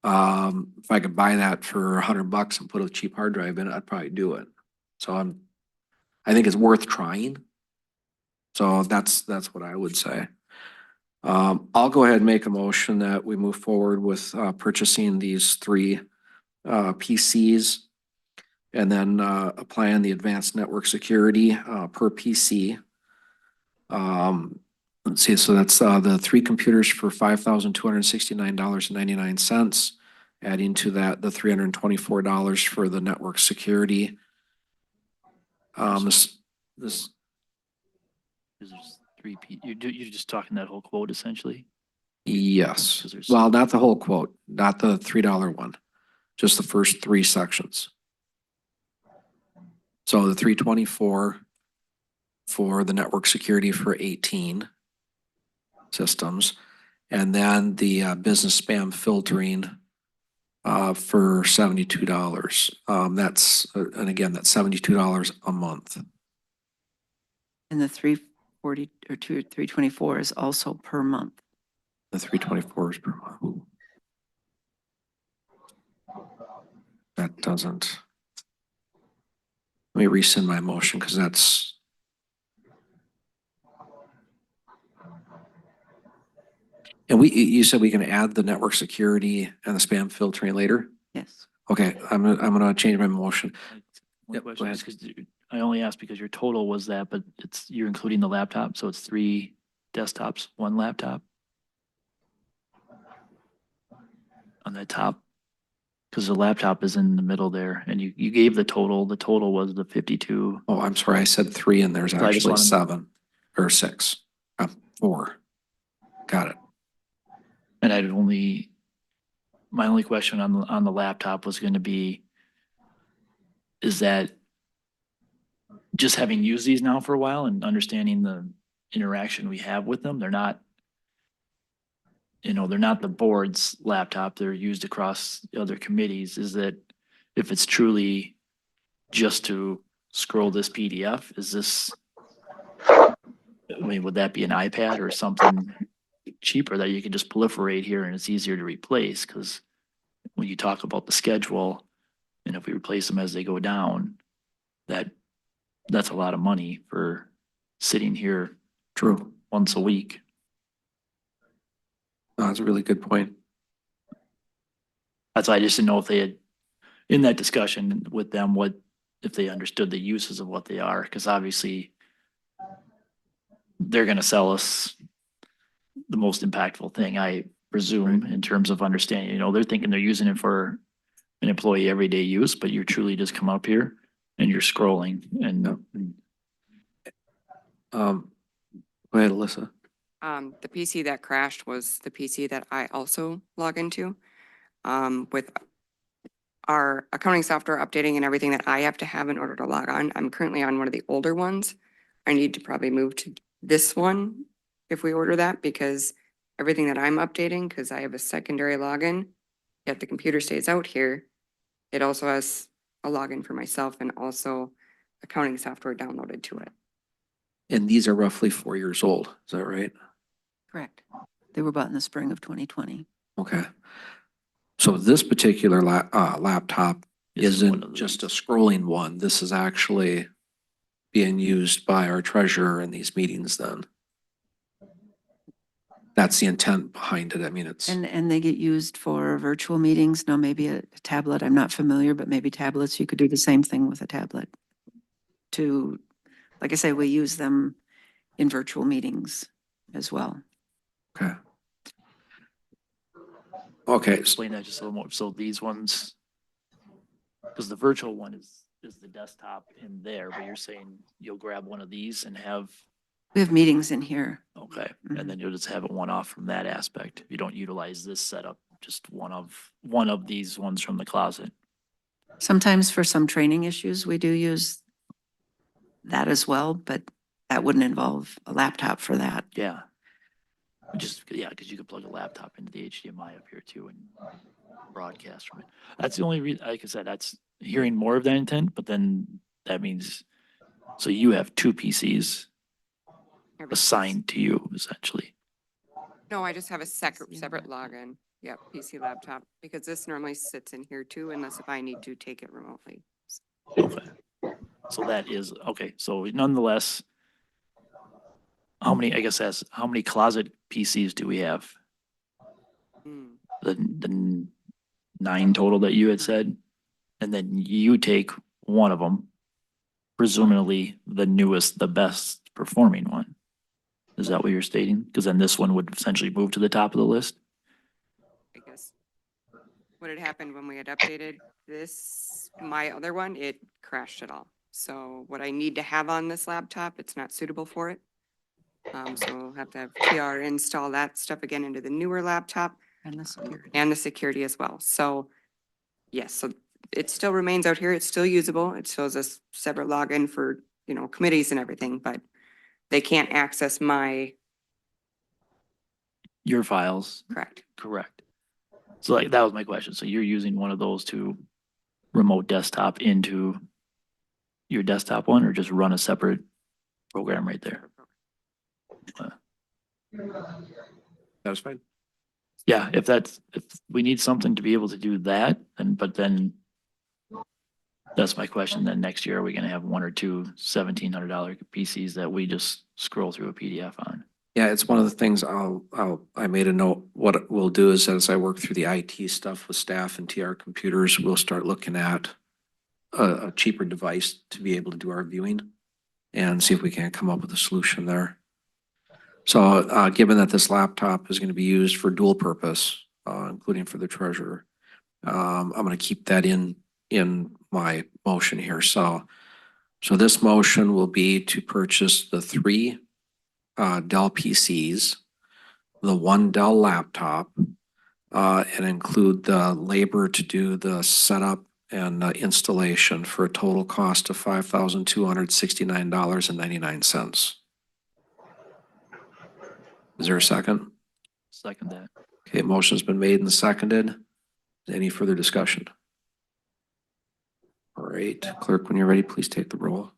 If I could buy that for $100 and put a cheap hard drive in it, I'd probably do it. So I think it's worth trying. So that's what I would say. I'll go ahead and make a motion that we move forward with purchasing these three PCs and then applying the advanced network security per PC. Let's see, so that's the three computers for $5,269.99. Adding to that the $324 for the network security. This
There's you're just talking that whole quote essentially.
yes,
'Cause there's-
well, not the whole quote, not the $3 one, just the first three sections. So the 324 for the network security for 18 systems, and then the business spam filtering for $72. That's and again, that's $72 a month.
And the 340 or 324 is also per month.
The 324 is per month. That doesn't. Let me rescind my motion because that's. And you said we can add the network security and the spam filtering later?
Yes.
Okay, I'm gonna change my motion.
One
Yep, go
question,
ahead.
just because I only asked because your total was that, but you're including the laptop, so it's 3 desktops, 1 laptop? On the top? Because the laptop is in the middle there, and you gave the total was the 52.
Oh, I'm sorry, I said 3 and there's
So I just
actually
wanted-
7 or 6, 4. Got it.
And my only question on the laptop was going to be, is that just having used these now for a while and understanding the interaction we have with them, they're not, they're not the board's laptop, they're used across other committees, is that if it's truly just to scroll this PDF, would that be an iPad or something cheaper that you can just proliferate here and it's easier to replace? Because when you talk about the schedule, and if we replace them as they go down, that's a lot of money for sitting here
True.
once a week.
That's a really good point.
That's why I just didn't know if they had, in that discussion with them, if they understood the uses of what they are, because obviously they're gonna sell us the most impactful thing, I presume, in terms of understanding, they're thinking they're using it for an employee everyday use, but you truly just come up here and you're scrolling and
Go ahead, Alyssa.
The PC that crashed was the PC that I also log into. With our accounting software updating and everything that I have to have in order to log on, I'm currently on one of the older ones. I need to probably move to this one if we order that, because everything that I'm updating, because I have a secondary login, yet the computer stays out here. It also has a login for myself and also accounting software downloaded to it.
And these are roughly 4 years old, is that right?
Correct. They were bought in the spring of 2020.
Okay. So this particular laptop
Isn't one
isn't
of
just a
these.
scrolling one. This is actually being used by our treasurer in these meetings then. That's the intent behind it. I mean, it's,
And they get used for virtual meetings. Now, maybe a tablet, I'm not familiar, but maybe tablets, you could do the same thing with a tablet. Like I say, we use them in virtual meetings as well.
okay. Okay, so
Explain that just a little more. So these ones, because the virtual one is the desktop in there, but you're saying you'll grab one of these and have,
We have meetings in here.
okay,
Mhm.
and then you'll just have it one off from that aspect. You don't utilize this setup, just one of these ones from the closet.
Sometimes for some training issues, we do use that as well, but that wouldn't involve a laptop for that.
Yeah. Yeah, because you could plug a laptop into the HDMI up here too and broadcast from it. That's the only reason, like I said, that's hearing more of that intent, but then that means, so you have 2 PCs assigned to you essentially.
No, I just have a separate login. Yep, PC laptop, because this normally sits in here too, unless if I need to take it remotely.
Okay. So that is, okay, so nonetheless, how many closet PCs do we have?
Hmm.
The 9 total that you had said? And then you take one of them, presumably the newest, the best performing one. Is that what you're stating? Because then this one would essentially move to the top of the list?
I guess. What had happened when we had updated this, my other one, it crashed it all. So what I need to have on this laptop, it's not suitable for it. So we'll have to have TR install that stuff again into the newer laptop
And the security.
and the security as well. So yes, so it still remains out here. It's still usable. It shows us separate login for, committees and everything, but they can't access my,
Your files,
correct.
correct. So like, that was my question. So you're using one of those to remote desktop into your desktop one, or just run a separate program right there?
that's fine.
Yeah, if we need something to be able to do that, but then that's my question. Then next year, are we gonna have 1 or 2 $1,700 PCs that we just scroll through a PDF on?
Yeah, it's one of the things I made a note. What we'll do is as I work through the IT stuff with staff and TR computers, we'll start looking at a cheaper device to be able to do our viewing and see if we can't come up with a solution there. So, given that this laptop is going to be used for dual purpose, including for the treasurer, I'm going to keep that in my motion here. So this motion will be to purchase the 3 Dell PCs, the 1 Dell laptop, and include the labor to do the setup and installation for a total cost of $5,269.99. Is there a second?
Second that.
Okay, motion's been made and seconded. Any further discussion? All right, clerk, when you're ready, please take the roll.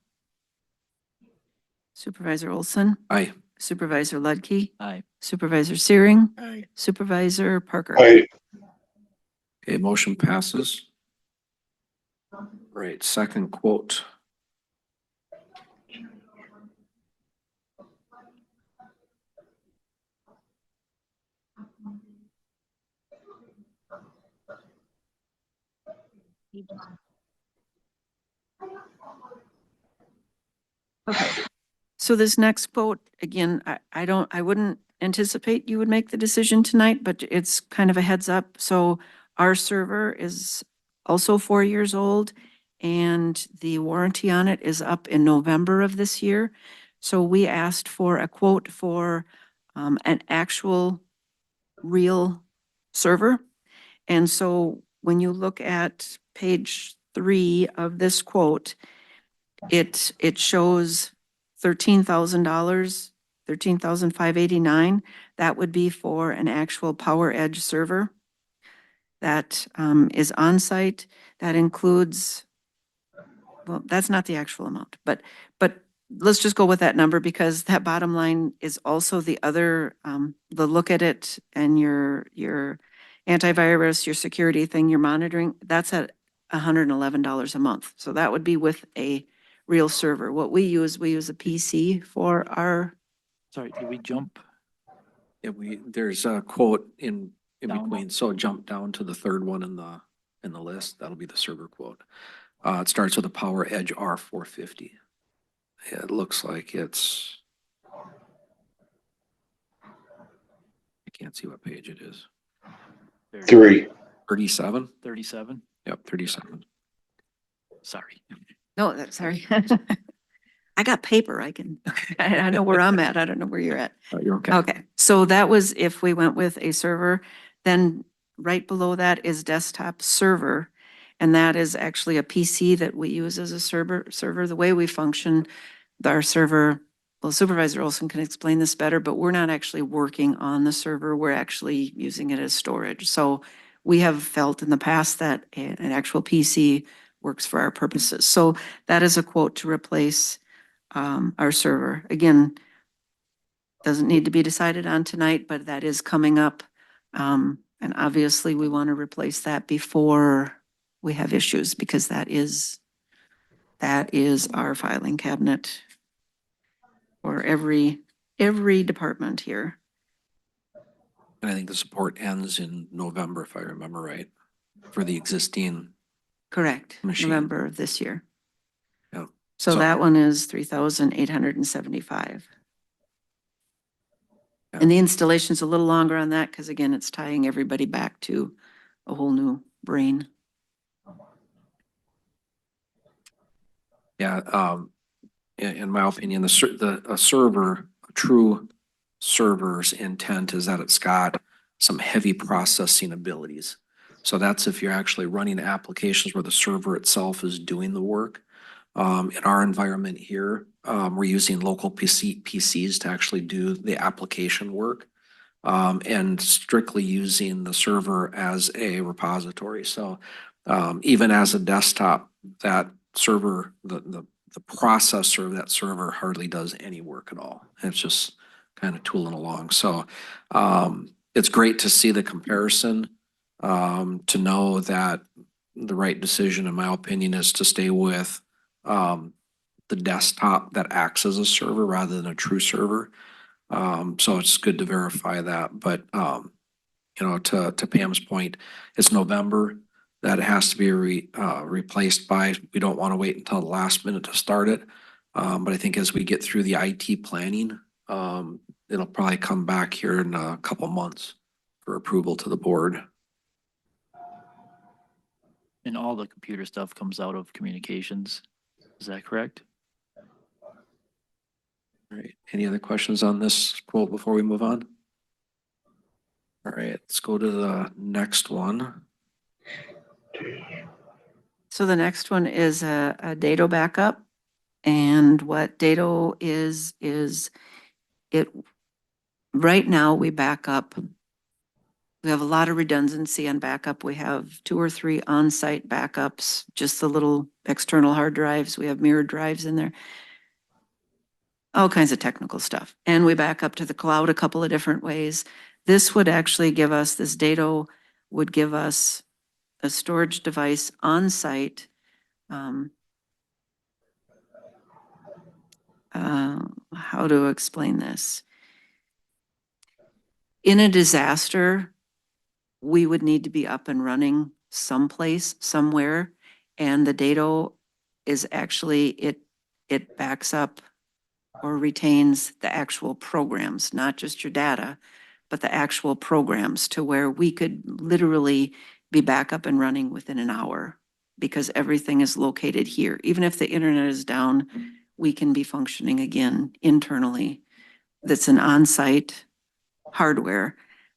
Supervisor Olson,
Aye.
Supervisor Ludke,
Aye.
Supervisor Searing,
Aye.
Supervisor Parker.
Aye.
Okay, motion passes. Right, second quote.
So this next quote, again, I wouldn't anticipate you would make the decision tonight, but it's kind of a heads up. So our server is also 4 years old and the warranty on it is up in November of this year. So we asked for a quote for an actual real server. And so when you look at page 3 of this quote, it shows $13,000, $13,589. That would be for an actual Power Edge server that is on site. That includes, well, that's not the actual amount, but let's just go with that number because that bottom line is also the other, the look at it and your antivirus, your security thing, your monitoring, that's at $111 a month. So that would be with a real server. What we use a PC for our,
Sorry, did we jump?
Yeah, there's a quote in
Down.
between, so jump down to the third one in the list. That'll be the server quote. It starts with a Power Edge R450. It looks like it's, I can't see what page it is.
3.
37?
37?
Yep, 37.
Sorry.
no, that's, sorry. I got paper. I know where I'm at. I don't know where you're at.
You're okay.
Okay, so that was if we went with a server, then right below that is desktop server. And that is actually a PC that we use as a server. The way we function, our server, well, Supervisor Olson can explain this better, but we're not actually working on the server. We're actually using it as storage. So we have felt in the past that an actual PC works for our purposes. So that is a quote to replace our server. Again, doesn't need to be decided on tonight, but that is coming up. And obviously we want to replace that before we have issues because that is our filing cabinet for every department here.
And I think the support ends in November, if I remember right, for the existing.
Correct,
Machine.
November of this year.
Yeah.
So
So-
that one is 3,875.
Yeah.
And the installation's a little longer on that because again, it's tying everybody back to a whole new brain.
Yeah, in my opinion, a server, a true server's intent is that it's got some heavy processing abilities. So that's if you're actually running applications where the server itself is doing the work. In our environment here, we're using local PCs to actually do the application work. And strictly using the server as a repository. So even as a desktop, that server, the processor of that server hardly does any work at all. It's just kind of tooling along. So it's great to see the comparison, to know that the right decision, in my opinion, is to stay with the desktop that acts as a server rather than a true server. So it's good to verify that, but, you know, to Pam's point, it's November. that it has to be replaced by. We don't want to wait until the last minute to start it. But I think as we get through the IT planning, it'll probably come back here in a couple months for approval to the board.
And all the computer stuff comes out of communications. Is that correct?
All right, any other questions on this quote before we move on? All right, let's go to the next one.
So the next one is a dado backup. And what dado is it, right now we back up. We have a lot of redundancy on backup. We have 2 or 3 on-site backups, just the little external hard drives. We have mirrored drives in there. All kinds of technical stuff. And we back up to the cloud a couple of different ways. This would actually give us, this dado would give us a storage device on-site. How to explain this? In a disaster, we would need to be up and running someplace, somewhere. And the dado is actually, it backs up or retains the actual programs, not just your data, but the actual programs to where we could literally be back up and running within an hour because everything is located here. Even if the internet is down, we can be functioning again internally. That's an on-site hardware.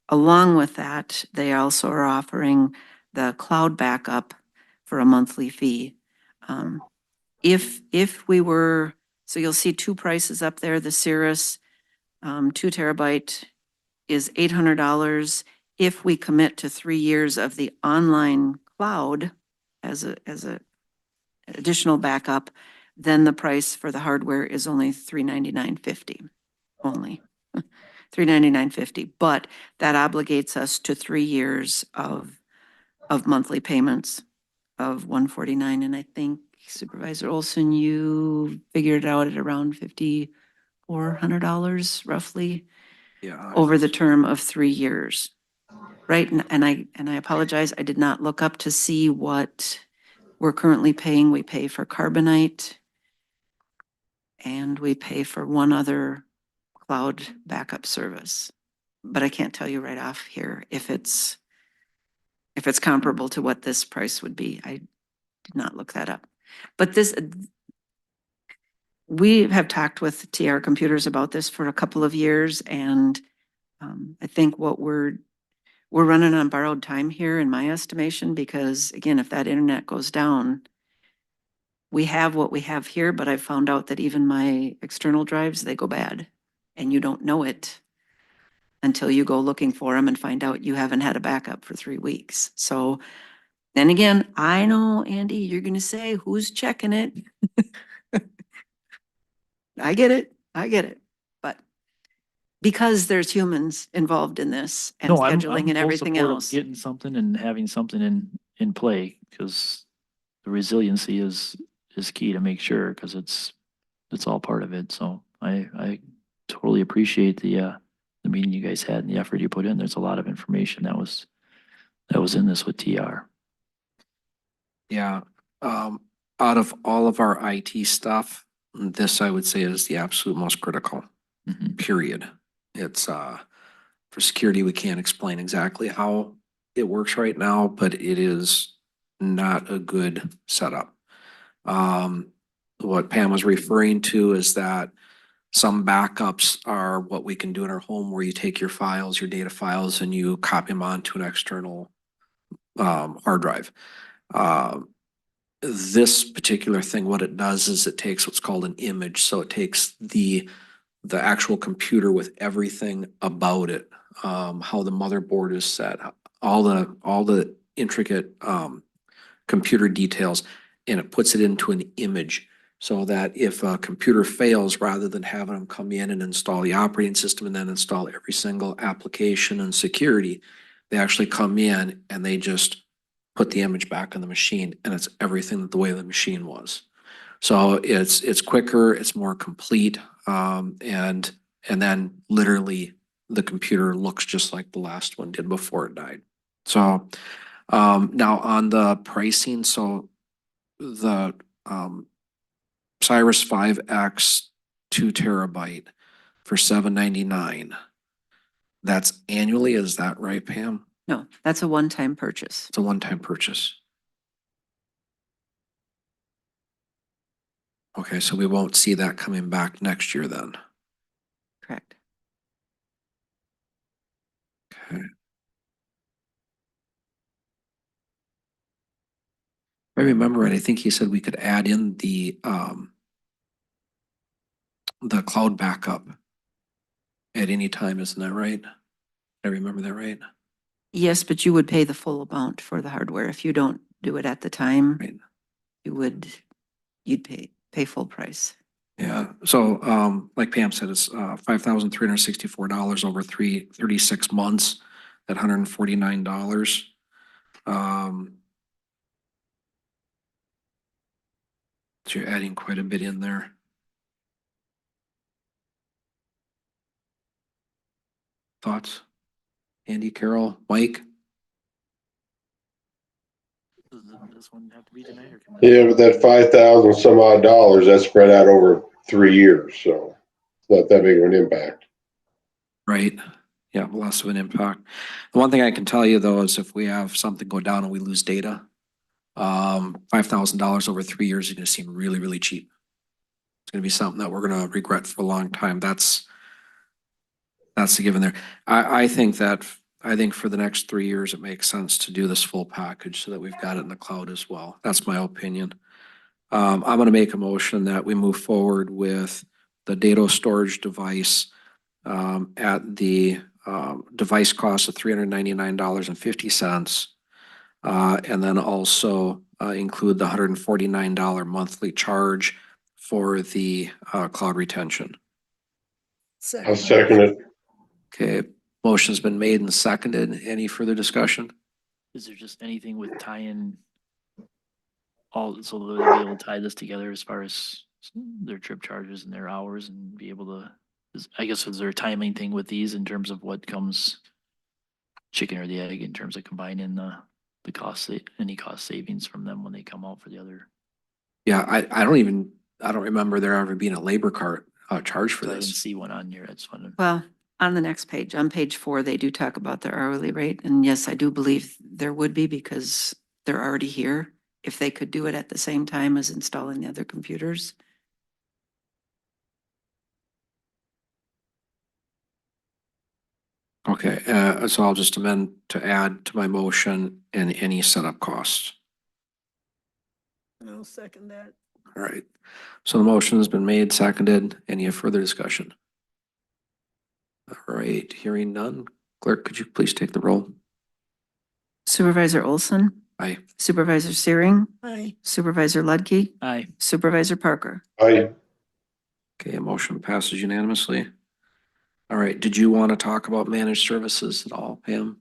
Along with that, they also are offering the cloud backup for a monthly fee. If we were, so you'll see 2 prices up there, the Cirrus 2 terabyte is $800. If we commit to 3 years of the online cloud as a additional backup, then the price for the hardware is only $399.50 only. $399.50, but that obligates us to 3 years of monthly payments of $149. And I think Supervisor Olson, you figured it out at around $5,400 roughly
Yeah.
over the term of 3 years. Right, and I apologize, I did not look up to see what we're currently paying. We pay for Carbonite and we pay for one other cloud backup service. But I can't tell you right off here if it's comparable to what this price would be. I did not look that up. But we have talked with TR Computers about this for a couple of years, and I think what we're running on borrowed time here in my estimation, because again, if that internet goes down, we have what we have here, but I found out that even my external drives, they go bad and you don't know it until you go looking for them and find out you haven't had a backup for 3 weeks. So then again, I know, Andy, you're going to say, who's checking it? I get it. But because there's humans involved in this and
No, I'm
scheduling and
full
everything
support of
else.
getting something and having something in play, because the resiliency is key to make sure, because it's all part of it. So I totally appreciate the meeting you guys had and the effort you put in. There's a lot of information that was in this with TR.
Yeah, out of all of our IT stuff, this I would say is the absolute most critical, period. It's, for security, we can't explain exactly how it works right now, but it is not a good setup. What Pam was referring to is that some backups are what we can do in our home, where you take your files, your data files, and you copy them onto an external hard drive. This particular thing, what it does is it takes what's called an image. So it takes the actual computer with everything about it, how the motherboard is set, all the intricate computer details, and it puts it into an image, so that if a computer fails, rather than having them come in and install the operating system and then install every single application and security, they actually come in and they just put the image back on the machine, and it's everything the way the machine was. So it's quicker, it's more complete, and then literally the computer looks just like the last one did before it died. So Now on the pricing, so the, Cyrus 5X 2 TB for $799. That's annually, is that right, Pam?
No, that's a one-time purchase.
It's a one-time purchase. Okay, so we won't see that coming back next year then.
Correct.
Okay. If I remember right, I think he said we could add in the cloud backup at any time, isn't that right? I remember that right?
Yes, but you would pay the full amount for the hardware. If you don't do it at the time,
Right.
you'd pay full price.
Yeah, so like Pam said, it's $5,364 over 36 months at $149. So you're adding quite a bit in there. Thoughts? Andy, Carol, Mike?
Does this one have to be tonight or? can-
Yeah, but that 5,000 some odd dollars, that's spread out over 3 years, so it's not that big of an impact.
Right. Yeah, less of an impact. The one thing I can tell you though is if we have something go down and we lose data, $5,000 over 3 years is gonna seem really, really cheap. It's gonna be something that we're gonna regret for a long time. That's the given there. I think for the next 3 years, it makes sense to do this full package so that we've got it in the cloud as well. That's my opinion. I'm gonna make a motion that we move forward with the data storage device at the device cost of $399.50. And then also include the $149 monthly charge for the cloud retention.
I'll second it.
Okay, motion's been made and seconded. Any further discussion?
Is there just anything with tying all, so they'll be able to tie this together as far as their trip charges and their hours and be able to, I guess, is there a timing thing with these in terms of what comes chicken or the egg in terms of combining the cost, any cost savings from them when they come out for the other?
Yeah, I don't remember there ever being a labor cart charge for
I didn't
this.
see one on here. That's one.
Well, on the next page, on page 4, they do talk about their hourly rate. And yes, I do believe there would be because they're already here. If they could do it at the same time as installing the other computers.
Okay, so I'll just amend to add to my motion and any setup costs.
I'll second that.
All right, so the motion has been made, seconded. Any further discussion? All right, hearing none. Clerk, could you please take the roll?
Supervisor Olson,
Aye.
Supervisor Searing,
Aye.
Supervisor Ludke,
Aye.
Supervisor Parker.
I,
Okay, motion passes unanimously. All right, did you want to talk about managed services at all, Pam?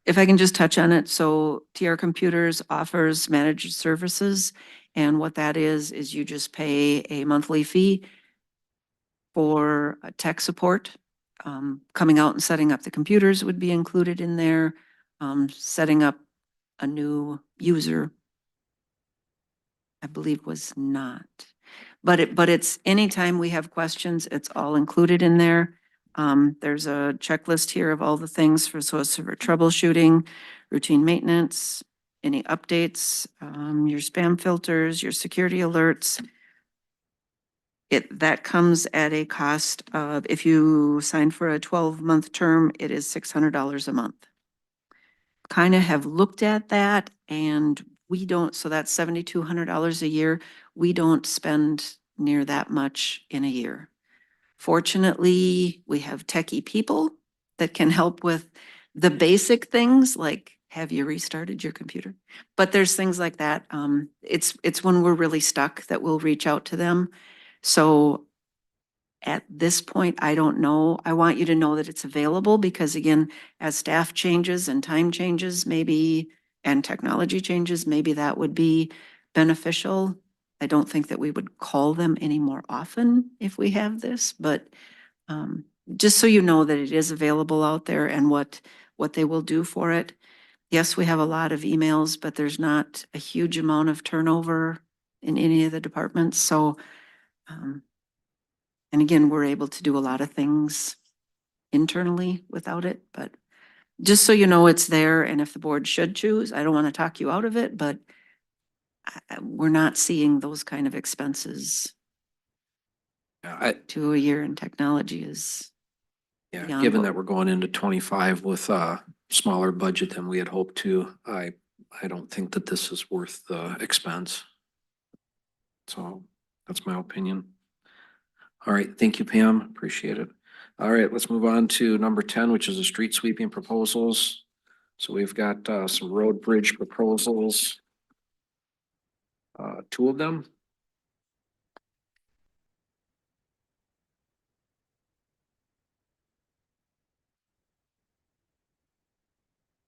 If I can just touch on it, so TR Computers offers managed services. And what that is you just pay a monthly fee for tech support. Coming out and setting up the computers would be included in there. Setting up a new user, I believe was not. But it's anytime we have questions, it's all included in there. There's a checklist here of all the things for server troubleshooting, routine maintenance, any updates, your spam filters, your security alerts. That comes at a cost of, if you sign for a 12-month term, it is $600 a month. Kind of have looked at that and we don't, so that's $7,200 a year. We don't spend near that much in a year. Fortunately, we have techie people that can help with the basic things like, have you restarted your computer? But there's things like that. It's when we're really stuck that we'll reach out to them. So at this point, I don't know. I want you to know that it's available because again, as staff changes and time changes, maybe, and technology changes, maybe that would be beneficial. I don't think that we would call them any more often if we have this, but just so you know that it is available out there and what they will do for it. yes, we have a lot of emails, but there's not a huge amount of turnover in any of the departments, so, and again, we're able to do a lot of things internally without it, but just so you know, it's there, and if the board should choose, I don't want to talk you out of it, but we're not seeing those kind of expenses.
Yeah,
2 a year in technology is,
yeah,
beyond
given
what-
that we're going into 25 with a smaller budget than we had hoped to, I don't think that this is worth the expense. So that's my opinion. All right, thank you, Pam. Appreciate it. All right, let's move on to number 10, which is the street sweeping proposals. So we've got some road bridge proposals. 2 of them.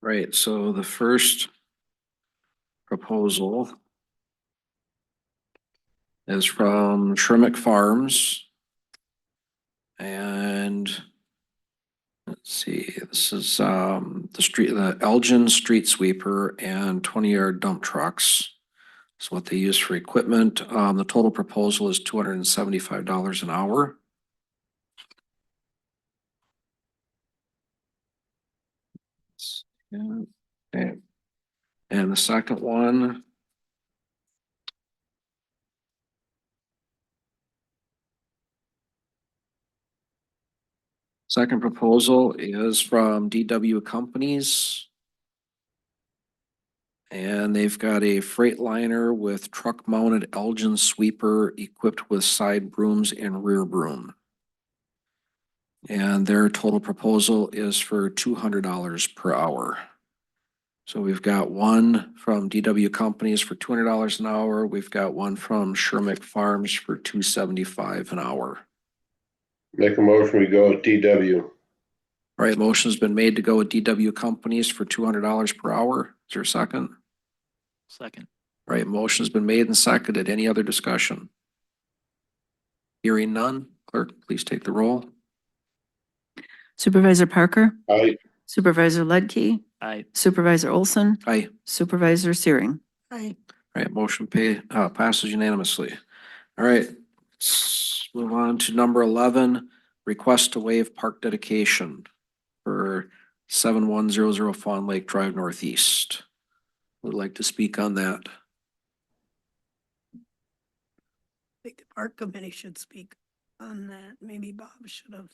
Right, so the first proposal is from Shermick Farms. And let's see, this is the Elgin street sweeper and 20-yard dump trucks. Is what they use for equipment. The total proposal is $275 an hour. Yeah, okay. And the second one. Second proposal is from DW Companies. And they've got a Freightliner with truck mounted Elgin sweeper equipped with side brooms and rear broom. And their total proposal is for $200 per hour. So we've got one from DW Companies for $200 an hour. We've got one from Shermick Farms for $275 an hour.
Make a motion, we go with DW.
All right, motion's been made to go with DW Companies for $200 per hour. Is there a second?
Second.
All right, motion's been made and seconded. Any other discussion? Hearing none, clerk, please take the roll.
Supervisor Parker,
Aye.
Supervisor Ledke,
Aye.
Supervisor Olson,
Aye.
Supervisor Searing.
Aye.
All right, motion passes unanimously. All right, let's move on to number 11, request to waive park dedication for 7100 Fawn Lake Drive Northeast. Would like to speak on that.
I think the park committee should speak on that. Maybe Bob should have.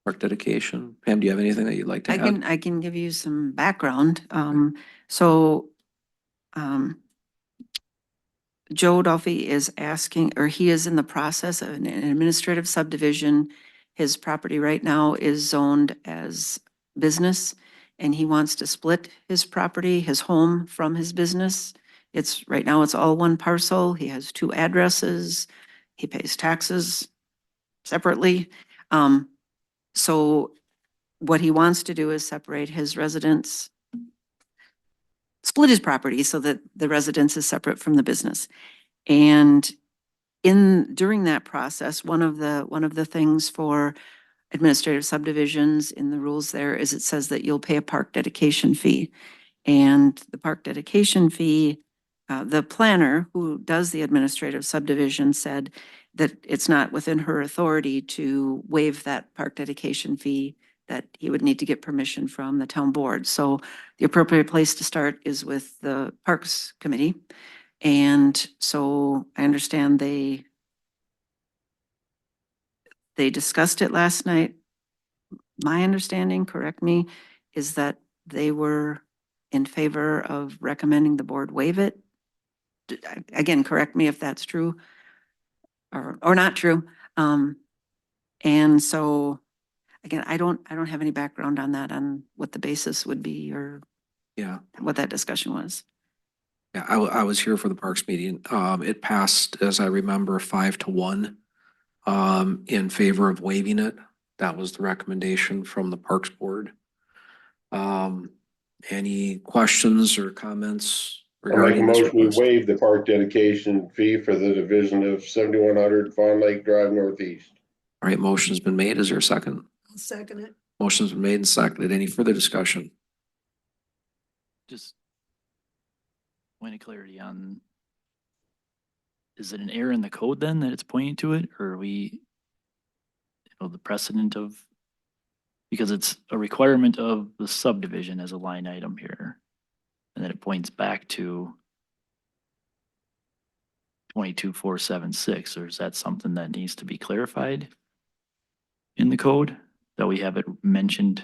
Park dedication. Pam, do you have anything that you'd like to add?
I can give you some background. So, Joe Duffy is asking, or he is in the process of an administrative subdivision. His property right now is zoned as business, and he wants to split his property, his home from his business. Right now it's all one parcel. He has 2 addresses. He pays taxes separately. So what he wants to do is separate his residence, split his property so that the residence is separate from the business. And during that process, one of the things for administrative subdivisions in the rules there is it says that you'll pay a park dedication fee. And the park dedication fee, the planner who does the administrative subdivision said that it's not within her authority to waive that park dedication fee, that he would need to get permission from the town board. So the appropriate place to start is with the Parks Committee. And so I understand they discussed it last night. My understanding, correct me, is that they were in favor of recommending the board waive it. Again, correct me if that's true or not true. And so, again, I don't have any background on that, on what the basis would be or
Yeah.
what that discussion was.
Yeah, I was here for the Parks meeting. It passed, as I remember, 5-1 in favor of waiving it. That was the recommendation from the Parks Board. Any questions or comments
I'll make a
regarding this
motion, we
request?
waive the park dedication fee for the division of 7100 Fawn Lake Drive Northeast.
All right, motion's been made. Is there a second?
I'll second it.
Motion's been made and seconded. Any further discussion?
just point of clarity on, is it an error in the code then that it's pointing to it, or are we, the precedent of, because it's a requirement of the subdivision as a line item here. And then it points back to 22,476, or is that something that needs to be clarified in the code? That we have it mentioned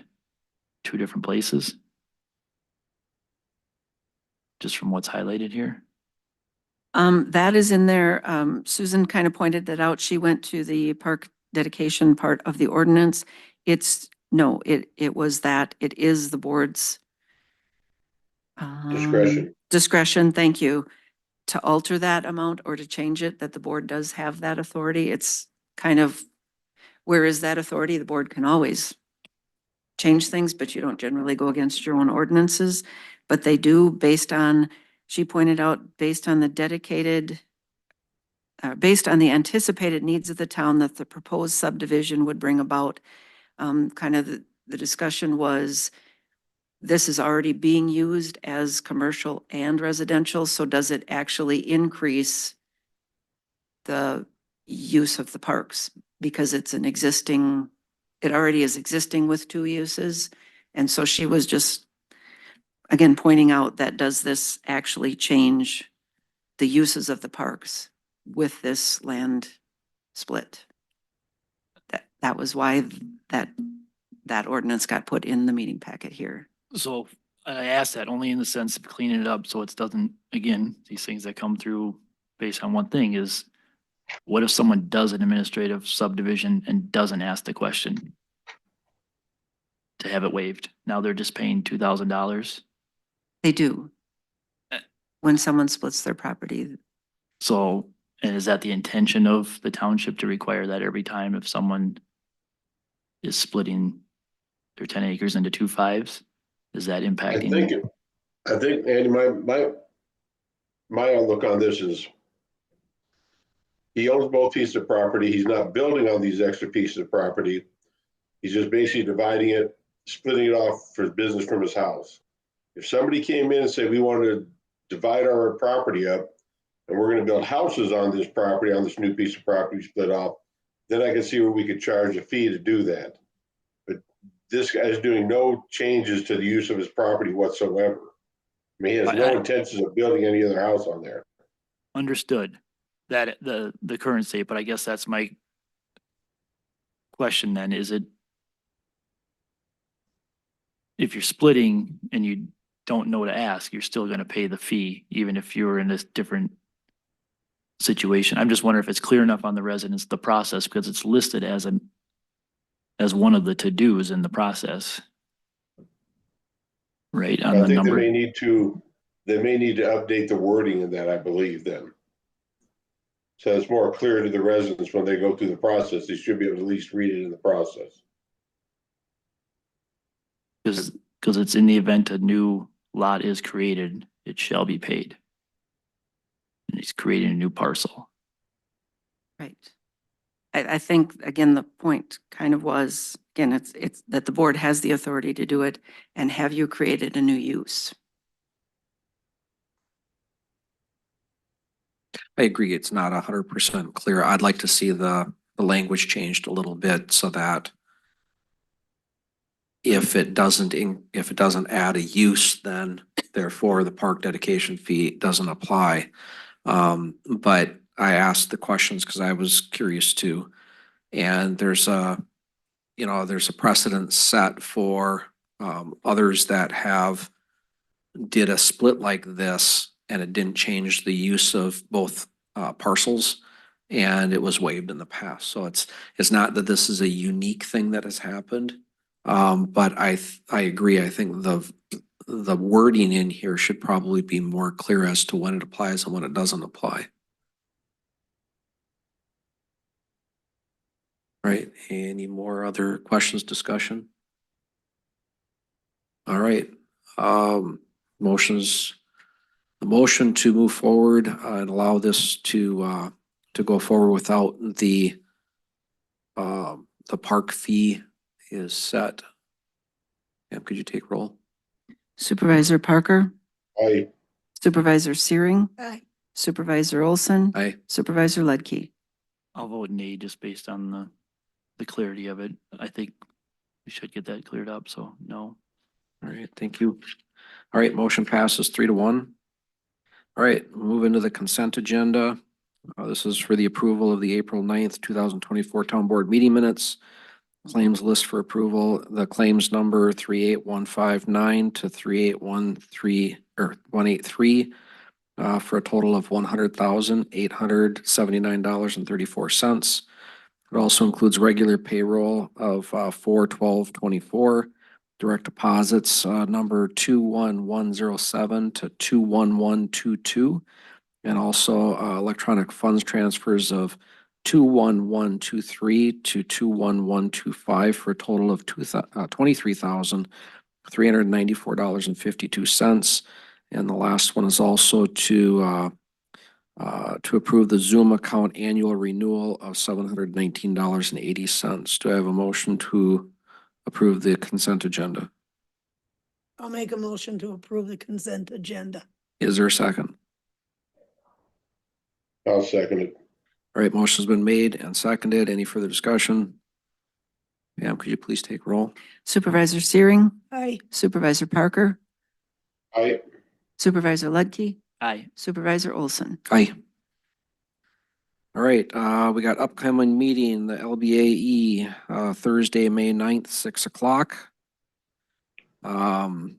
two different places? Just from what's highlighted here?
That is in there. Susan kind of pointed that out. She went to the park dedication part of the ordinance. No, it was that it is the board's
Discretion.
discretion, thank you, to alter that amount or to change it, that the board does have that authority. It's kind of, where is that authority? The board can always change things, but you don't generally go against your own ordinances. But they do, based on, she pointed out, based on the anticipated needs of the town that the proposed subdivision would bring about. Kind of the discussion was, this is already being used as commercial and residential, so does it actually increase the use of the parks? Because it's an existing, it already is existing with two uses. And so she was just, again, pointing out that does this actually change the uses of the parks with this land split? That was why that ordinance got put in the meeting packet here.
So I asked that only in the sense of cleaning it up so it doesn't, again, these things that come through based on one thing is, what if someone does an administrative subdivision and doesn't ask the question to have it waived? Now they're just paying $2,000.
They do. When someone splits their property.
So, and is that the intention of the township to require that every time if someone is splitting their 10 acres into 2 5s? Is that impacting?
I think, Andy, my outlook on this is he owns both pieces of property. He's not building on these extra pieces of property. He's just basically dividing it, splitting it off for business from his house. If somebody came in and said, we want to divide our property up and we're going to build houses on this property, on this new piece of property split off, then I can see where we could charge a fee to do that. But this guy's doing no changes to the use of his property whatsoever. I mean, he has no intentions of building any other house on there.
Understood that the current state, but I guess that's my question then, is it, if you're splitting and you don't know to ask, you're still gonna pay the fee, even if you're in this different situation? I'm just wondering if it's clear enough on the residents, the process, because it's listed as one of the to-dos in the process. Right, on
I
the
think
number.
they may need to update the wording in that, I believe, then. So it's more clear to the residents when they go through the process. They should be able to at least read it in the process.
Because it's in the event a new lot is created, it shall be paid. And he's creating a new parcel.
Right. I think, again, the point kind of was, again, it's that the board has the authority to do it, and have you created a new use?
I agree, it's not 100% clear. I'd like to see the language changed a little bit so that if it doesn't add a use, then therefore the park dedication fee doesn't apply. But I asked the questions because I was curious too. And there's a precedent set for others that have did a split like this and it didn't change the use of both parcels, and it was waived in the past. So it's not that this is a unique thing that has happened. But I agree. I think the wording in here should probably be more clear as to when it applies and when it doesn't apply. Right, any more other questions, discussion? All right, the motion to move forward and allow this to go forward without the park fee is set. Pam, could you take roll?
Supervisor Parker,
Aye.
Supervisor Searing,
Aye.
Supervisor Olson,
Aye.
Supervisor Ledke.
I'll vote nay just based on the clarity of it. I think we should get that cleared up, so no.
All right, thank you. All right, motion passes 3-1. All right, move into the consent agenda. This is for the approval of the April 9th, 2024 Town Board meeting minutes. Claims list for approval, the claims number 38159 to 3813 or 183 for a total of $100,879.34. It also includes regular payroll of 4/12/24, direct deposits number 21107 to 21122, and also electronic funds transfers of 21123 to 21125 for a total of $23,394.52. And the last one is also to approve the Zoom account annual renewal of $719.80. Do I have a motion to approve the consent agenda?
I'll make a motion to approve the consent agenda.
Is there a second?
I'll second it.
All right, motion's been made and seconded. Any further discussion? Pam, could you please take roll?
Supervisor Searing,
Aye.
Supervisor Parker,
Aye.
Supervisor Ledke,
Aye.
Supervisor Olson.
Aye. All right, we got upcoming meeting, the LBAE, Thursday, May 9th, 6 o'clock. And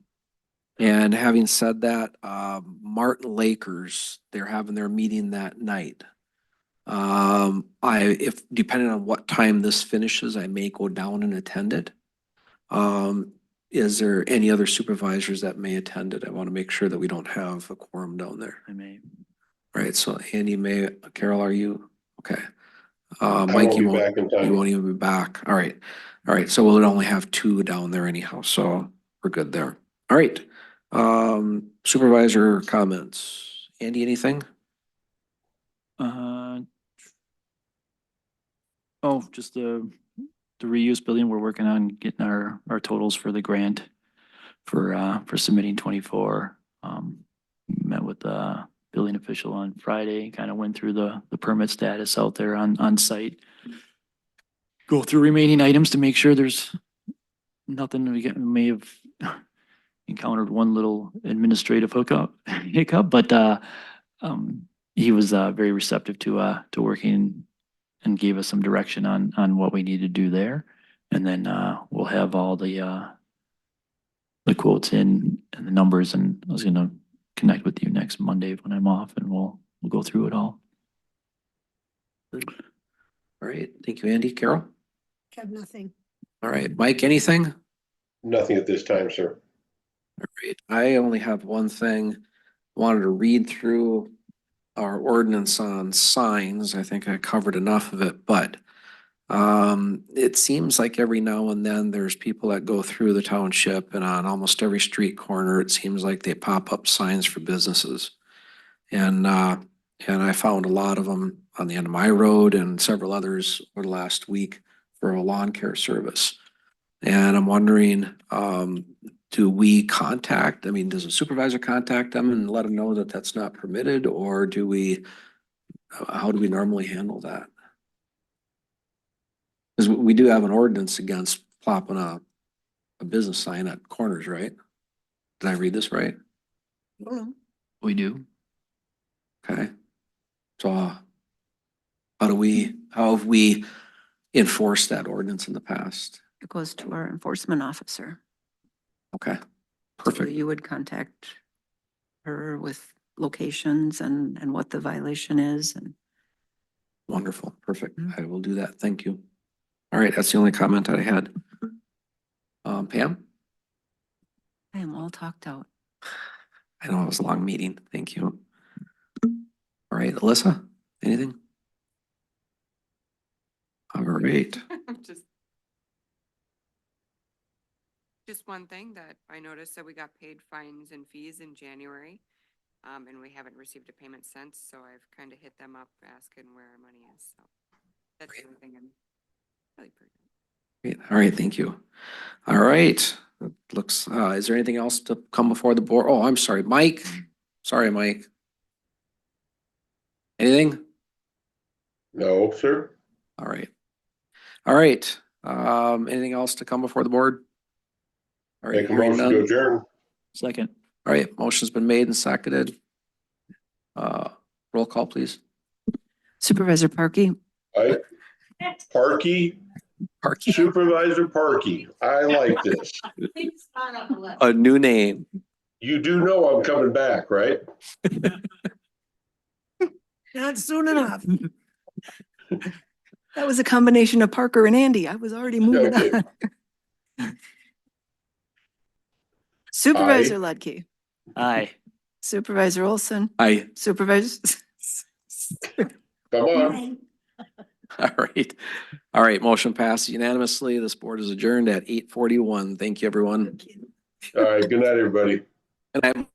having said that, Martin Lakers, they're having their meeting that night. If depending on what time this finishes, I may go down and attend it. Is there any other supervisors that may attend it? I want to make sure that we don't have a quorum down there.
I may.
All right, so Andy, Carol, are you? Okay.
I
Mike,
won't
you
be back in
won't, you
time.
won't even be back. All right. All right, so we'll only have 2 down there anyhow, so we're good there. All right. Supervisor comments. Andy, anything?
Oh, just the reuse building. We're working on getting our totals for the grant for submitting 24. Met with the building official on Friday, kind of went through the permit status out there on site. Go through remaining items to make sure there's nothing we may have encountered one little administrative hiccup, but he was very receptive to working and gave us some direction on what we need to do there. And then we'll have all the quotes in and the numbers, and I was gonna connect with you next Monday when I'm off, and we'll go through it all.
All right, thank you, Andy. Carol?
Have nothing.
All right, Mike, anything?
Nothing at this time, sir.
All right, I only have one thing. Wanted to read through our ordinance on signs. I think I covered enough of it, but it seems like every now and then there's people that go through the township, and on almost every street corner, it seems like they pop up signs for businesses. And I found a lot of them on the end of my road and several others over the last week for a lawn care service. And I'm wondering, do we contact, I mean, does a supervisor contact them and let them know that that's not permitted, or do we, how do we normally handle that? Because we do have an ordinance against plopping a business sign at corners, right? Did I read this right?
I don't know.
We do.
Okay. So how have we enforced that ordinance in the past?
It goes to our enforcement officer.
Okay,
So
perfect.
you would contact her with locations and what the violation is and.
Wonderful, perfect. I will do that. Thank you. All right, that's the only comment that I had. Pam?
I am all talked out.
I know it was a long meeting. Thank you. All right, Alyssa, anything? All right.
Just one thing that I noticed that we got paid fines and fees in January. And we haven't received a payment since, so I've kind of hit them up asking where our money is, so. That's the only thing I'm really pretty.
Great. All right, thank you. All right, Looks, is there anything else to come before the board? Oh, I'm sorry, Mike. Sorry, Mike. Anything?
No, sir.
All right. All right. Anything else to come before the board? All right,
Make a
hearing
motion to
none.
adjourn.
Second.
All right, motion's been made and seconded. Roll call, please.
Supervisor Parkey,
Aye. Parkey,
Parky.
Supervisor Parkey. I like this.
A new name.
You do know I'm coming back, right?
Not soon enough. That was a combination of Parker and Andy. I was already moving
Okay.
on.
Supervisor Ledke,
Aye.
Supervisor Olson,
Aye.
Supervisor.
Come on.
All right. All right, motion passed unanimously. This board is adjourned at 8:41. Thank you, everyone.
All right. Good night, everybody.
And I